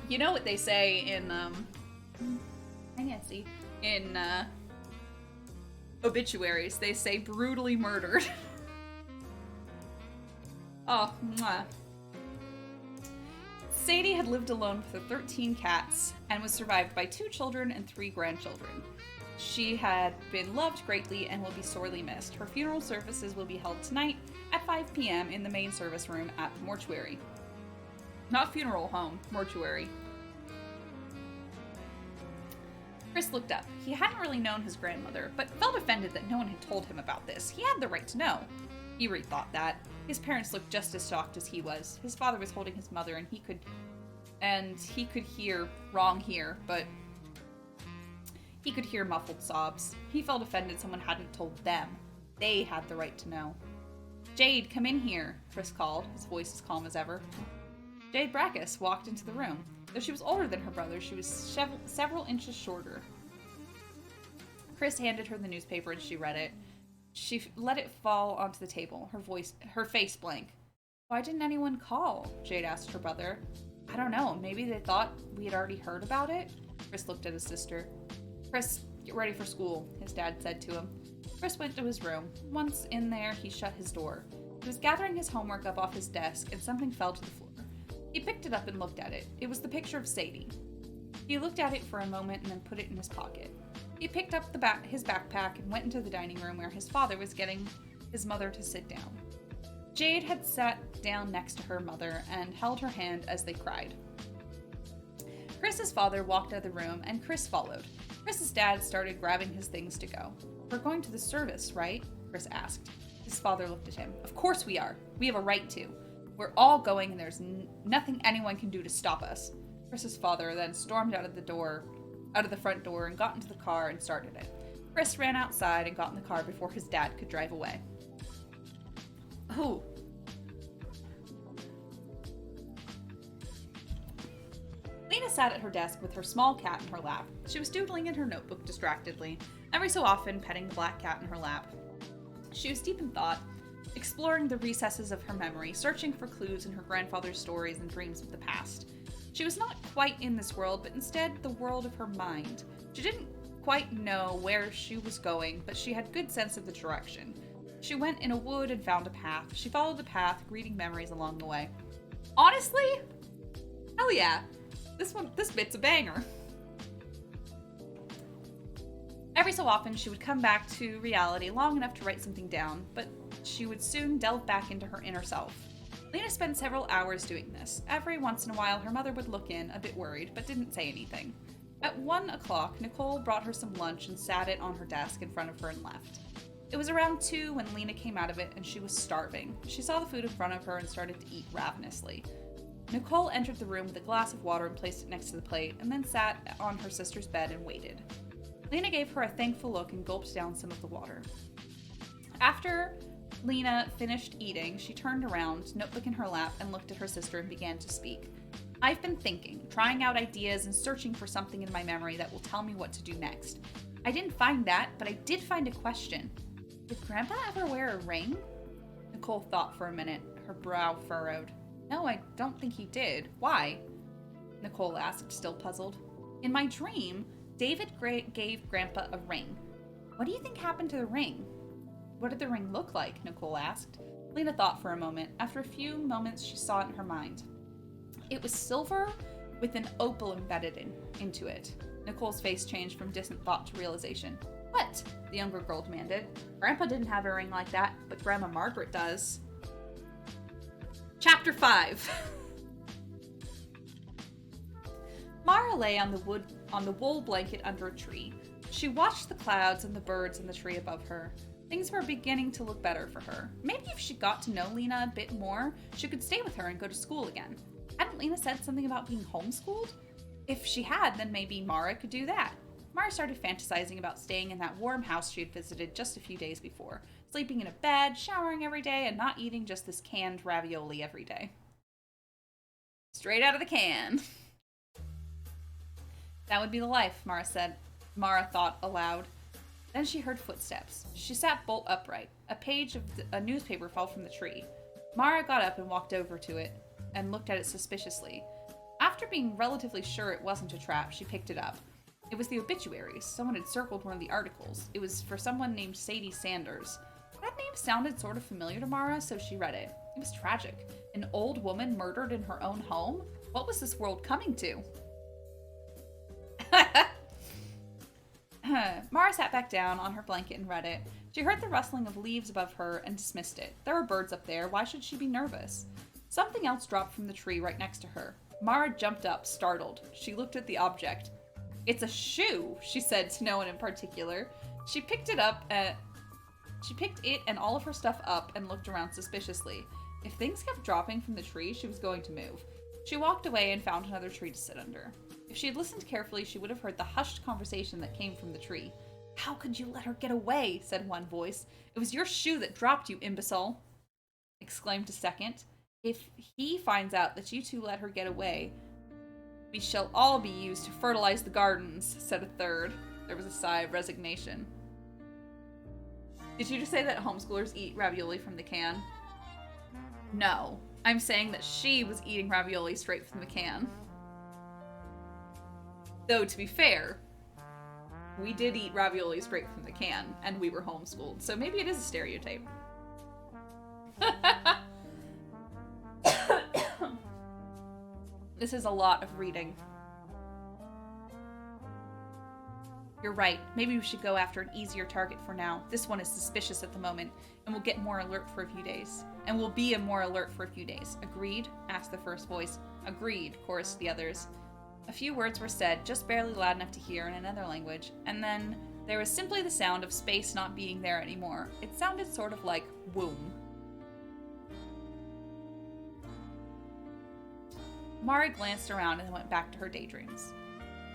You know what they say in, hi Nancy, in, obituaries. They say brutally murdered. Oh, mwah. Sadie had lived alone with her 13 cats and was survived by 2 children and 3 grandchildren. She had been loved greatly and will be sorely missed. Her funeral services will be held tonight at 5 p.m. in the main service room at the mortuary. Not funeral home, mortuary. Chris looked up. He hadn't really known his grandmother, but felt offended that no one had told him about this. He had the right to know. He rethought that. His parents looked just as shocked as he was. His father was holding his mother, and he could hear wrong here, but he could hear muffled sobs. He felt offended someone hadn't told them. They had the right to know. Jade, come in here, Chris called, his voice as calm as ever. Jade Brackus walked into the room. Though she was older than her brother, she was several inches shorter. Chris handed her the newspaper and she read it. She let it fall onto the table, her face blank. Why didn't anyone call? Jade asked her brother. I don't know, maybe they thought we had already heard about it? Chris looked at his sister. Chris, get ready for school, his dad said to him. Chris went to his room. Once in there, he shut his door. He was gathering his homework up off his desk and something fell to the floor. He picked it up and looked at it. It was the picture of Sadie. He looked at it for a moment and then put it in his pocket. He picked up his backpack and went into the dining room where his father was getting his mother to sit down. Jade had sat down next to her mother and held her hand as they cried. Chris's father walked out of the room and Chris followed. Chris's dad started grabbing his things to go. We're going to the service, right? Chris asked. His father looked at him. Of course we are. We have a right to. We're all going and there's nothing anyone can do to stop us. Chris's father then stormed out of the front door and got into the car and started it. Chris ran outside and got in the car before his dad could drive away. Oh. Lena sat at her desk with her small cat in her lap. She was doodling in her notebook distractedly, every so often petting the black cat in her lap. She was deep in thought, exploring the recesses of her memory, searching for clues in her grandfather's stories and dreams of the past. She was not quite in this world, but instead the world of her mind. She didn't quite know where she was going, but she had good sense of the direction. She went in a wood and found a path. She followed the path, greeting memories along the way. Honestly? Hell yeah. This bit's a banger. Every so often, she would come back to reality long enough to write something down, but she would soon delve back into her inner self. Lena spent several hours doing this. Every once in a while, her mother would look in, a bit worried, but didn't say anything. At 1 o'clock, Nicole brought her some lunch and sat it on her desk in front of her and left. It was around 2 when Lena came out of it, and she was starving. She saw the food in front of her and started to eat ravenously. Nicole entered the room with a glass of water and placed it next to the plate, and then sat on her sister's bed and waited. Lena gave her a thankful look and gulped down some of the water. After Lena finished eating, she turned around, notebook in her lap, and looked at her sister and began to speak. I've been thinking, trying out ideas and searching for something in my memory that will tell me what to do next. I didn't find that, but I did find a question. Did Grandpa ever wear a ring? Nicole thought for a minute, her brow furrowed. No, I don't think he did. Why? Nicole asked, still puzzled. In my dream, David gave Grandpa a ring. What do you think happened to the ring? What did the ring look like? Nicole asked. Lena thought for a moment. After a few moments, she saw it in her mind. It was silver with an opal embedded into it. Nicole's face changed from distant thought to realization. What? The younger girl demanded. Grandpa didn't have a ring like that, but Grandma Margaret does. Chapter 5. Mara lay on the wool blanket under a tree. She watched the clouds and the birds in the tree above her. Things were beginning to look better for her. Maybe if she got to know Lena a bit more, she could stay with her and go to school again. Hadn't Lena said something about being homeschooled? If she had, then maybe Mara could do that. Mara started fantasizing about staying in that warm house she had visited just a few days before, sleeping in a bed, showering every day, and not eating just this canned ravioli every day. Straight out of the can. That would be the life, Mara said. Mara thought aloud. Then she heard footsteps. She sat bolt upright. A page of a newspaper fell from the tree. Mara got up and walked over to it and looked at it suspiciously. After being relatively sure it wasn't a trap, she picked it up. It was the obituaries. Someone had circled one of the articles. It was for someone named Sadie Sanders. That name sounded sort of familiar to Mara, so she read it. It was tragic. An old woman murdered in her own home? What was this world coming to? Mara sat back down on her blanket and read it. She heard the rustling of leaves above her and dismissed it. There were birds up there. Why should she be nervous? Something else dropped from the tree right next to her. Mara jumped up, startled. She looked at the object. It's a shoe, she said to no one in particular. She picked it and all of her stuff up and looked around suspiciously. If things kept dropping from the tree, she was going to move. She walked away and found another tree to sit under. If she had listened carefully, she would have heard the hushed conversation that came from the tree. How could you let her get away? Said one voice. It was your shoe that dropped you, imbecile, exclaimed a second. If he finds out that you two let her get away, we shall all be used to fertilize the gardens, said a third. There was a sigh of resignation. Did you just say that homeschoolers eat ravioli from the can? No. I'm saying that she was eating ravioli straight from the can. Though, to be fair, we did eat ravioli straight from the can, and we were homeschooled, so maybe it is a stereotype. This is a lot of reading. You're right. Maybe we should go after an easier target for now. This one is suspicious at the moment, and we'll get more alert for a few days. And we'll be more alert for a few days. Agreed? Asked the first voice. Agreed, chorused the others. A few words were said, just barely loud enough to hear in another language, and then there was simply the sound of space not being there anymore. It sounded sort of like womb. Mari glanced around and then went back to her daydreams.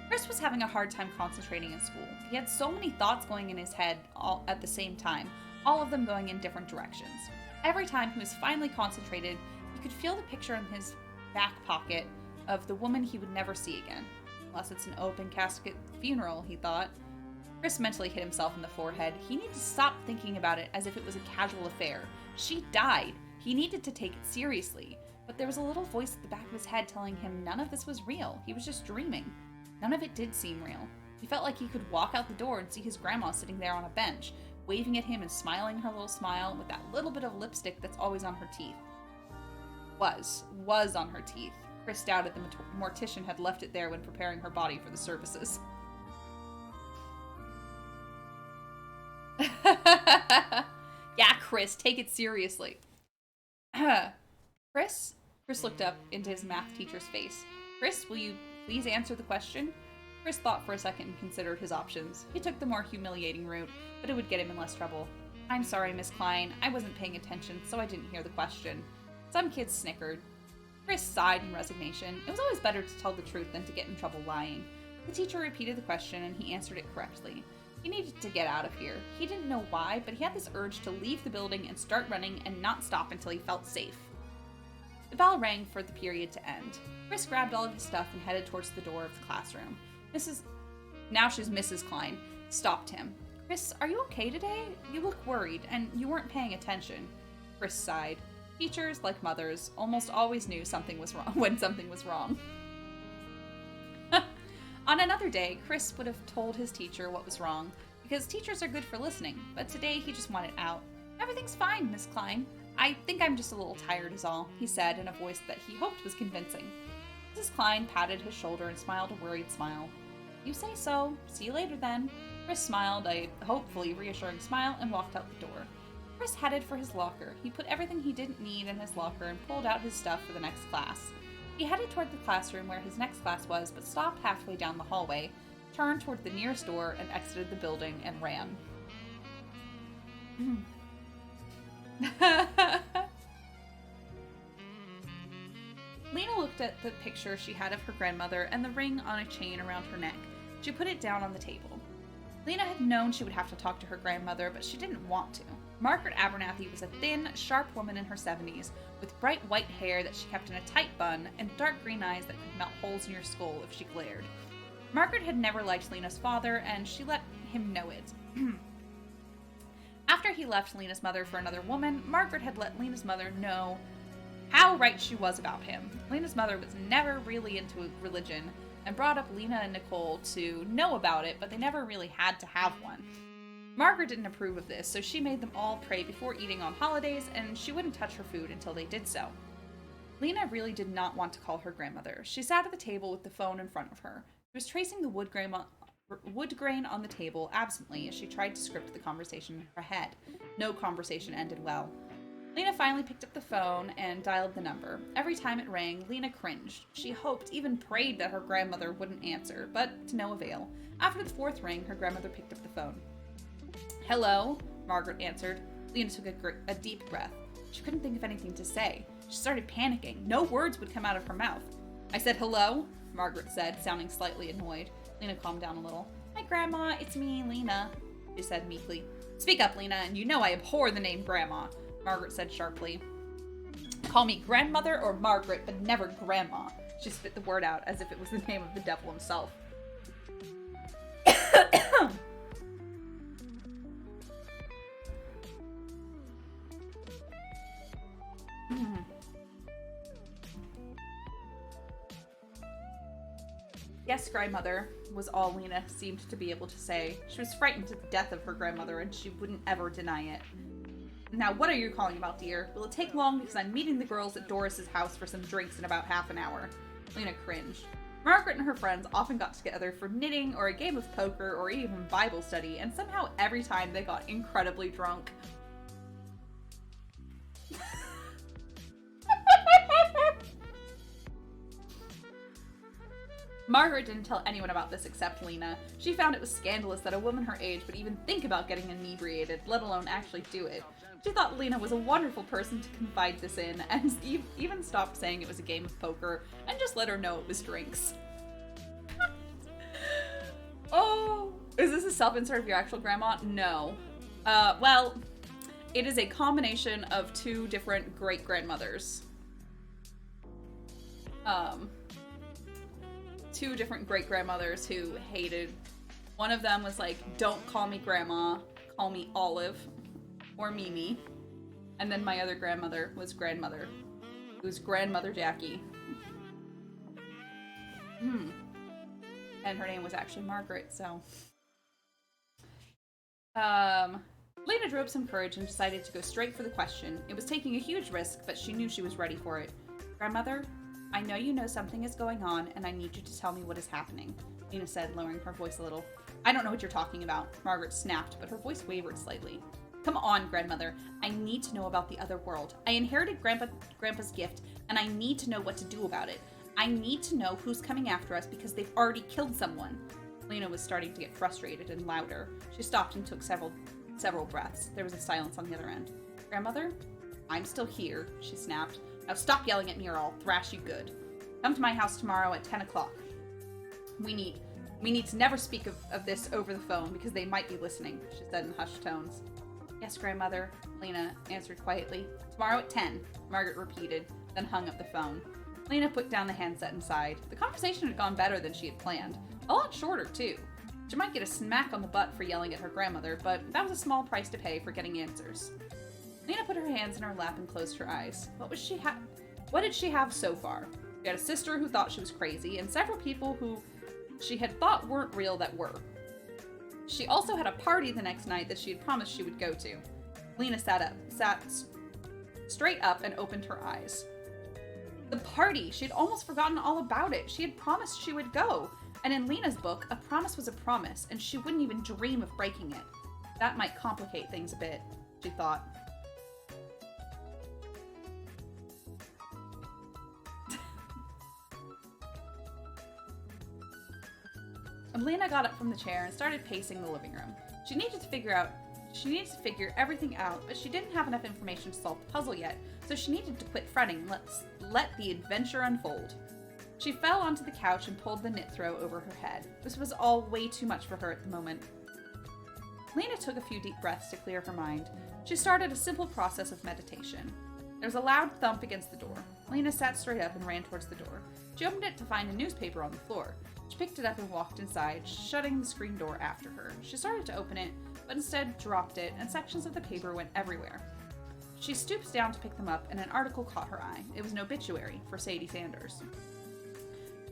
Chris was having a hard time concentrating in school. He had so many thoughts going in his head all at the same time, all of them going in different directions. Every time he was finally concentrated, he could feel the picture in his back pocket of the woman he would never see again. Unless it's an open casket funeral, he thought. Chris mentally hit himself in the forehead. He needed to stop thinking about it as if it was a casual affair. She died. He needed to take it seriously. But there was a little voice at the back of his head telling him none of this was real. He was just dreaming. None of it did seem real. He felt like he could walk out the door and see his grandma sitting there on a bench, waving at him and smiling her little smile with that little bit of lipstick that's always on her teeth. Was on her teeth. Chris doubted the mortician had left it there when preparing her body for the services. Yeah, Chris, take it seriously. Chris? Chris looked up into his math teacher's face. Chris, will you please answer the question? Chris thought for a second and considered his options. He took the more humiliating route, but it would get him in less trouble. I'm sorry, Miss Klein. I wasn't paying attention, so I didn't hear the question. Some kids snickered. Chris sighed in resignation. It was always better to tell the truth than to get in trouble lying. The teacher repeated the question, and he answered it correctly. He needed to get out of here. He didn't know why, but he had this urge to leave the building and start running and not stop until he felt safe. The bell rang for the period to end. Chris grabbed all of his stuff and headed towards the door of the classroom. Mrs. Klein stopped him. Chris, are you okay today? You look worried, and you weren't paying attention. Chris sighed. Teachers, like mothers, almost always knew something was wrong when something was wrong. On another day, Chris would have told his teacher what was wrong, because teachers are good for listening, but today he just wanted out. Everything's fine, Miss Klein. I think I'm just a little tired is all, he said in a voice that he hoped was convincing. Mrs. Klein patted his shoulder and smiled a worried smile. You say so. See you later then. Chris smiled a hopefully reassuring smile and walked out the door. Chris headed for his locker. He put everything he didn't need in his locker and pulled out his stuff for the next class. He headed toward the classroom where his next class was, but stopped halfway down the hallway, turned toward the nearest door, and exited the building and ran. Lena looked at the picture she had of her grandmother and the ring on a chain around her neck. She put it down on the table. Lena had known she would have to talk to her grandmother, but she didn't want to. Margaret Abernathy was a thin, sharp woman in her 70s, with bright white hair that she kept in a tight bun and dark green eyes that could melt holes in your skull if she glared. Margaret had never liked Lena's father, and she let him know it. After he left Lena's mother for another woman, Margaret had let Lena's mother know how right she was about him. Lena's mother was never really into religion and brought up Lena and Nicole to know about it, but they never really had to have one. Margaret didn't approve of this, so she made them all pray before eating on holidays, and she wouldn't touch her food until they did so. Lena really did not want to call her grandmother. She sat at the table with the phone in front of her. She was tracing the wood grain on the table absently as she tried to script the conversation in her head. No conversation ended well. Lena finally picked up the phone and dialed the number. Every time it rang, Lena cringed. She hoped, even prayed that her grandmother wouldn't answer, but to no avail. After the fourth ring, her grandmother picked up the phone. "Hello?" Margaret answered. Lena took a deep breath. She couldn't think of anything to say. She started panicking. No words would come out of her mouth. "I said hello?" Margaret said, sounding slightly annoyed. Lena calmed down a little. "Hi, Grandma. It's me, Lena," she said meekly. "Speak up, Lena, and you know I abhor the name Grandma," Margaret said sharply. "Call me grandmother or Margaret, but never Grandma." She spit the word out as if it was the name of the devil himself. "Yes, grandmother," was all Lena seemed to be able to say. She was frightened to death of her grandmother, and she wouldn't ever deny it. "Now, what are you calling about, dear? Will it take long because I'm meeting the girls at Doris's house for some drinks in about half an hour?" Lena cringed. Margaret and her friends often got together for knitting or a game of poker or even Bible study, and somehow every time they got incredibly drunk. Margaret didn't tell anyone about this except Lena. She found it was scandalous that a woman her age would even think about getting inebriated, let alone actually do it. She thought Lena was a wonderful person to confide this in, and even stopped saying it was a game of poker, and just let her know it was drinks. Oh, is this a self-insert of your actual grandma? No. Well, it is a combination of two different great-grandmothers. Two different great-grandmothers who hated. One of them was like, "Don't call me grandma, call me Olive or Mimi." And then my other grandmother was grandmother. It was Grandmother Jackie. And her name was actually Margaret, so. Lena drew up some courage and decided to go straight for the question. It was taking a huge risk, but she knew she was ready for it. "Grandmother, I know you know something is going on, and I need you to tell me what is happening," Lena said, lowering her voice a little. "I don't know what you're talking about," Margaret snapped, but her voice wavered slightly. "Come on, grandmother. I need to know about the other world. I inherited Grandpa's gift, and I need to know what to do about it. I need to know who's coming after us because they've already killed someone." Lena was starting to get frustrated and louder. She stopped and took several breaths. There was a silence on the other end. "Grandmother, I'm still here," she snapped. "Now stop yelling at me or I'll thrash you good. Come to my house tomorrow at 10 o'clock. We need to never speak of this over the phone because they might be listening," she said in hushed tones. "Yes, grandmother," Lena answered quietly. "Tomorrow at 10, Margaret repeated, then hung up the phone. Lena put down the handset and sighed. The conversation had gone better than she had planned. A lot shorter, too. She might get a smack on the butt for yelling at her grandmother, but that was a small price to pay for getting answers. Lena put her hands in her lap and closed her eyes. What did she have so far? She had a sister who thought she was crazy, and several people who she had thought weren't real that were. She also had a party the next night that she had promised she would go to. Lena sat straight up and opened her eyes. The party! She had almost forgotten all about it. She had promised she would go. And in Lena's book, a promise was a promise, and she wouldn't even dream of breaking it. That might complicate things a bit, she thought. Lena got up from the chair and started pacing the living room. She needed to figure everything out, but she didn't have enough information to solve the puzzle yet, so she needed to quit fretting and let the adventure unfold. She fell onto the couch and pulled the knit throw over her head. This was all way too much for her at the moment. Lena took a few deep breaths to clear her mind. She started a simple process of meditation. There was a loud thump against the door. Lena sat straight up and ran towards the door. She opened it to find a newspaper on the floor. She picked it up and walked inside, shutting the screen door after her. She started to open it, but instead dropped it, and sections of the paper went everywhere. She stooped down to pick them up, and an article caught her eye. It was an obituary for Sadie Sanders.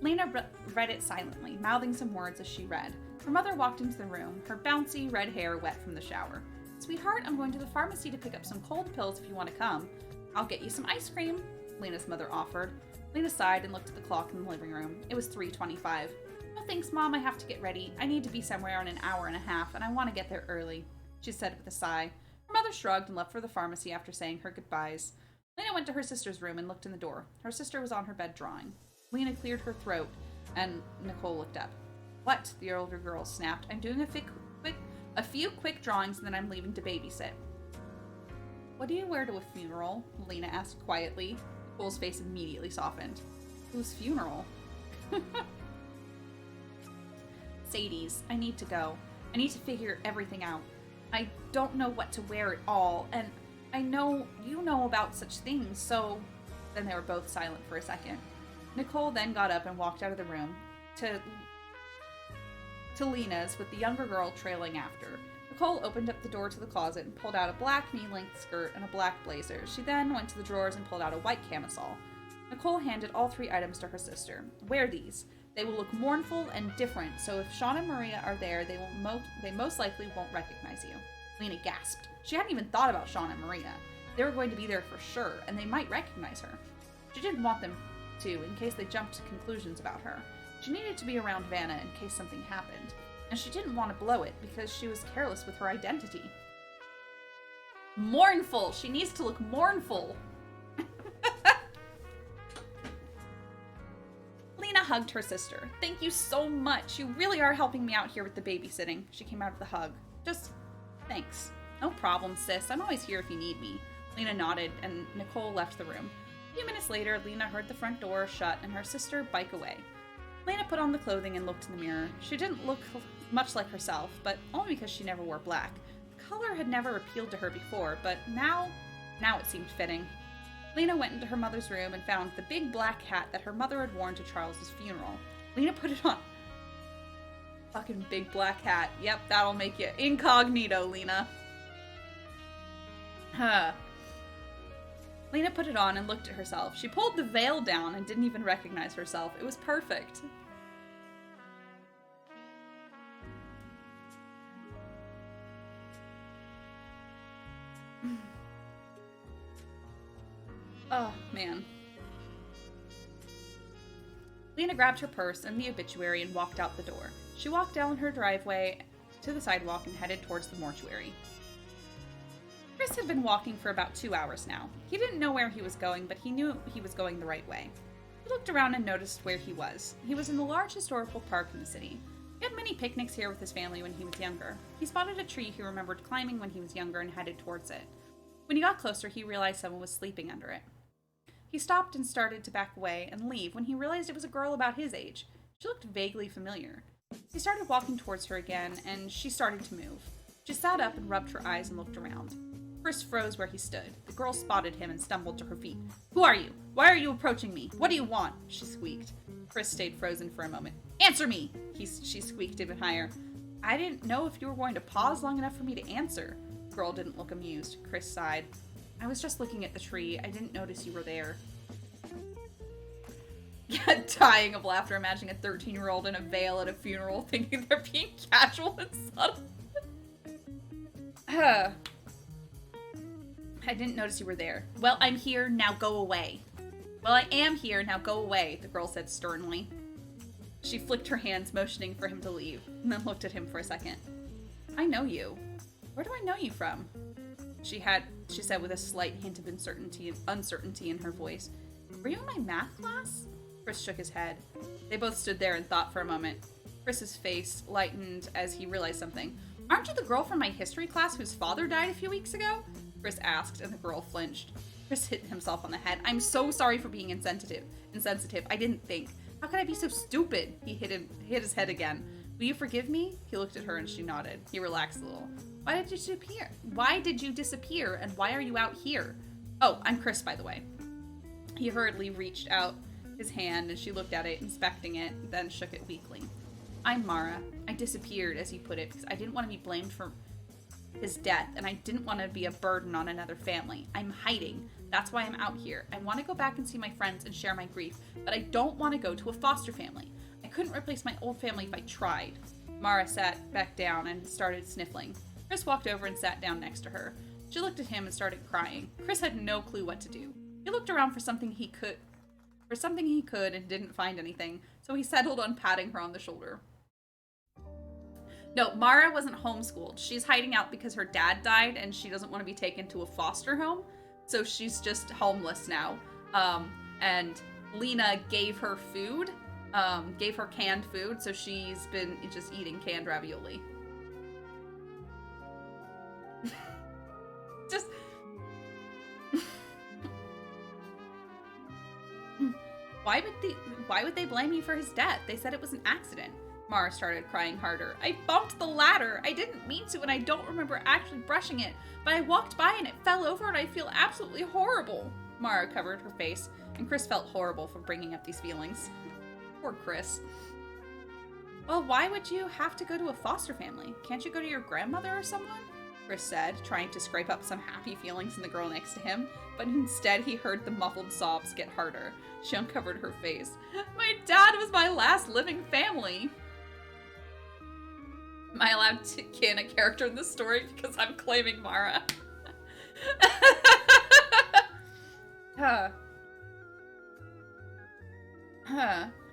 Lena read it silently, mouthing some words as she read. Her mother walked into the room, her bouncy red hair wet from the shower. "Sweetheart, I'm going to the pharmacy to pick up some cold pills if you want to come. I'll get you some ice cream." Lena's mother offered. Lena sighed and looked at the clock in the living room. It was 3:25. "No thanks, Mom, I have to get ready. I need to be somewhere in an hour and a half, and I want to get there early," she said with a sigh. Her mother shrugged and left for the pharmacy after saying her goodbyes. Lena went to her sister's room and looked in the door. Her sister was on her bed drawing. Lena cleared her throat, and Nicole looked up. "What?" the older girl snapped. "I'm doing a few quick drawings and then I'm leaving to babysit." "What do you wear to a funeral?" Lena asked quietly. Nicole's face immediately softened. "Whose funeral?" "Sadie's. I need to go. I need to figure everything out. I don't know what to wear at all, and I know you know about such things, so..." Then they were both silent for a second. Nicole then got up and walked out of the room to Lena's, with the younger girl trailing after. Nicole opened up the door to the closet and pulled out a black knee-length skirt and a black blazer. She then went to the drawers and pulled out a white camisole. Nicole handed all 3 items to her sister. "Wear these. They will look mournful and different, so if Sean and Maria are there, they most likely won't recognize you." Lena gasped. She hadn't even thought about Sean and Maria. They were going to be there for sure, and they might recognize her. She didn't want them to, in case they jumped to conclusions about her. She needed to be around Vanna in case something happened, and she didn't want to blow it because she was careless with her identity. Mournful! She needs to look mournful! Lena hugged her sister. "Thank you so much. You really are helping me out here with the babysitting." She came out of the hug. "Just thanks." "No problem, sis. I'm always here if you need me." Lena nodded, and Nicole left the room. A few minutes later, Lena heard the front door shut and her sister bike away. Lena put on the clothing and looked in the mirror. She didn't look much like herself, but only because she never wore black. The color had never appealed to her before, but now it seemed fitting. Lena went into her mother's room and found the big black hat that her mother had worn to Charles's funeral. Lena put it on. Fucking big black hat. Yep, that'll make you incognito, Lena. Lena put it on and looked at herself. She pulled the veil down and didn't even recognize herself. It was perfect. Oh, man. Lena grabbed her purse and the obituary and walked out the door. She walked down her driveway to the sidewalk and headed towards the mortuary. Chris had been walking for about 2 hours now. He didn't know where he was going, but he knew he was going the right way. He looked around and noticed where he was. He was in the large historical park in the city. He had many picnics here with his family when he was younger. He spotted a tree he remembered climbing when he was younger and headed towards it. When he got closer, he realized someone was sleeping under it. He stopped and started to back away and leave when he realized it was a girl about his age. She looked vaguely familiar. He started walking towards her again, and she started to move. She sat up and rubbed her eyes and looked around. Chris froze where he stood. The girl spotted him and stumbled to her feet. "Who are you? Why are you approaching me? What do you want?" she squeaked. Chris stayed frozen for a moment. "Answer me!" she squeaked even higher. "I didn't know if you were going to pause long enough for me to answer." The girl didn't look amused. Chris sighed. "I was just looking at the tree. I didn't notice you were there." Dying of laughter, imagining a 13-year-old in a veil at a funeral, thinking they're being casual and subtle. "I didn't notice you were there." "Well, I'm here, now go away." "Well, I am here, now go away," the girl said sternly. She flicked her hands, motioning for him to leave, and then looked at him for a second. "I know you. Where do I know you from?" She said with a slight hint of uncertainty in her voice. "Were you in my math class?" Chris shook his head. They both stood there and thought for a moment. Chris's face lightened as he realized something. "Aren't you the girl from my history class whose father died a few weeks ago?" Chris asked, and the girl flinched. Chris hit himself on the head. "I'm so sorry for being insensitive. I didn't think. How could I be so stupid?" He hit his head again. "Will you forgive me?" He looked at her and she nodded. He relaxed a little. Why did you disappear? And why are you out here?" "Oh, I'm Chris, by the way." He hurriedly reached out his hand and she looked at it, inspecting it, then shook it weakly. "I'm Mara. I disappeared, as you put it, because I didn't want to be blamed for his death, and I didn't want to be a burden on another family. I'm hiding. That's why I'm out here. I want to go back and see my friends and share my grief, but I don't want to go to a foster family. I couldn't replace my old family if I tried." Mara sat back down and started sniffling. Chris walked over and sat down next to her. She looked at him and started crying. Chris had no clue what to do. He looked around for something he could and didn't find anything, so he settled on patting her on the shoulder. No, Mara wasn't homeschooled. She's hiding out because her dad died and she doesn't want to be taken to a foster home, so she's just homeless now. And Lena gave her food, gave her canned food, so she's been just eating canned ravioli. Just... Why would they blame you for his death? They said it was an accident. Mara started crying harder. I bumped the ladder. I didn't mean to, and I don't remember actually brushing it, but I walked by and it fell over and I feel absolutely horrible. Mara covered her face, and Chris felt horrible for bringing up these feelings. Poor Chris. Well, why would you have to go to a foster family? Can't you go to your grandmother or someone? Chris said, trying to scrape up some happy feelings in the girl next to him, but instead he heard the muffled sobs get harder. She uncovered her face. My dad was my last living family. Am I allowed to can a character in this story because I'm claiming Mara? I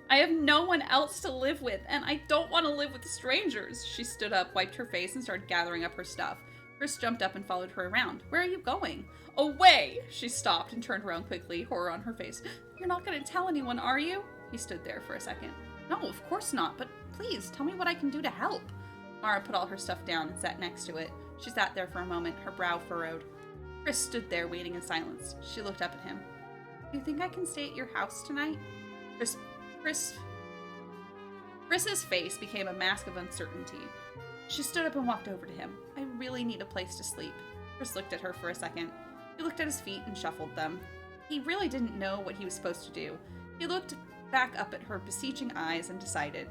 have no one else to live with, and I don't want to live with strangers. She stood up, wiped her face, and started gathering up her stuff. Chris jumped up and followed her around. Where are you going? Away! She stopped and turned around quickly, horror on her face. You're not going to tell anyone, are you? He stood there for a second. No, of course not, but please, tell me what I can do to help. Mara put all her stuff down and sat next to it. She sat there for a moment, her brow furrowed. Chris stood there, waiting in silence. She looked up at him. Do you think I can stay at your house tonight? Chris's face became a mask of uncertainty. She stood up and walked over to him. I really need a place to sleep. Chris looked at her for a second. He looked at his feet and shuffled them. He really didn't know what he was supposed to do. He looked back up at her beseeching eyes and decided.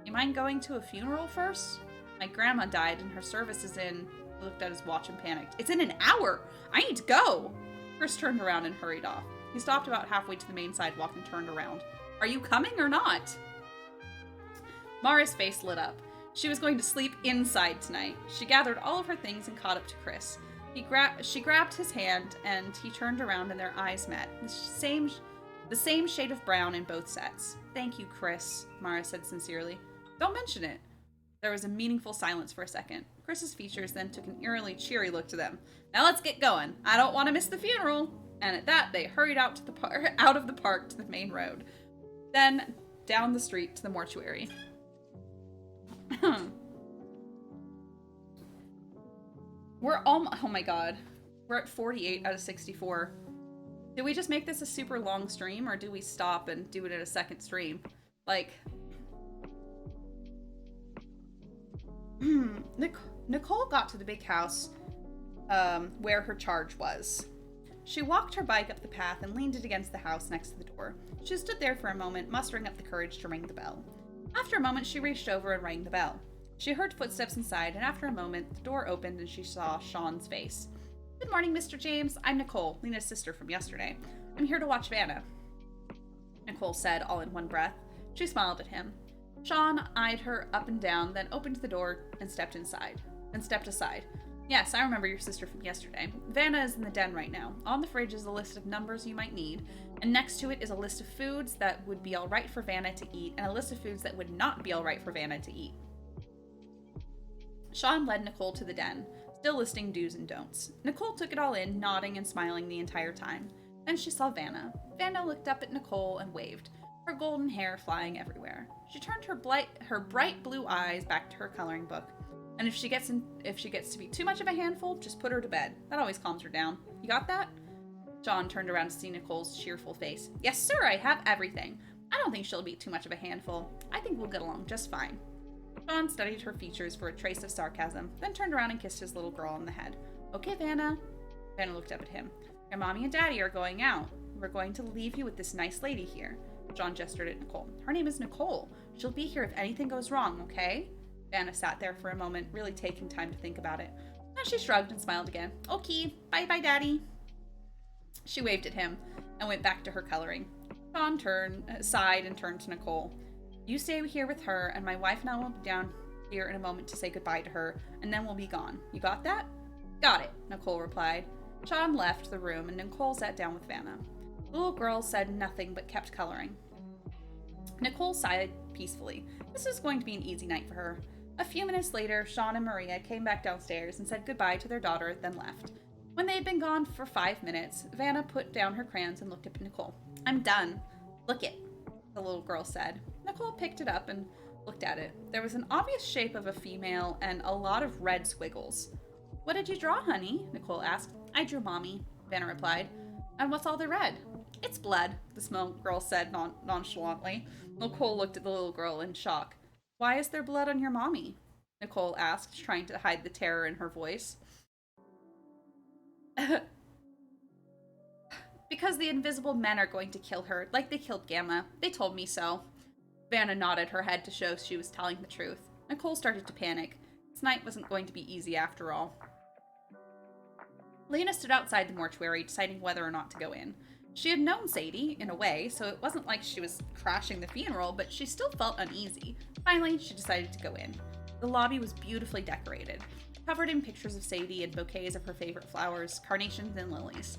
You mind going to a funeral first? My grandma died and her service is in... He looked at his watch and panicked. It's in an hour! I need to go! Chris turned around and hurried off. He stopped about halfway to the main sidewalk and turned around. Are you coming or not? Mara's face lit up. She was going to sleep inside tonight. She gathered all of her things and caught up to Chris. She grabbed his hand and he turned around and their eyes met. The same shade of brown in both sets. Thank you, Chris, Mara said sincerely. Don't mention it. There was a meaningful silence for a second. Chris's features then took an eerily cheery look to them. Now let's get going. I don't want to miss the funeral. And at that, they hurried out of the park to the main road. Then down the street to the mortuary. Oh my god. We're at 48 out of 64. Do we just make this a super long stream, or do we stop and do it at a second stream? Like... Nicole got to the big house where her charge was. She walked her bike up the path and leaned it against the house next to the door. She stood there for a moment, mustering up the courage to ring the bell. After a moment, she reached over and rang the bell. She heard footsteps inside, and after a moment, the door opened and she saw Sean's face. Good morning, Mr. James. I'm Nicole, Lena's sister from yesterday. I'm here to watch Vanna, Nicole said, all in one breath. She smiled at him. Sean eyed her up and down, then opened the door and stepped aside. Yes, I remember your sister from yesterday. Vanna is in the den right now. On the fridge is a list of numbers you might need, and next to it is a list of foods that would be alright for Vanna to eat, and a list of foods that would not be alright for Vanna to eat. Sean led Nicole to the den, still listing do's and don'ts. Nicole took it all in, nodding and smiling the entire time. Then she saw Vanna. Vanna looked up at Nicole and waved, her golden hair flying everywhere. She turned her bright blue eyes back to her coloring book. And if she gets to be too much of a handful, just put her to bed. That always calms her down. You got that? John turned around to see Nicole's cheerful face. Yes, sir, I have everything. I don't think she'll be too much of a handful. I think we'll get along just fine. John studied her features for a trace of sarcasm, then turned around and kissed his little girl on the head. Okay, Vanna. Vanna looked up at him. Your mommy and daddy are going out. We're going to leave you with this nice lady here. John gestured at Nicole. Her name is Nicole. She'll be here if anything goes wrong, okay? Vanna sat there for a moment, really taking time to think about it. Then she shrugged and smiled again. Okay, bye-bye, Daddy. She waved at him and went back to her coloring. Sean sighed and turned to Nicole. You stay here with her, and my wife and I will be down here in a moment to say goodbye to her, and then we'll be gone. You got that? Got it, Nicole replied. Sean left the room and Nicole sat down with Vanna. The little girl said nothing but kept coloring. Nicole sighed peacefully. This was going to be an easy night for her. A few minutes later, Sean and Maria came back downstairs and said goodbye to their daughter, then left. When they had been gone for 5 minutes, Vanna put down her crayons and looked at Nicole. I'm done. Look it, the little girl said. Nicole picked it up and looked at it. There was an obvious shape of a female and a lot of red squiggles. What did you draw, honey? Nicole asked. I drew Mommy, Vanna replied. And what's all the red? It's blood, the small girl said nonchalantly. Nicole looked at the little girl in shock. Why is there blood on your mommy? Nicole asked, trying to hide the terror in her voice. Because the invisible men are going to kill her, like they killed Gamma. They told me so. Vanna nodded her head to show she was telling the truth. Nicole started to panic. This night wasn't going to be easy after all. Lena stood outside the mortuary, deciding whether or not to go in. She had known Sadie, in a way, so it wasn't like she was crashing the funeral, but she still felt uneasy. Finally, she decided to go in. The lobby was beautifully decorated, covered in pictures of Sadie and bouquets of her favorite flowers, carnations and lilies.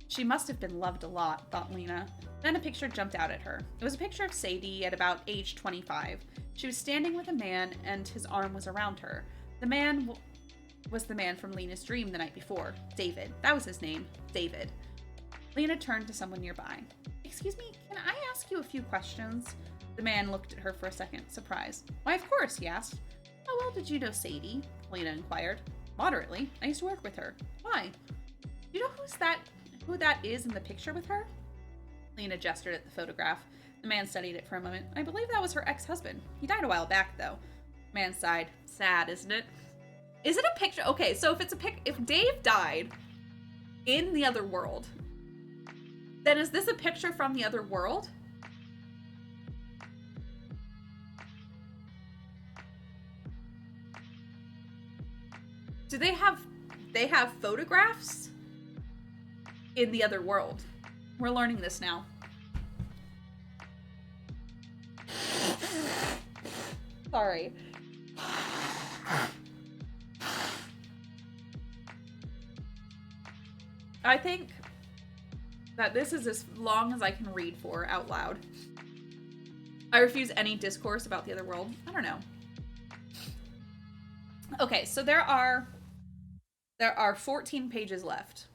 She must have been loved a lot, thought Lena. Then a picture jumped out at her. It was a picture of Sadie at about age 25. She was standing with a man, and his arm was around her. The man was the man from Lena's dream the night before. David. That was his name. David. Lena turned to someone nearby. Excuse me, can I ask you a few questions? The man looked at her for a second, surprised. Why, of course, he asked. How well did you know Sadie? Lena inquired. Moderately. I used to work with her. Why? Do you know who that is in the picture with her? Lena gestured at the photograph. The man studied it for a moment. I believe that was her ex-husband. He died a while back, though. The man sighed. Sad, isn't it? Is it a picture? Okay, so if it's if Dave died in the other world, then is this a picture from the other world? Do they have photographs in the other world? We're learning this now. Sorry. I think that this is as long as I can read for out loud. I refuse any discourse about the other world. I don't know. Okay, so there are 14 pages left.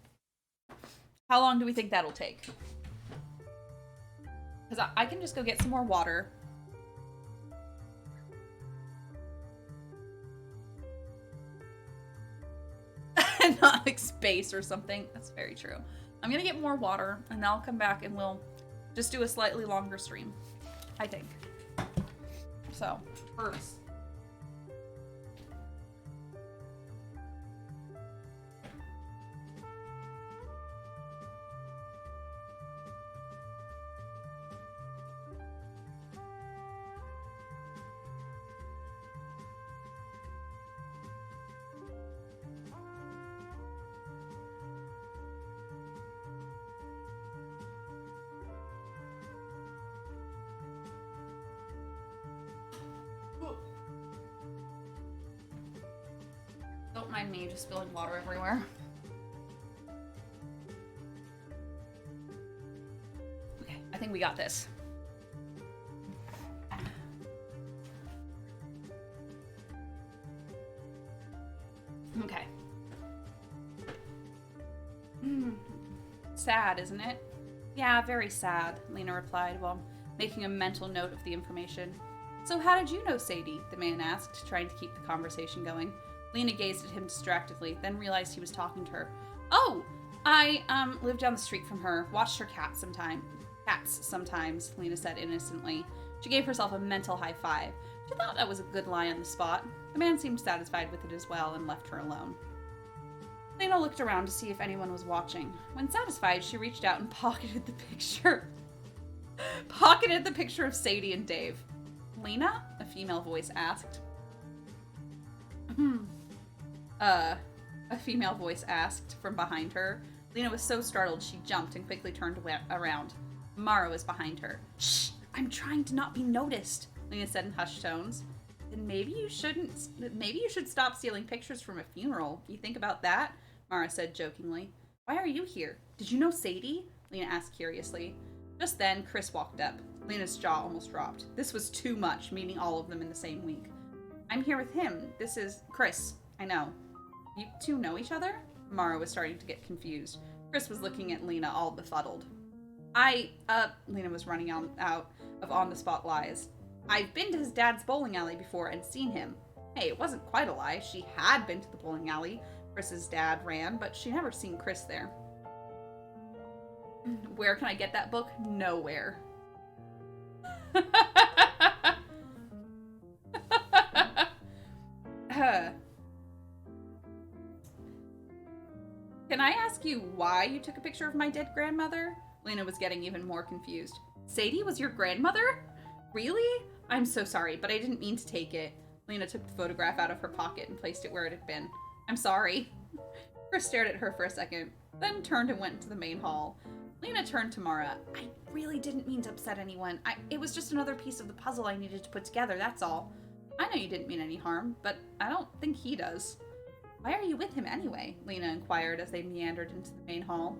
How long do we think that'll take? Because I can just go get some more water. Not like space or something. That's very true. I'm gonna get more water and then I'll come back and we'll just do a slightly longer stream, I think. So, first. Don't mind me just spilling water everywhere. Okay, I think we got this. Okay. Sad, isn't it? Yeah, very sad, Lena replied while making a mental note of the information. So how did you know Sadie? The man asked, trying to keep the conversation going. Lena gazed at him distractedly, then realized he was talking to her. Oh, I, lived down the street from her. Watched her cats sometimes, Lena said innocently. She gave herself a mental high five. She thought that was a good lie on the spot. The man seemed satisfied with it as well and left her alone. Lena looked around to see if anyone was watching. When satisfied, she reached out and pocketed the picture. Pocketed the picture of Sadie and Dave. Lena? A female voice asked. A female voice asked from behind her. Lena was so startled she jumped and quickly turned around. Mara was behind her. Shh! I'm trying to not be noticed, Lena said in hushed tones. Then maybe you should stop stealing pictures from a funeral. You think about that? Mara said jokingly. Why are you here? Did you know Sadie? Lena asked curiously. Just then, Chris walked up. Lena's jaw almost dropped. This was too much, meeting all of them in the same week. I'm here with him. This is Chris. I know. You two know each other? Mara was starting to get confused. Chris was looking at Lena all befuddled. Lena was running out of on-the-spot lies. I've been to his dad's bowling alley before and seen him. Hey, it wasn't quite a lie. She had been to the bowling alley Chris's dad ran, but she never seen Chris there. Where can I get that book? Nowhere. Can I ask you why you took a picture of my dead grandmother? Lena was getting even more confused. Sadie was your grandmother? Really? I'm so sorry, but I didn't mean to take it. Lena took the photograph out of her pocket and placed it where it had been. I'm sorry. Chris stared at her for a second, then turned and went to the main hall. Lena turned to Mara. I really didn't mean to upset anyone. It was just another piece of the puzzle I needed to put together, that's all. I know you didn't mean any harm, but I don't think he does. Why are you with him anyway? Lena inquired as they meandered into the main hall.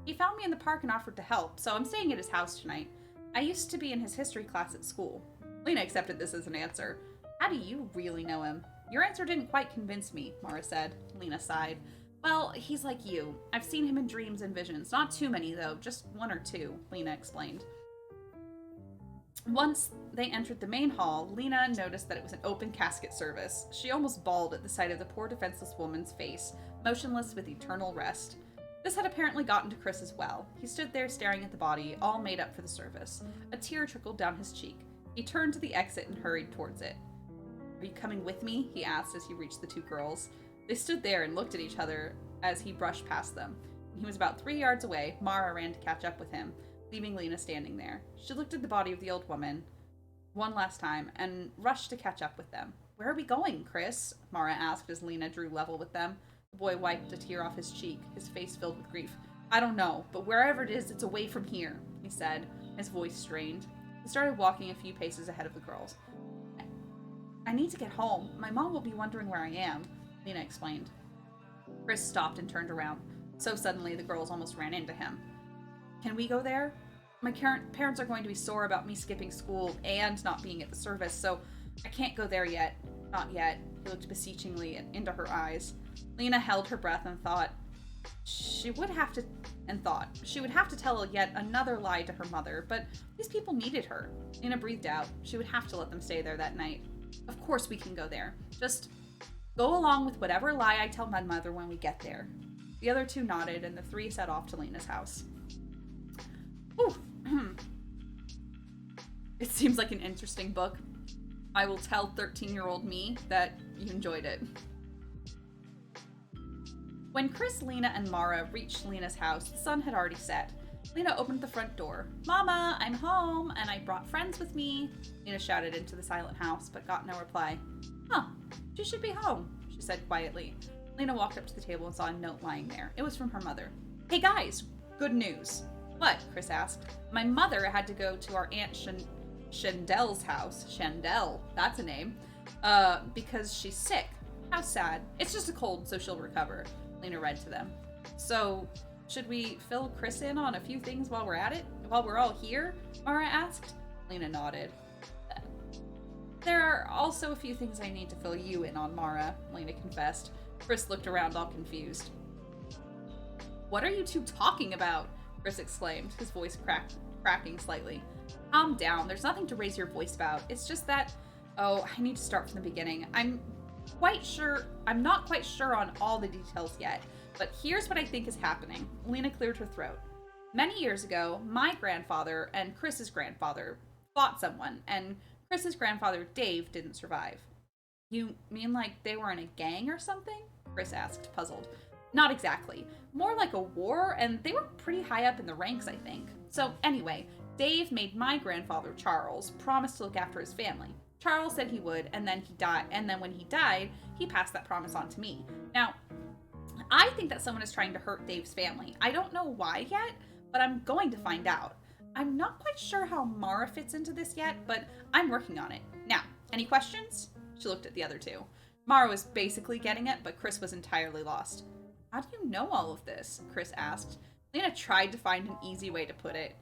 He found me in the park and offered to help, so I'm staying at his house tonight. I used to be in his history class at school. Lena accepted this as an answer. How do you really know him? Your answer didn't quite convince me, Mara said. Lena sighed. Well, he's like you. I've seen him in dreams and visions. Not too many, though. Just one or two, Lena explained. Once they entered the main hall, Lena noticed that it was an open casket service. She almost bawled at the sight of the poor defenseless woman's face, motionless with eternal rest. This had apparently gotten to Chris as well. He stood there staring at the body, all made up for the service. A tear trickled down his cheek. He turned to the exit and hurried towards it. Are you coming with me? He asked as he reached the two girls. They stood there and looked at each other as he brushed past them. When he was about 3 yards away, Mara ran to catch up with him, leaving Lena standing there. She looked at the body of the old woman one last time and rushed to catch up with them. Where are we going, Chris? Mara asked as Lena drew level with them. The boy wiped a tear off his cheek, his face filled with grief. I don't know, but wherever it is, it's away from here, he said, his voice strained. He started walking a few paces ahead of the girls. I need to get home. My mom will be wondering where I am, Lena explained. Chris stopped and turned around. So suddenly, the girls almost ran into him. Can we go there? My parents are going to be sore about me skipping school and not being at the service, so I can't go there yet. Not yet. He looked beseechingly into her eyes. Lena held her breath and thought. She would have to tell yet another lie to her mother, but these people needed her. Lena breathed out. She would have to let them stay there that night. Of course we can go there. Just go along with whatever lie I tell my mother when we get there. The other two nodded, and the three set off to Lena's house. Ooh. It seems like an interesting book. I will tell 13-year-old me that you enjoyed it. When Chris, Lena, and Mara reached Lena's house, the sun had already set. Lena opened the front door. Mama, I'm home, and I brought friends with me. Lena shouted into the silent house, but got no reply. Huh, you should be home, she said quietly. Lena walked up to the table and saw a note lying there. It was from her mother. Hey guys, good news. What? Chris asked. My mother had to go to our Aunt Chandel's house. Chandel, that's a name. Because she's sick. How sad. It's just a cold, so she'll recover. Lena read to them. So, should we fill Chris in on a few things while we're at it? While we're all here? Mara asked. Lena nodded. There are also a few things I need to fill you in on, Mara, Lena confessed. Chris looked around all confused. What are you two talking about? Chris exclaimed, his voice cracking slightly. Calm down, there's nothing to raise your voice about. It's just that, I need to start from the beginning. I'm not quite sure on all the details yet, but here's what I think is happening. Lena cleared her throat. Many years ago, my grandfather and Chris's grandfather fought someone, and Chris's grandfather, Dave, didn't survive. You mean like they were in a gang or something? Chris asked, puzzled. Not exactly. More like a war, and they were pretty high up in the ranks, I think. So anyway, Dave made my grandfather, Charles, promise to look after his family. Charles said he would, and then he died. And then when he died, he passed that promise on to me. Now, I think that someone is trying to hurt Dave's family. I don't know why yet, but I'm going to find out. I'm not quite sure how Mara fits into this yet, but I'm working on it. Now, any questions? She looked at the other two. Mara was basically getting it, but Chris was entirely lost. How do you know all of this? Chris asked. Lena tried to find an easy way to put it.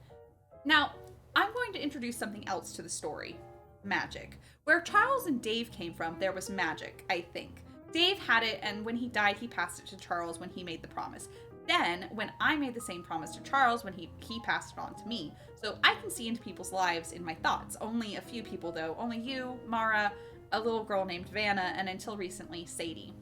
Now, I'm going to introduce something else to the story. Magic. Where Charles and Dave came from, there was magic, I think. Dave had it, and when he died, he passed it to Charles when he made the promise. Then, when I made the same promise to Charles, when he passed it on to me. So I can see into people's lives in my thoughts. Only a few people, though. Only you, Mara, a little girl named Vanna, and until recently, Sadie.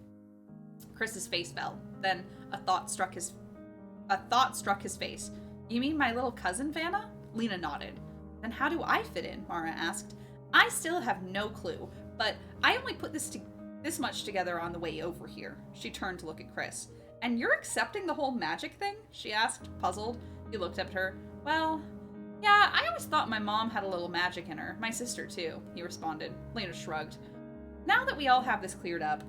Chris's face fell. Then a thought struck his face. You mean my little cousin, Vanna? Lena nodded. Then how do I fit in? Mara asked. I still have no clue, but I only put this much together on the way over here. She turned to look at Chris. And you're accepting the whole magic thing? She asked, puzzled. He looked up at her. Well, yeah, I always thought my mom had a little magic in her. My sister, too, he responded. Lena shrugged. Now that we all have this cleared up,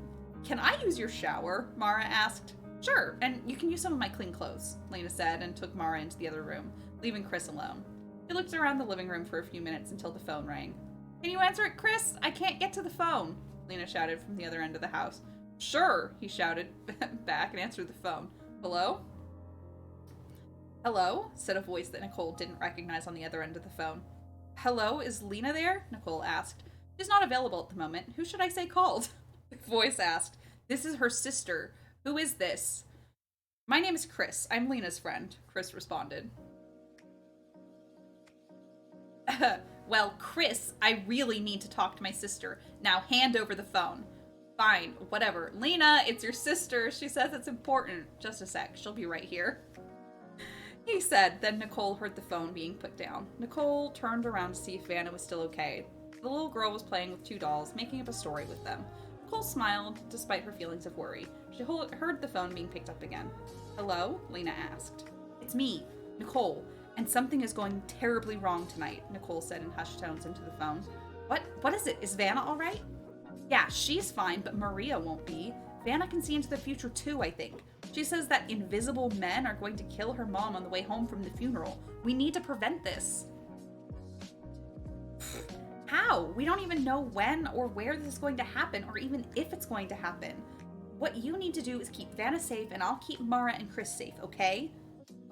can I use your shower? Mara asked. Sure, and you can use some of my clean clothes, Lena said, and took Mara into the other room, leaving Chris alone. He looked around the living room for a few minutes until the phone rang. Can you answer it, Chris? I can't get to the phone, Lena shouted from the other end of the house. Sure, he shouted back and answered the phone. Hello? Hello? Said a voice that Nicole didn't recognize on the other end of the phone. Hello, is Lena there? Nicole asked. She's not available at the moment. Who should I say called? The voice asked. This is her sister. Who is this? My name is Chris. I'm Lena's friend, Chris responded. Well, Chris, I really need to talk to my sister. Now hand over the phone. Fine, whatever. Lena, it's your sister. She says it's important. Just a sec. She'll be right here. He said. Then Nicole heard the phone being put down. Nicole turned around to see if Vanna was still okay. The little girl was playing with two dolls, making up a story with them. Nicole smiled, despite her feelings of worry. She heard the phone being picked up again. Hello? Lena asked. It's me, Nicole, and something is going terribly wrong tonight, Nicole said in hushed tones into the phone. What is it? Is Vanna all right? Yeah, she's fine, but Maria won't be. Vanna can see into the future too, I think. She says that invisible men are going to kill her mom on the way home from the funeral. We need to prevent this. How? We don't even know when or where this is going to happen, or even if it's going to happen. What you need to do is keep Vanna safe, and I'll keep Mara and Chris safe, okay?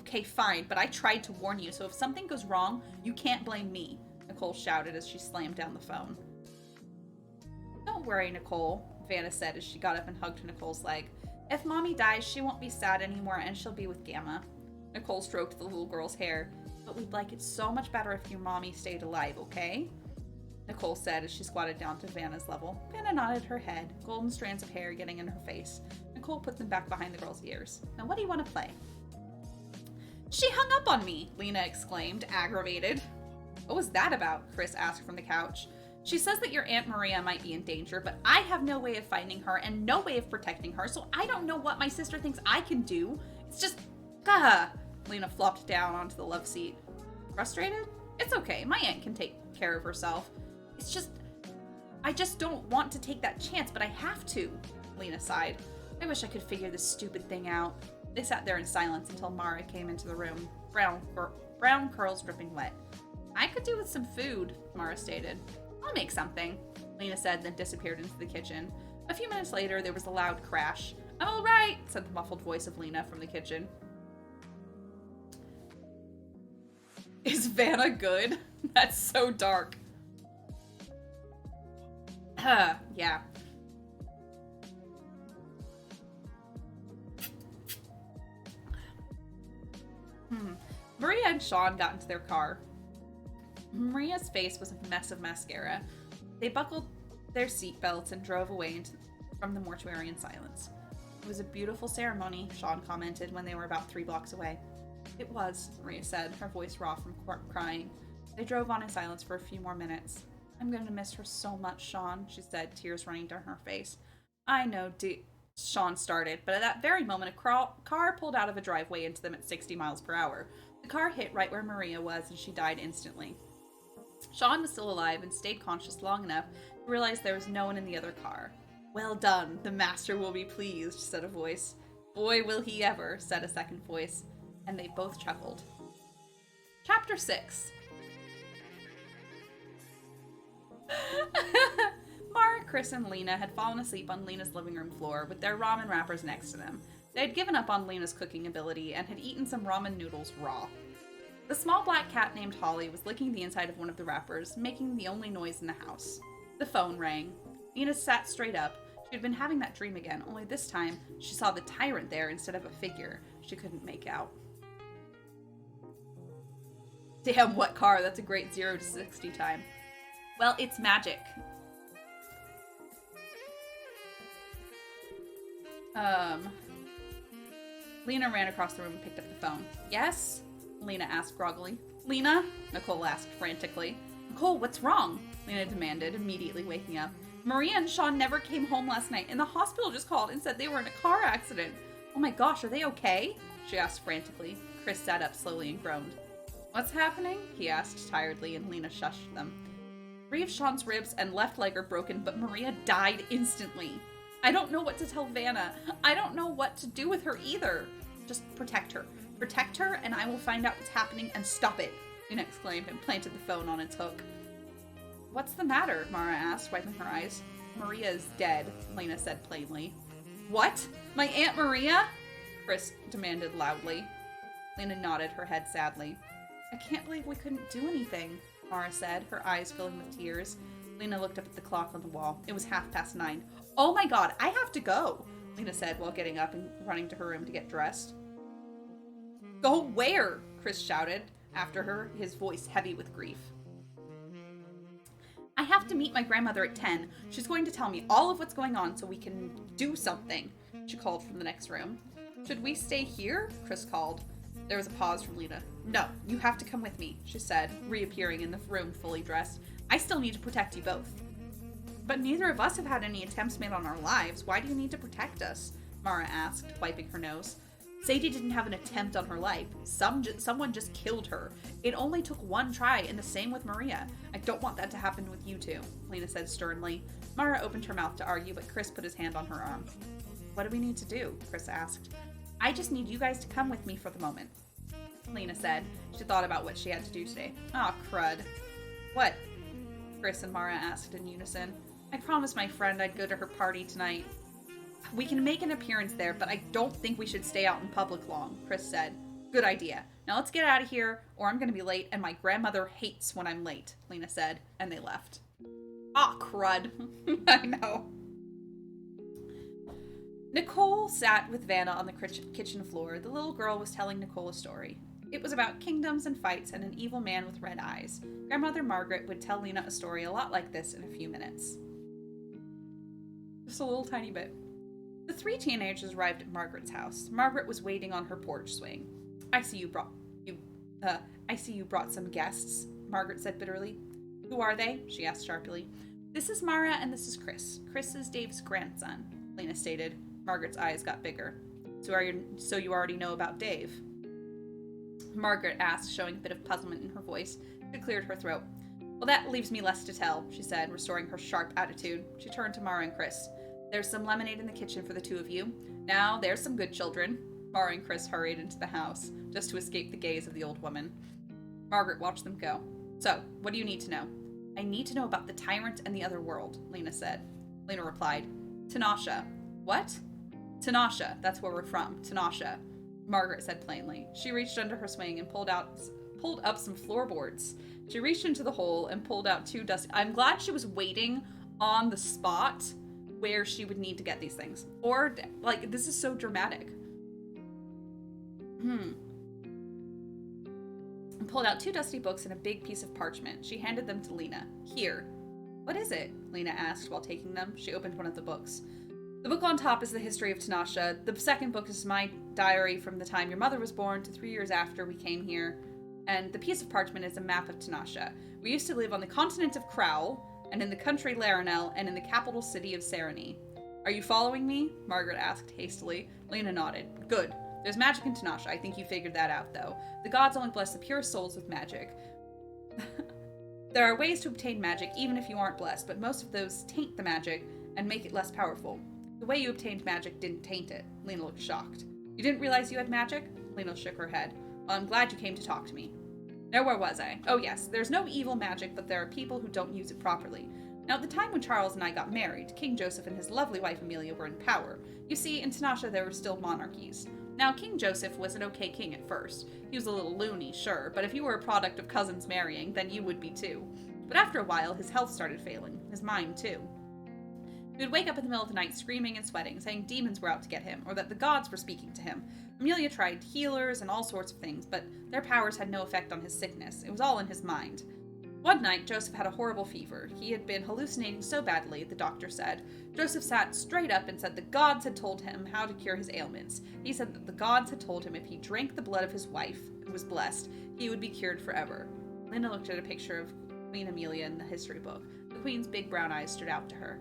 Okay, fine, but I tried to warn you, so if something goes wrong, you can't blame me, Nicole shouted as she slammed down the phone. Don't worry, Nicole, Vanna said as she got up and hugged Nicole's leg. If Mommy dies, she won't be sad anymore, and she'll be with Gamma. Nicole stroked the little girl's hair. But we'd like it so much better if your mommy stayed alive, okay? Nicole said as she squatted down to Vanna's level. Vanna nodded her head, golden strands of hair getting in her face. Nicole put them back behind the girl's ears. Now what do you want to play? She hung up on me, Lena exclaimed, aggravated. What was that about? Chris asked from the couch. She says that your Aunt Maria might be in danger, but I have no way of finding her and no way of protecting her, so I don't know what my sister thinks I can do. It's just... Gah! Lena flopped down onto the love seat. Frustrated? It's okay, my aunt can take care of herself. It's just... I just don't want to take that chance, but I have to, Lena sighed. I wish I could figure this stupid thing out. They sat there in silence until Mara came into the room, brown curls dripping wet. I could do with some food, Mara stated. I'll make something, Lena said, then disappeared into the kitchen. A few minutes later, there was a loud crash. I'm all right, said the muffled voice of Lena from the kitchen. Is Vanna good? That's so dark. Yeah. Maria and Sean got into their car. Maria's face was a mess of mascara. They buckled their seatbelts and drove away from the mortuary in silence. It was a beautiful ceremony, Sean commented when they were about 3 blocks away. It was, Maria said, her voice raw from crying. They drove on in silence for a few more minutes. I'm going to miss her so much, Sean, she said, tears running down her face. I know, Sean started, but at that very moment, a car pulled out of a driveway into them at 60 miles per hour. The car hit right where Maria was, and she died instantly. Sean was still alive and stayed conscious long enough to realize there was no one in the other car. Well done, the master will be pleased, said a voice. Boy, will he ever, said a second voice, and they both chuckled. Chapter 6. Mara Chris, and Lena had fallen asleep on Lena's living room floor with their ramen wrappers next to them. They had given up on Lena's cooking ability and had eaten some ramen noodles raw. The small black cat named Holly was licking the inside of one of the wrappers, making the only noise in the house. The phone rang. Lena sat straight up. She had been having that dream again, only this time she saw the tyrant there instead of a figure she couldn't make out. Damn, what car? That's a great 0 to 60 time. Well, it's magic. Lena ran across the room and picked up the phone. Yes? Lena asked groggily. Lena? Nicole asked frantically. Nicole, what's wrong? Lena demanded, immediately waking up. Maria and Sean never came home last night, and the hospital just called and said they were in a car accident. Oh my gosh, are they okay? She asked frantically. Chris sat up slowly and groaned. What's happening? He asked tiredly, and Lena shushed them. 3 of Sean's ribs and left leg are broken, but Maria died instantly. I don't know what to tell Vanna. I don't know what to do with her either. Just protect her. Protect her, and I will find out what's happening and stop it, Lena exclaimed and planted the phone on its hook. What's the matter? Mara asked, wiping her eyes. Maria is dead, Lena said plainly. What? My Aunt Maria? Chris demanded loudly. Lena nodded her head sadly. I can't believe we couldn't do anything, Mara said, her eyes filling with tears. Lena looked up at the clock on the wall. It was 9:30. Oh my god, I have to go, Lena said while getting up and running to her room to get dressed. Go where? Chris shouted after her, his voice heavy with grief. I have to meet my grandmother at 10. She's going to tell me all of what's going on so we can do something, she called from the next room. Should we stay here? Chris called. There was a pause from Lena. No, you have to come with me, she said, reappearing in the room fully dressed. I still need to protect you both. But neither of us have had any attempts made on our lives. Why do you need to protect us? Mara asked, wiping her nose. Sadie didn't have an attempt on her life. Someone just killed her. It only took one try, and the same with Maria. I don't want that to happen with you two, Lena said sternly. Mara opened her mouth to argue, but Chris put his hand on her arm. What do we need to do? Chris asked. I just need you guys to come with me for the moment, Lena said. She thought about what she had to do today. Aw, crud. What? Chris and Mara asked in unison. I promised my friend I'd go to her party tonight. We can make an appearance there, but I don't think we should stay out in public long, Chris said. Good idea. Now let's get out of here, or I'm going to be late, and my grandmother hates when I'm late, Lena said, and they left. Aw, crud. I know. Nicole sat with Vanna on the kitchen floor. The little girl was telling Nicole a story. It was about kingdoms and fights and an evil man with red eyes. Grandmother Margaret would tell Lena a story a lot like this in a few minutes. Just a little tiny bit. The 3 teenagers arrived at Margaret's house. Margaret was waiting on her porch swing. I see you brought some guests, Margaret said bitterly. Who are they? She asked sharply. This is Mara and this is Chris. Chris is Dave's grandson, Lena stated. Margaret's eyes got bigger. So you already know about Dave? Margaret asked, showing a bit of puzzlement in her voice. It cleared her throat. Well, that leaves me less to tell, she said, restoring her sharp attitude. She turned to Mara and Chris. There's some lemonade in the kitchen for the 2 of you. Now, there's some good children. Mara and Chris hurried into the house, just to escape the gaze of the old woman. Margaret watched them go. So, what do you need to know? I need to know about the tyrant and the other world, Lena said. Lena replied, Tanasha. What? Tanasha, that's where we're from. Tanasha, Margaret said plainly. She reached under her swing and pulled up some floorboards. She reached into the hole and pulled out 2 dusty... I'm glad she was waiting on the spot where she would need to get these things. Or, like, this is so dramatic. And pulled out 2 dusty books and a big piece of parchment. She handed them to Lena. Here. What is it? Lena asked while taking them. She opened one of the books. The book on top is the history of Tanasha. The second book is my diary from the time your mother was born to 3 years after we came here. And the piece of parchment is a map of Tanasha. We used to live on the continent of Crowell, and in the country Laranel, and in the capital city of Sarony. Are you following me? Margaret asked hastily. Lena nodded. Good. There's magic in Tanasha. I think you figured that out, though. The gods only bless the purest souls with magic. There are ways to obtain magic, even if you aren't blessed, but most of those taint the magic and make it less powerful. The way you obtained magic didn't taint it. Lena looked shocked. You didn't realize you had magic? Lena shook her head. Well, I'm glad you came to talk to me. Now, where was I? Oh, yes. There's no evil magic, but there are people who don't use it properly. Now, at the time when Charles and I got married, King Joseph and his lovely wife Amelia were in power. You see, in Tanasha there were still monarchies. Now, King Joseph was an okay king at first. He was a little loony, sure, but if you were a product of cousins marrying, then you would be too. But after a while, his health started failing, his mind too. He would wake up in the middle of the night screaming and sweating, saying demons were out to get him, or that the gods were speaking to him. Amelia tried healers and all sorts of things, but their powers had no effect on his sickness. It was all in his mind. One night, Joseph had a horrible fever. He had been hallucinating so badly, the doctor said. Joseph sat straight up and said the gods had told him how to cure his ailments. He said that the gods had told him if he drank the blood of his wife, who was blessed, he would be cured forever. Lena looked at a picture of Queen Amelia in the history book. The queen's big brown eyes stood out to her.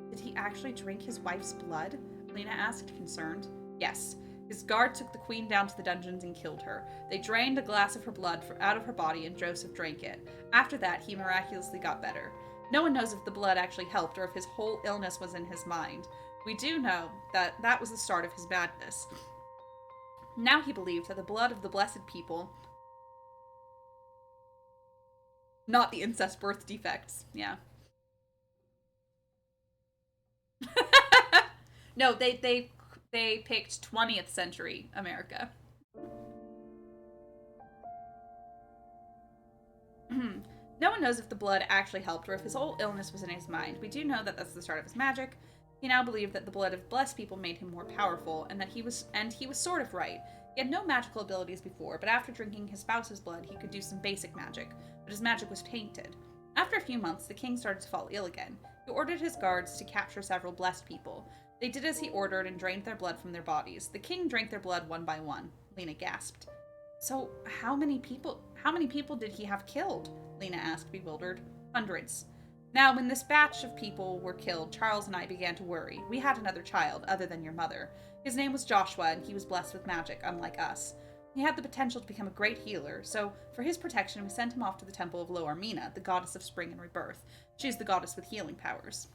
Did he actually drink his wife's blood? Lena asked, concerned. Yes. His guard took the queen down to the dungeons and killed her. They drained a glass of her blood out of her body, and Joseph drank it. After that, he miraculously got better. No one knows if the blood actually helped or if his whole illness was in his mind. We do know that that was the start of his madness. Now he believed that the blood of the blessed people, not the incest birth defects, yeah. No, they picked 20th century America. No one knows if the blood actually helped or if his whole illness was in his mind. We do know that that's the start of his magic. He now believed that the blood of blessed people made him more powerful, and he was sort of right. He had no magical abilities before, but after drinking his spouse's blood, he could do some basic magic, but his magic was tainted. After a few months, the king started to fall ill again. He ordered his guards to capture several blessed people. They did as he ordered and drained their blood from their bodies. The king drank their blood one by one. Lena gasped. So, how many people did he have killed? Lena asked, bewildered. Hundreds. Now, when this batch of people were killed, Charles and I began to worry. We had another child, other than your mother. His name was Joshua, and he was blessed with magic, unlike us. He had the potential to become a great healer, so for his protection we sent him off to the temple of Lo Armina, the goddess of spring and rebirth. She is the goddess with healing powers.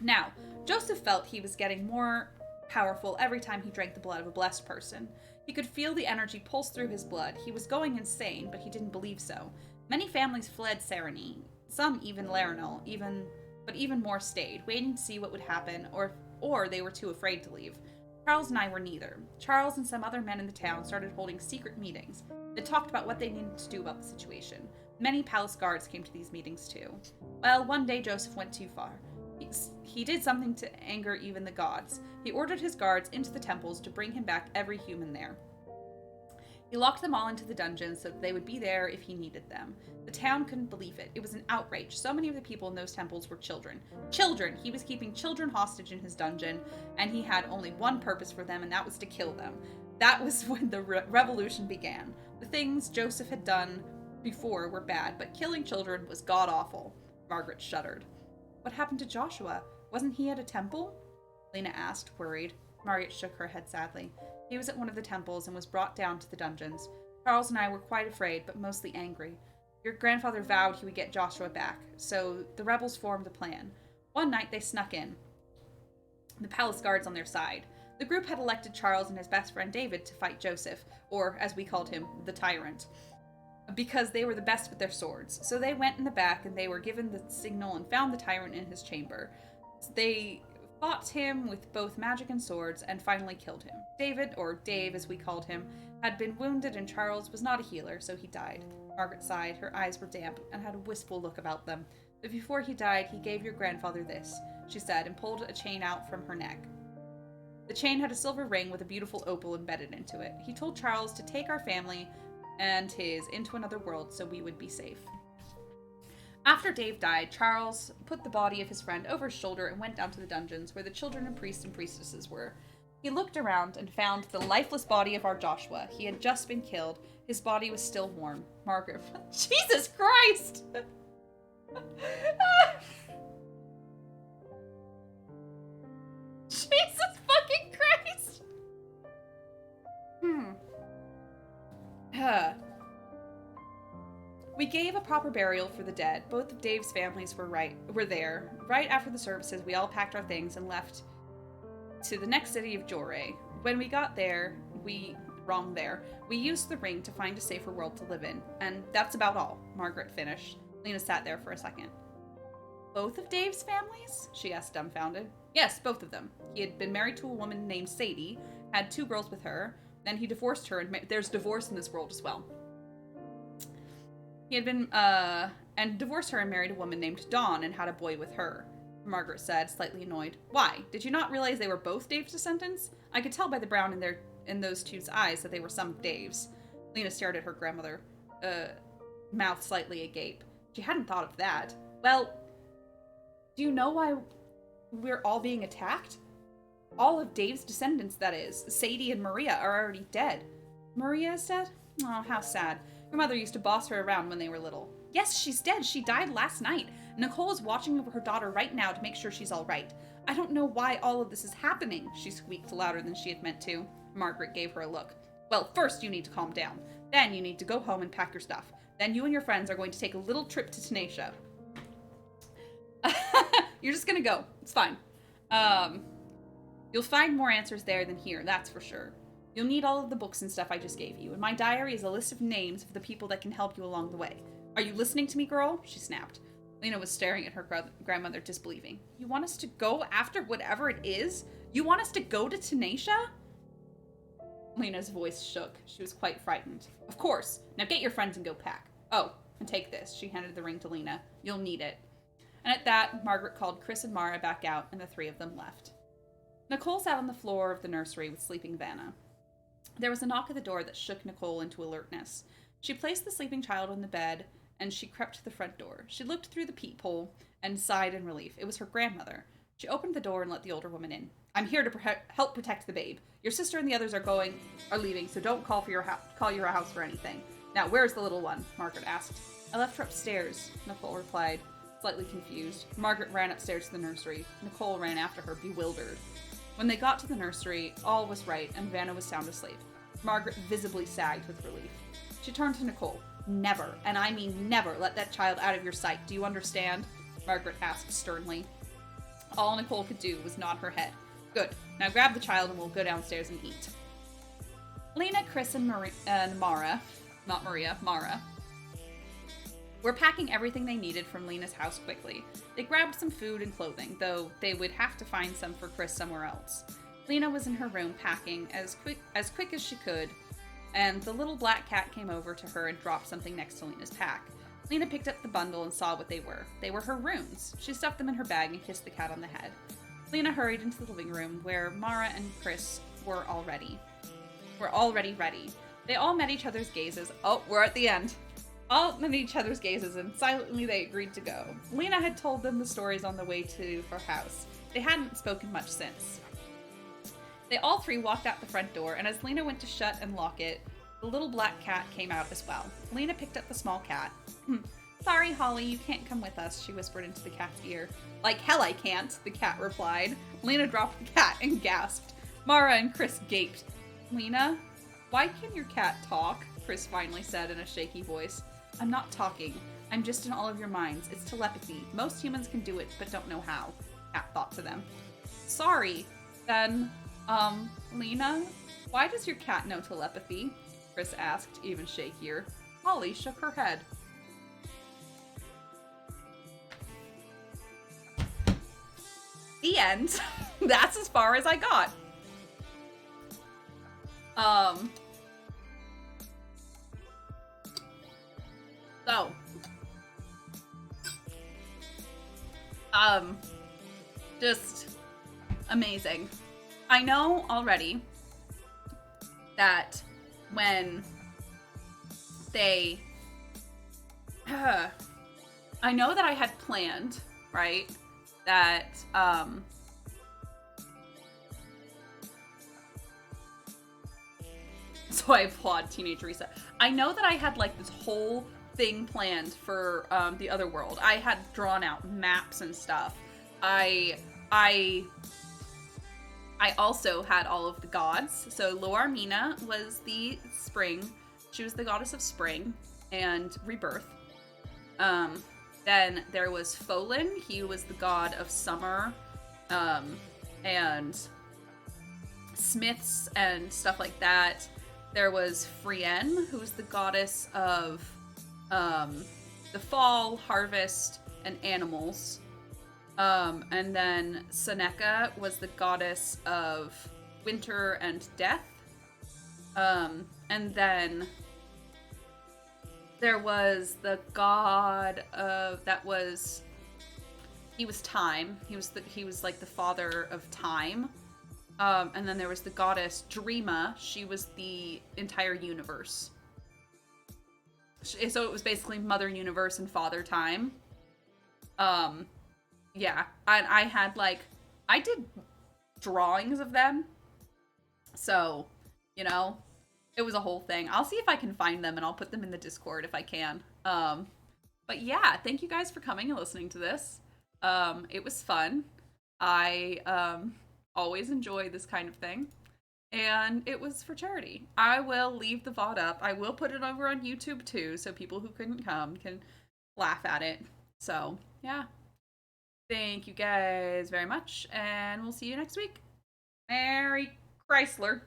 Now, Joseph felt he was getting more powerful every time he drank the blood of a blessed person. He could feel the energy pulse through his blood. He was going insane, but he didn't believe so. Many families fled Sarony, some even Larinal, but even more stayed, waiting to see what would happen, or they were too afraid to leave. Charles and I were neither. Charles and some other men in the town started holding secret meetings. They talked about what they needed to do about the situation. Many palace guards came to these meetings too. Well, one day Joseph went too far. He did something to anger even the gods. He ordered his guards into the temples to bring him back every human there. He locked them all into the dungeons so that they would be there if he needed them. The town couldn't believe it. It was an outrage. So many of the people in those temples were children. Children! He was keeping children hostage in his dungeon, and he had only one purpose for them, and that was to kill them. That was when the revolution began. The things Joseph had done before were bad, but killing children was god-awful. Margaret shuddered. What happened to Joshua? Wasn't he at a temple? Lena asked, worried. Margaret shook her head sadly. He was at one of the temples and was brought down to the dungeons. Charles and I were quite afraid, but mostly angry. Your grandfather vowed he would get Joshua back, so the rebels formed a plan. One night they snuck in, the palace guards on their side. The group had elected Charles and his best friend David to fight Joseph, or, as we called him, the tyrant, because they were the best with their swords. So they went in the back and they were given the signal and found the tyrant in his chamber. They fought him with both magic and swords and finally killed him. David, or Dave as we called him, had been wounded and Charles was not a healer, so he died. Margaret sighed. Her eyes were damp and had a wistful look about them. But before he died, he gave your grandfather this, she said, and pulled a chain out from her neck. The chain had a silver ring with a beautiful opal embedded into it. He told Charles to take our family and his into another world so we would be safe. After Dave died, Charles put the body of his friend over his shoulder and went down to the dungeons where the children and priests and priestesses were. He looked around and found the lifeless body of our Joshua. He had just been killed. His body was still warm. Margaret, Jesus Christ! Jesus fucking Christ! We gave a proper burial for the dead. Both of Dave's families were there. Right after the services, we all packed our things and left to the next city of Jore. When we got there, we used the ring to find a safer world to live in. And that's about all, Margaret finished. Lena sat there for a second. Both of Dave's families? She asked, dumbfounded. Yes, both of them. He had been married to a woman named Sadie, had 2 girls with her, then he divorced her, and there's divorce in this world as well. He had been, and divorced her and married a woman named Dawn and had a boy with her. Margaret said, slightly annoyed. Why? Did you not realize they were both Dave's descendants? I could tell by the brown in those two's eyes that they were some of Dave's. Lena stared at her grandmother, mouth slightly agape. She hadn't thought of that. Well, do you know why we're all being attacked? All of Dave's descendants, that is. Sadie and Maria are already dead. Maria is dead? Oh, how sad. Your mother used to boss her around when they were little. Yes, she's dead. She died last night. Nicole is watching over her daughter right now to make sure she's all right. I don't know why all of this is happening, she squeaked louder than she had meant to. Margaret gave her a look. Well, first you need to calm down. Then you need to go home and pack your stuff. Then you and your friends are going to take a little trip to Tenacia. You're just gonna go. It's fine. You'll find more answers there than here, that's for sure. You'll need all of the books and stuff I just gave you, and my diary is a list of names of the people that can help you along the way. Are you listening to me, girl? She snapped. Lena was staring at her grandmother, disbelieving. You want us to go after whatever it is? You want us to go to Tenacia? Lena's voice shook. She was quite frightened. Of course. Now get your friends and go pack. Oh, and take this. She handed the ring to Lena. You'll need it. And at that, Margaret called Chris and Mara back out, and the 3 of them left. Nicole sat on the floor of the nursery with sleeping Vanna. There was a knock at the door that shook Nicole into alertness. She placed the sleeping child on the bed, and she crept to the front door. She looked through the peephole and sighed in relief. It was her grandmother. She opened the door and let the older woman in. I'm here to help protect the babe. Your sister and the others are leaving, so don't call your house for anything. Now, where's the little one? Margaret asked. I left her upstairs, Nicole replied, slightly confused. Margaret ran upstairs to the nursery. Nicole ran after her, bewildered. When they got to the nursery, all was right, and Vanna was sound asleep. Margaret visibly sagged with relief. She turned to Nicole. Never, and I mean never, let that child out of your sight. Do you understand? Margaret asked sternly. All Nicole could do was nod her head. Good. Now grab the child and we'll go downstairs and eat. Lena, Chris, and Mara, not Maria, Mara, were packing everything they needed from Lena's house quickly. They grabbed some food and clothing, though they would have to find some for Chris somewhere else. Lena was in her room packing as quick as she could, and the little black cat came over to her and dropped something next to Lena's pack. Lena picked up the bundle and saw what they were. They were her runes. She stuffed them in her bag and kissed the cat on the head. Lena hurried into the living room where Mara and Chris were already ready. They all met each other's gazes. Oh, we're at the end. All met each other's gazes, and silently they agreed to go. Lena had told them the stories on the way to her house. They hadn't spoken much since. They all 3 walked out the front door, and as Lena went to shut and lock it, the little black cat came out as well. Lena picked up the small cat. Sorry, Holly, you can't come with us, she whispered into the cat's ear. Like hell I can't, the cat replied. Lena dropped the cat and gasped. Mara and Chris gaped. Lena, why can your cat talk? Chris finally said in a shaky voice. I'm not talking. I'm just in all of your minds. It's telepathy. Most humans can do it, but don't know how. Cat thought to them. Sorry. Then, Lena, why does your cat know telepathy? Chris asked, even shakier. Holly shook her head. The end. That's as far as I got. So. Just amazing. I know already that when they, I know that I had planned, right, that, so I applaud Teenage Rissa. I know that I had, like, this whole thing planned for, the other world. I had drawn out maps and stuff. I also had all of the gods. So Loarmina was the spring. She was the goddess of spring and rebirth. Then there was Folin. He was the god of summer, and smiths and stuff like that. There was Frienne, who was the goddess of the fall, harvest, and animals. And then Seneca was the goddess of winter and death. And then there was the god of that was he was time. He was like the father of time. And then there was the goddess Dreama. She was the entire universe. So it was basically Mother Universe and Father Time. Yeah, I had like I did drawings of them, so you know it was a whole thing. I'll see if I can find them and I'll put them in the Discord if I can. But yeah, thank you guys for coming and listening to this. It was fun. I always enjoy this kind of thing. And it was for charity. I will leave the VOD up. I will put it over on YouTube too, so people who couldn't come can laugh at it. So, yeah. Thank you guys very much, and we'll see you next week. Merry Chrysler.